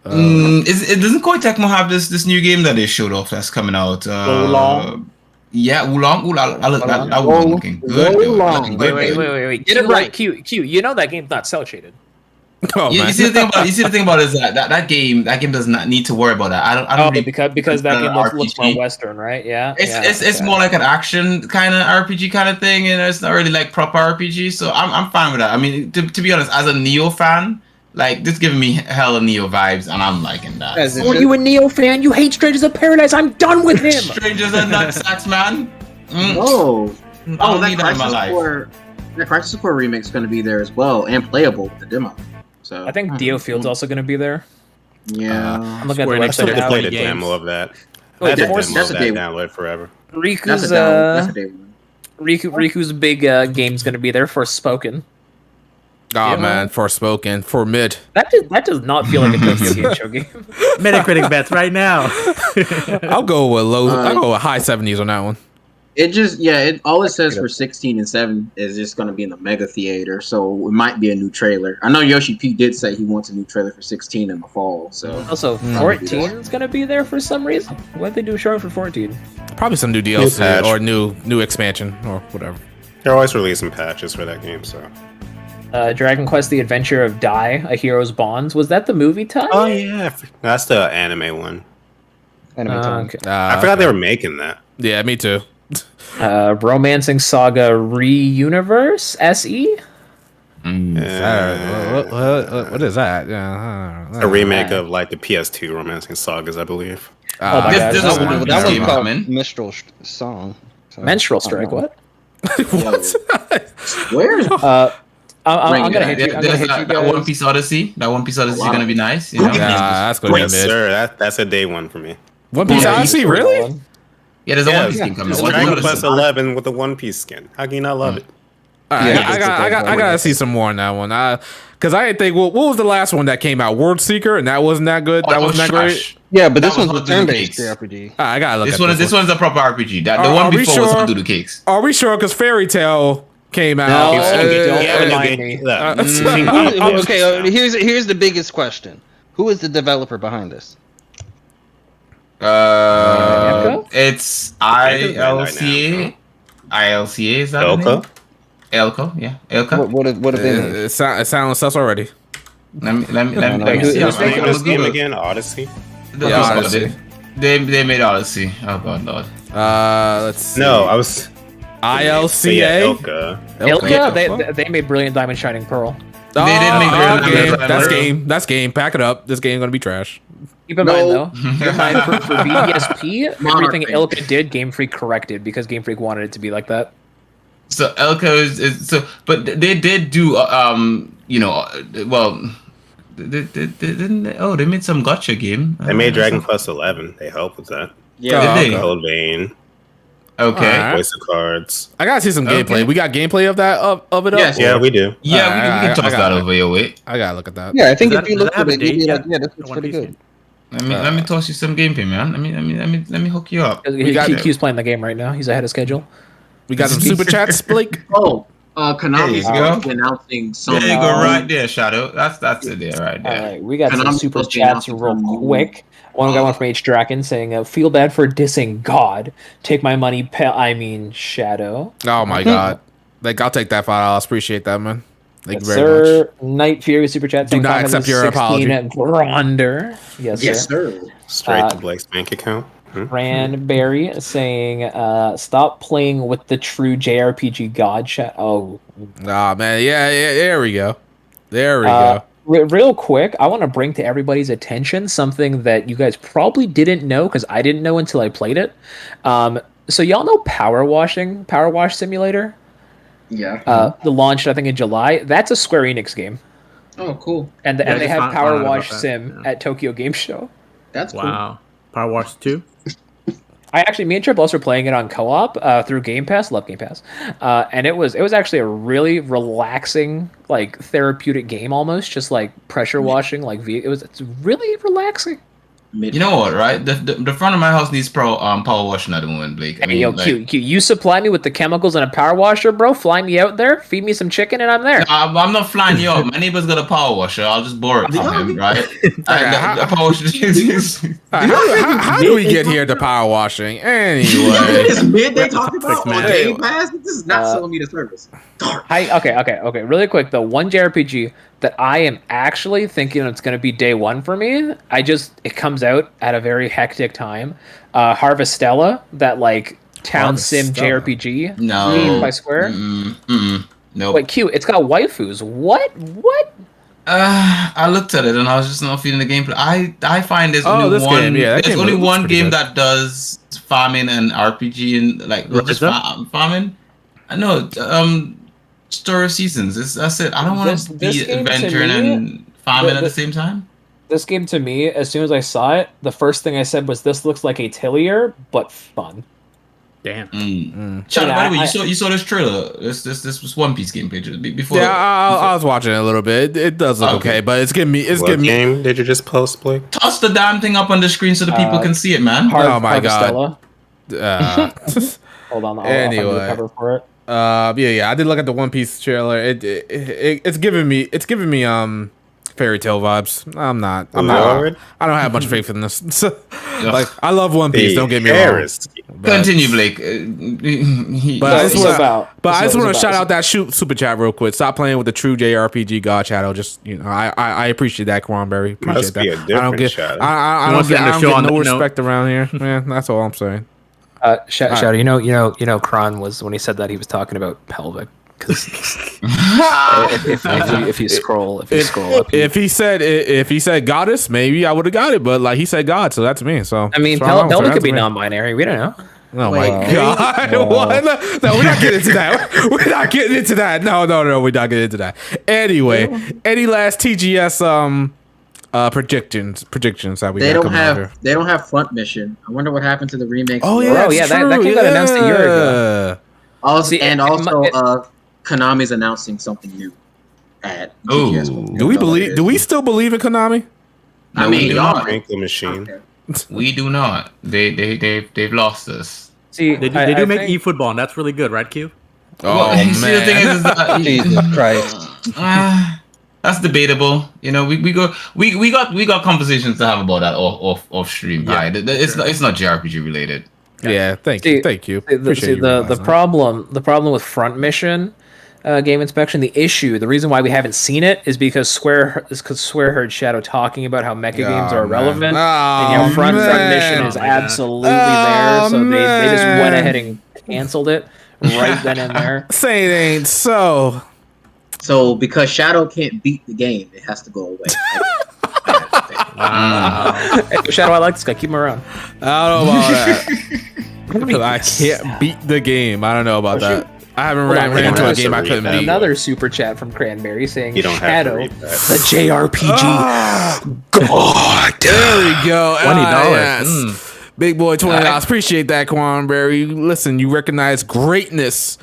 Doesn't Koei Tecmo have this new game that they showed off that's coming out? Yeah, Oolong. That one looking good. Wait. Get it right, Q. You know that game's not cel shaded. Oh, you see the thing about it is that game does not need to worry about that. I don't because that game looks more Western, right? Yeah. It's more like an action kind of RPG kind of thing, and it's not really like proper RPG. So I'm fine with that. I mean, to be honest, as a Neo fan, like this giving me hella Neo vibes, and I'm liking that. Oh, you a Neo fan? You hate Strangers of Paradise? I'm done with him. Strangers are nutsacks, man. That Crisis Core remake is going to be there as well, and playable with the demo. So I think Dio Field's also going to be there. Yeah, I'm looking at the website. I played a demo of that. That's a day download forever. Riku's big game's going to be there. Forspoken. Oh man, Forspoken for mid. That does not feel like a Tokyo Game Show game. Metacritic bets right now. I'll go with I'll go with high 70s on that one. All it says for 16 and 7 is just going to be in the mega theater, so it might be a new trailer. I know Yoshi P did say he wants a new trailer for 16 in the fall. So also 14 is going to be there for some reason. What did they do showing for 14? Probably some new DLC or new expansion or whatever. They're always releasing patches for that game, so. Dragon Quest: The Adventure of Dai: A Hero's Bonds. Was that the movie tie? Oh yeah, that's the anime one. Okay. I forgot they were making that. Yeah, me too. Romancing Saga Re-Universe SE. What is that? A remake of like the PS2 Romancing Sagas, I believe. That was called Minstrel Song. Menstrual Strike. What? What? Where is? I'm gonna hit you. That One Piece Odyssey. That One Piece Odyssey is gonna be nice. You know? Yeah, that's gonna be mid. Sir, that's a day one for me. One Piece Odyssey, really? Yeah, there's a One Piece skin coming. It's Dragon Quest 11 with the One Piece skin. How can you not love it? I gotta see some more on that one. Because I didn't think. Well, what was the last one that came out? World Seeker, and that wasn't that good. That wasn't that great. Yeah, but this one's a turn-based RPG. I gotta look. This one's a proper RPG. The one before was gonna do the cakes. Are we sure? Because Fairy Tail came out. Okay, here's the biggest question: who is the developer behind this? It's ILCA. ILCA is that the name? Elko, yeah, Elko. What have they made? It sounds sus already. Let me see. Who's making this game again? Odyssey. Odyssey. They made Odyssey. Oh god, Lord. Let's see. No, I was ILCA. Ilka, they made Brilliant Diamond Shining Pearl. They didn't make That's game. Pack it up. This game gonna be trash. Keep in mind though, for BDSP, everything Ilka did, Game Freak corrected because Game Freak wanted it to be like that. So Elko is so, but they did do they made some gotcha game. They made Dragon Quest 11. They helped with that. Yeah, did they? Code Vein. Okay. Right. Voice of Cards. I gotta see some gameplay. We got gameplay of that of it. Yes. Yeah, we do. Yeah, we can toss that over your way. I gotta look at that. Yeah, I think if you look at it, you'll be like, yeah, this looks pretty good. Let me toss you some gameplay, man. Let me hook you up. Q's playing the game right now. He's ahead of schedule. We got some super chats, Blake. Konami's announcing some. There you go, right there, Shadow. That's it there, right there. All right, we got some super chats real quick. One got one from H Draken saying, "Feel bad for dissing God. Take my money, Shadow." Oh my God! Like, I'll take that $5. Appreciate that, man. Thank you very much. Night Fury super chat. Do not accept your apology. Gronder. Yes, sir. Straight to Blake's bank account. Cranberry saying, "Stop playing with the true JRPG God chat." Oh, man, yeah. There we go. Go. Real quick, I want to bring to everybody's attention something that you guys probably didn't know because I didn't know until I played it. So y'all know Power Wash Simulator? Yeah. The launch I think in July. That's a Square Enix game. Oh, cool. And they have Power Wash Sim at Tokyo Game Show. That's cool. Wow. Power Wash 2? Me and Trip also playing it on co-op through Game Pass. Love Game Pass, and it was actually a really relaxing, like therapeutic game almost, just like pressure washing. It's really relaxing. You know what, right? The front of my house needs power washing at the moment, Blake. Q, you supply me with the chemicals and a power washer, bro. Fly me out there, feed me some chicken, and I'm there. I'm not flying you out. My neighbor's got a power washer. I'll just borrow it from him, right? The power washer. How do we get here to power washing? Anyway, this mid they talking about on Game Pass. This is not selling me the service. Okay. Really quick though, one JRPG that I am actually thinking it's going to be day one for me. It comes out at a very hectic time. Harvestella, that like town sim JRPG game by Square. No. Wait, Q, it's got waifus. What? I looked at it and I was just not feeling the gameplay. I find there's only one game that does farming and RPG and like just farming. I know. Story of Seasons. That's it. I don't want to be adventuring and farming at the same time. This game to me, as soon as I saw it, the first thing I said was, "This looks like Atelier, but fun." Damn. Sean, by the way, you saw this trailer. This was One Piece gameplay before. Yeah, I was watching it a little bit. It does look okay, but it's giving me. What game did you just post, Blake? Toss the damn thing up on the screen so the people can see it, man. Oh my God. Hold on. Anyway. I'll do the cover for it. I did look at the One Piece trailer. It's giving me fairy tale vibes. I don't have much faith in this. Like, I love One Piece, don't get me wrong. Continue, Blake. But I just want to shout out that super chat real quick. Stop playing with the true JRPG God channel. Just, I appreciate that, Cranberry. Appreciate that. I don't get no respect around here. Man, that's all I'm saying. Shadow, you know, Kron was, when he said that, he was talking about pelvic. Because if you scroll up, if he said goddess, maybe I would have got it. But like he said God, so that's me. So I mean, pelvic could be non-binary. We don't know. Oh my God! What? No, we're not getting into that. We're not getting into that. No, we're not getting into that. Anyway, any last TGS predictions that we They got don't coming out here. have front mission. I wonder what happened to the remake. Oh yeah, Bro, yeah, that game got announced a year ago. Also, Konami's announcing something new at GTS. Do we still believe in Konami? I mean, y'all Wrinkle machine. We do not. They've lost us. See, they do make eFootball, and that's really good, right, Q? Oh man. See, the thing is that, Jesus Christ. That's debatable. You know, we got conversations to have about that off stream. Yeah, right? It's not JRPG related. Yeah, thank you. The problem with front mission game inspection, the reason why we haven't seen it is because Square heard Shadow talking about how mecha games are irrelevant, and front mission is absolutely there, so they just went ahead and canceled it right then and there. Say it ain't so. So because Shadow can't beat the game, it has to go away. Hey, Shadow, I like this guy. Keep him around. I don't know about that. Because I can't beat the game. I don't know about that. I haven't ran into a game I couldn't beat. Another super chat from Cranberry saying, You don't Shadow, have to read that. the JRPG. God. There we go. $20. Yes. Big boy, $20. Appreciate that, Cranberry. Listen, you recognize greatness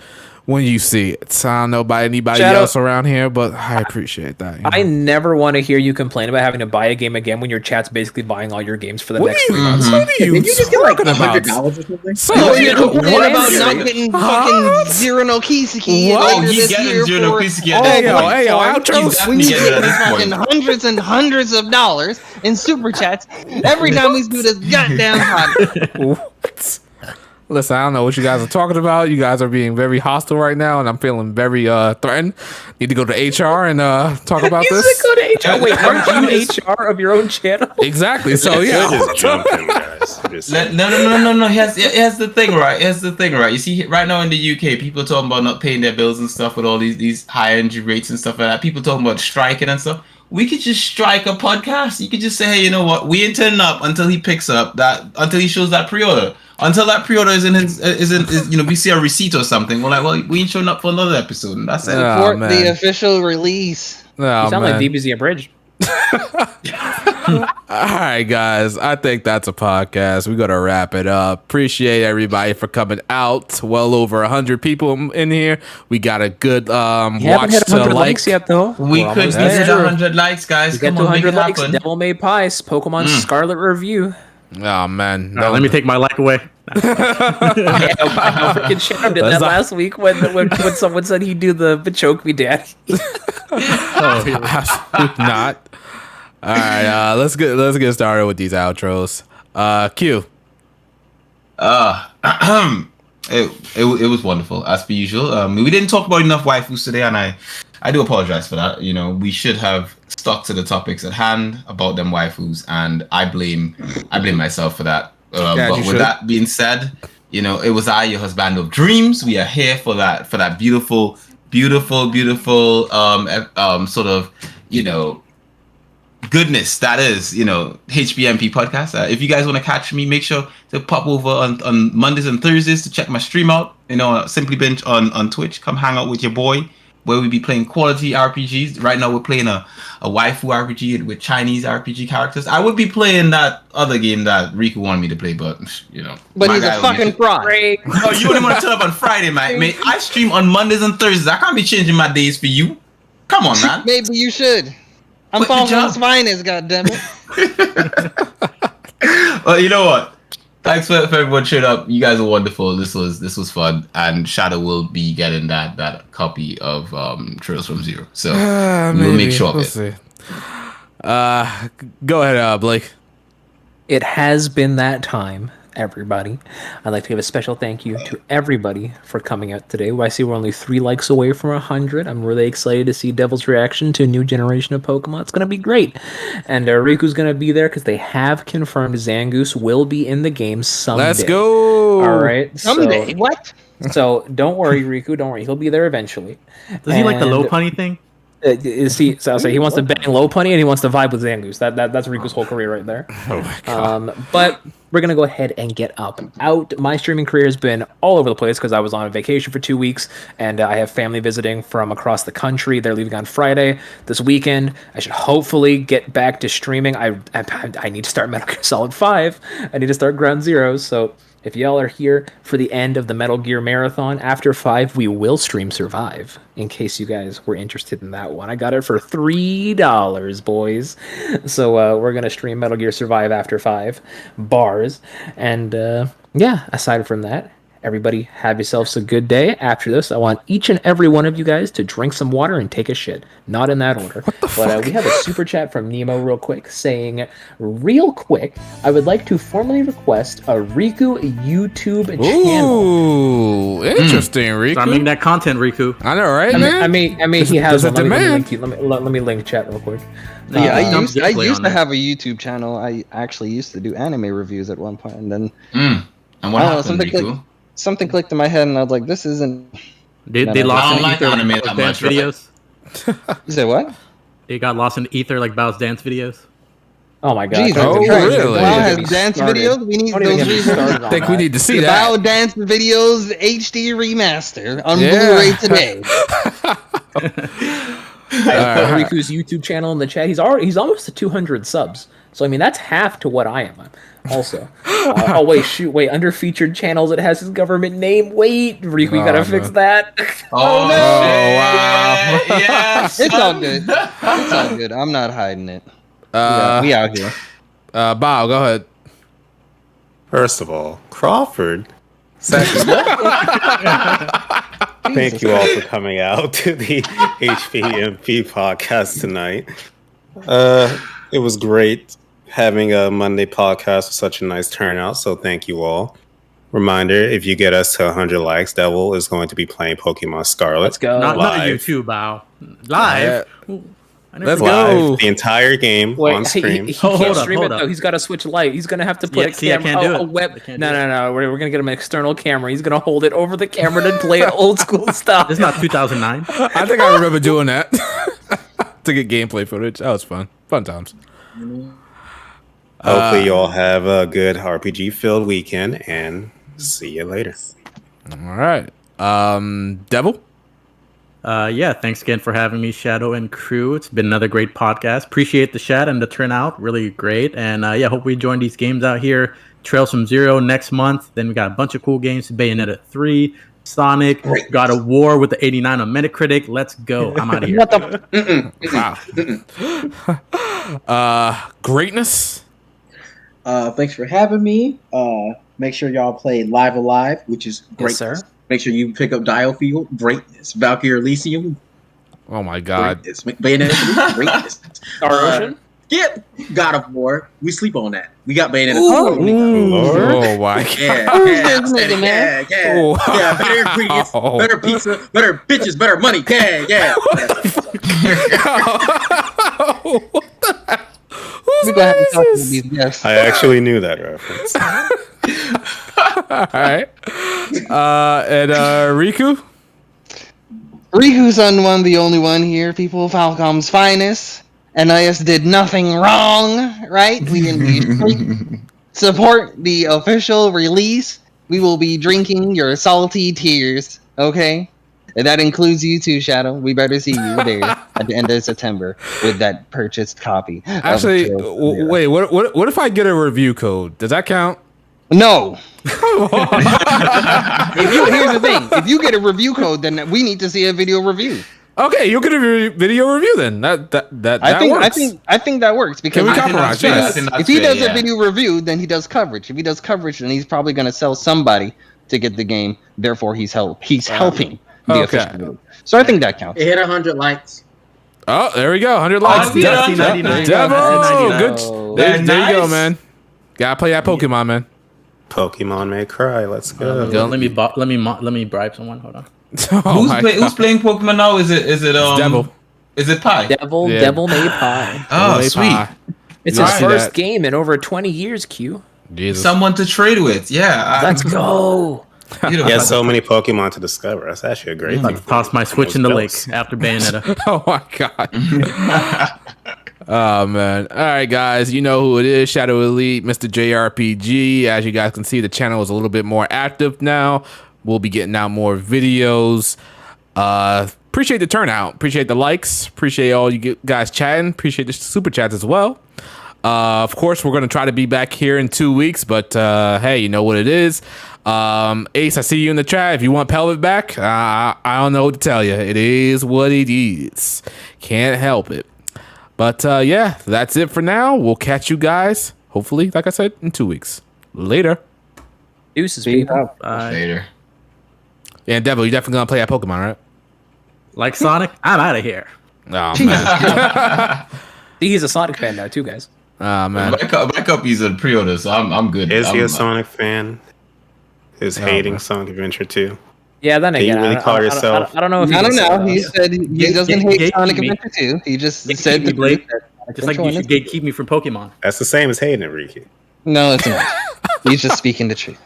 when you see it. So I don't know about anybody else around here, but I appreciate that. You know? I never want to hear you complain about having to buy a game again when your chat's basically buying all your games for the next 3 months. What are you talking about? $100 or something? So No, you're complaining about not getting fucking Zero no Kiseki. Oh, he's getting Zero no Kiseki. Hey yo, outros. When you get me fucking hundreds and hundreds of dollars in super chats every time we do this goddamn podcast. Listen, I don't know what you guys are talking about. You guys are being very hostile right now, and I'm feeling very threatened. Need to go to HR and talk about this. Go to HR. Wait, aren't you HR of your own channel? Exactly. So yeah. Just jumping, guys. No. Here's the thing, right? You see, right now in the UK, people are talking about not paying their bills and stuff with all these high energy rates and stuff like that. People talking about striking and stuff. We could just strike a podcast. You could just say, hey, you know what? We ain't turning up until he picks up until he shows that pre-order. Until that pre-order is we see a receipt or something. We're like, well, we ain't showing up for another episode, and that's it. Support the official release. You sound like DBZ Abridged. All right, guys. I think that's a podcast. We got to wrap it up. Appreciate everybody for coming out. Well over 100 people in here. We got a good watch to likes yet, though. We could hit 100 likes, guys. Get to 100 likes. Devil May Pies, Pokemon Scarlet review. Oh man! Let me take my like away. I freaking Shadow did that last week when someone said he'd do the choke me daddy. Not. All right, let's get started with these outros. Q. It was wonderful as per usual. We didn't talk about enough waifus today, and I do apologize for that. You know, we should have stuck to the topics at hand about them waifus, and I blame myself for that. But with that being said, you know, it was your husband of dreams. We are here for that beautiful sort of, you know, goodness that is, you know, HBMP podcast. If you guys want to catch me, make sure to pop over on Mondays and Thursdays to check my stream out. You know, Simply Binge on Twitch. Come hang out with your boy, where we be playing quality RPGs. Right now we're playing a waifu RPG with Chinese RPG characters. I would be playing that other game that Riku wanted me to play, but you know. But he's a fucking fraud. Oh, you only want to turn up on Friday, mate. I stream on Mondays and Thursdays. I can't be changing my days for you. Come on, man. Maybe you should. I'm Falcon's finest, goddammit. Well, you know what? Thanks for everyone showing up. You guys are wonderful. This was fun, and Shadow will be getting that copy of Trails from Zero. So we'll make sure of it. See. Go ahead, Blake. It has been that time, everybody. I'd like to give a special thank you to everybody for coming out today. I see we're only 3 likes away from 100. I'm really excited to see Devil's reaction to a new generation of Pokemon. It's going to be great. And Riku's going to be there because they have confirmed Zangoose will be in the game someday. Let's go. All right. Someday? What? So don't worry, Riku. Don't worry. He'll be there eventually. Does he like the low punny thing? See, so I'll say he wants to bang low punny and he wants to vibe with Zangoose. That's Riku's whole career right there. Oh my God. But we're gonna go ahead and get out. My streaming career has been all over the place because I was on vacation for 2 weeks, and I have family visiting from across the country. They're leaving on Friday. This weekend, I should hopefully get back to streaming. I need to start Metal Gear Solid 5. I need to start Ground Zeroes. So if y'all are here for the end of the Metal Gear Marathon, after 5, we will stream Survive, in case you guys were interested in that one. I got it for $3, boys. So we're going to stream Metal Gear Survive after 5 bars. And yeah, aside from that, everybody have yourselves a good day. After this, I want each and every one of you guys to drink some water and take a shit. Not in that order. But we have a super chat from Nemo real quick saying, real quick, I would like to formally request a Riku YouTube channel. Ooh, interesting, Riku. Start making that content, Riku. I know, right, man? I mean, he has one. demand. Let me link chat real quick. Yeah, I used to have a YouTube channel. I actually used to do anime reviews at one point, and then And what happened, Riku? something clicked in my head, and I was like, "This isn't." They I lost don't in like ether anime like that dance much, right? videos. You said what? They got lost in ether like Bao's dance videos. Oh my god. Jesus Oh, Christ. really? Bao has dance videos. We need those I think we need to see The that. Bao dance videos HD remaster on Yeah. Blu-ray today. I put Riku's YouTube channel in the chat. He's almost to 200 subs. So I mean that's half to what I am. Also, wait. Under featured channels, it has his government name. Wait, Riku, you gotta fix that. Oh, no. wow. Yeah, It's all good. It's all good. I'm not hiding it. We out here. Bao, go ahead. First of all, Crawford. Second, thank you all for coming out to the HPMP podcast tonight. It was great having a Monday podcast with such a nice turnout, so thank you all. Reminder, if you get us to 100 likes, Devil is going to be playing Pokemon Scarlet. Let's go. Not live. YouTube, Bao. Live. Ooh, I never Let's forgot. go. Live, the entire game on stream. He Hold can't up, stream hold it up. though. He's got to switch light. He's gonna have to put Yeah, see, I can't do a it. web. I can't do No. We're gonna get him an external camera. He's gonna hold it over the camera to play old school stuff. It's not 2009. I think I remember doing that to get gameplay footage. That was fun. Fun times. Hopefully, you all have a good RPG-filled weekend, and see you later. All right. Devil? Yeah, thanks again for having me, Shadow and crew. It's been another great podcast. Appreciate the chat and the turnout. Really great. And yeah, hope we join these games out here. Trails from Zero next month. Then we got a bunch of cool games. Bayonetta 3, Sonic, God of War with the 89 on Metacritic. Let's go. I'm out of here. Wow. Greatness? Thanks for having me. Make sure y'all play Live Alive, which is great. Yes, sir. Make sure you pick up Diofield, greatness. Valkyrie Elysium, Oh my God. greatness. Bayonetta 3, greatness. Star Ocean. Yeah, God of War. We sleep on that. We got Bayonetta 3. Oh my God. Yeah, better ingredients, better pizza, better bitches, better money. Yeah. We gonna have to talk to these guests. I actually knew that reference. All right. And Riku? Riku's the only one here. People, Falcom's finest. NIS did nothing wrong, right? We didn't be free. Support the official release. We will be drinking your salty tears, okay? And that includes you too, Shadow. We better see you there at the end of September with that purchased copy. Actually, wait, what if I get a review code? Does that count? No. Here's the thing. If you get a review code, then we need to see a video review. Okay, you'll get a video review then. That works. I think that works because Can we compromise? Yes. if he does a video review, then he does coverage. If he does coverage, then he's probably going to sell somebody to get the game. Therefore, he's helping the official group. So I think that counts. It hit 100 likes. Oh, there we go. 100 likes. $19.99. Devil, good. There you go, Nice. man. Gotta play that Pokemon, man. Pokemon may cry. Let's go. Let me bribe someone. Hold on. Who's playing Pokemon now? Is it Devil. Is it Pi? Devil May Pie. Oh, Devil sweet. Pie. It's Nice. his See first that. game in over 20 years. Q. Jesus. Someone to trade with. Yeah. Let's go. He has so many Pokemon to discover. That's actually a great thing. Toss my Switch in the lake after Bayonetta. Oh my god. Oh man. All right, guys. You know who it is. Shadow Elite, Mr. JRPG. As you guys can see, the channel is a little bit more active now. We'll be getting out more videos. Appreciate the turnout. Appreciate the likes. Appreciate all you guys chatting. Appreciate the super chats as well. Of course, we're going to try to be back here in 2 weeks, but hey, you know what it is. Ace, I see you in the chat. If you want Pelvic back, I don't know what to tell you. It is what it is. Can't help it. But yeah, that's it for now. We'll catch you guys, hopefully, like I said, in 2 weeks. Later. Deuces, people. Later. Yeah, and Devil, you definitely going to play that Pokemon, right? Like Sonic, I'm out of here. Oh, man. He's a Sonic fan now, too, guys. Oh, man. My copy's a pre-order, so I'm good. Is he a Sonic fan? Is hating Sonic Adventure 2? Yeah, then again, really call yourself? I don't know if I don't know. He said he doesn't hate Sonic Adventure 2. He just said the Blake. Just like you should gatekeep me from Pokemon. That's the same as hating it, Ricky. No, it's not. He's just speaking the truth.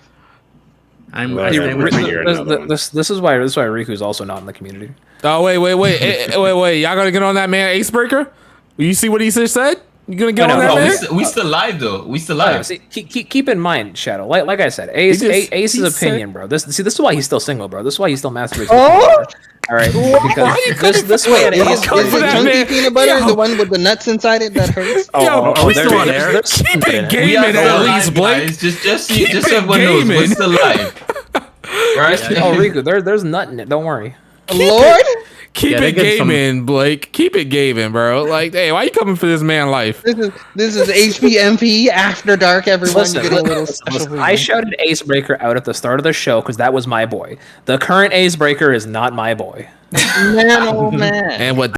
This is why Riku's also not in the community. Oh, wait. Y'all gonna get on that man, Acebreaker? You see what he just said? You gonna get on that man? We still live, though. We still live. See, keep in mind, Shadow. Like I said, Ace's opinion, bro. This is why he's still single, bro. This is why he's still masturbating. Oh! All right, because this way, is the chunky peanut butter the one with the nuts inside it that hurts? Are we still on air? Keep it gaming at least, Blake. Just so everyone knows, we're still live. Right? Oh, Riku, there's nut in it. Don't worry. Lord. Keep it gaming, Blake. Keep it gaming, bro. Like, hey, why you coming for this man life? This is HPMP After Dark, everyone. Listen, I shouted Acebreaker out at the start of the show because that was my boy. The current Acebreaker is not my boy. Man, oh man. And what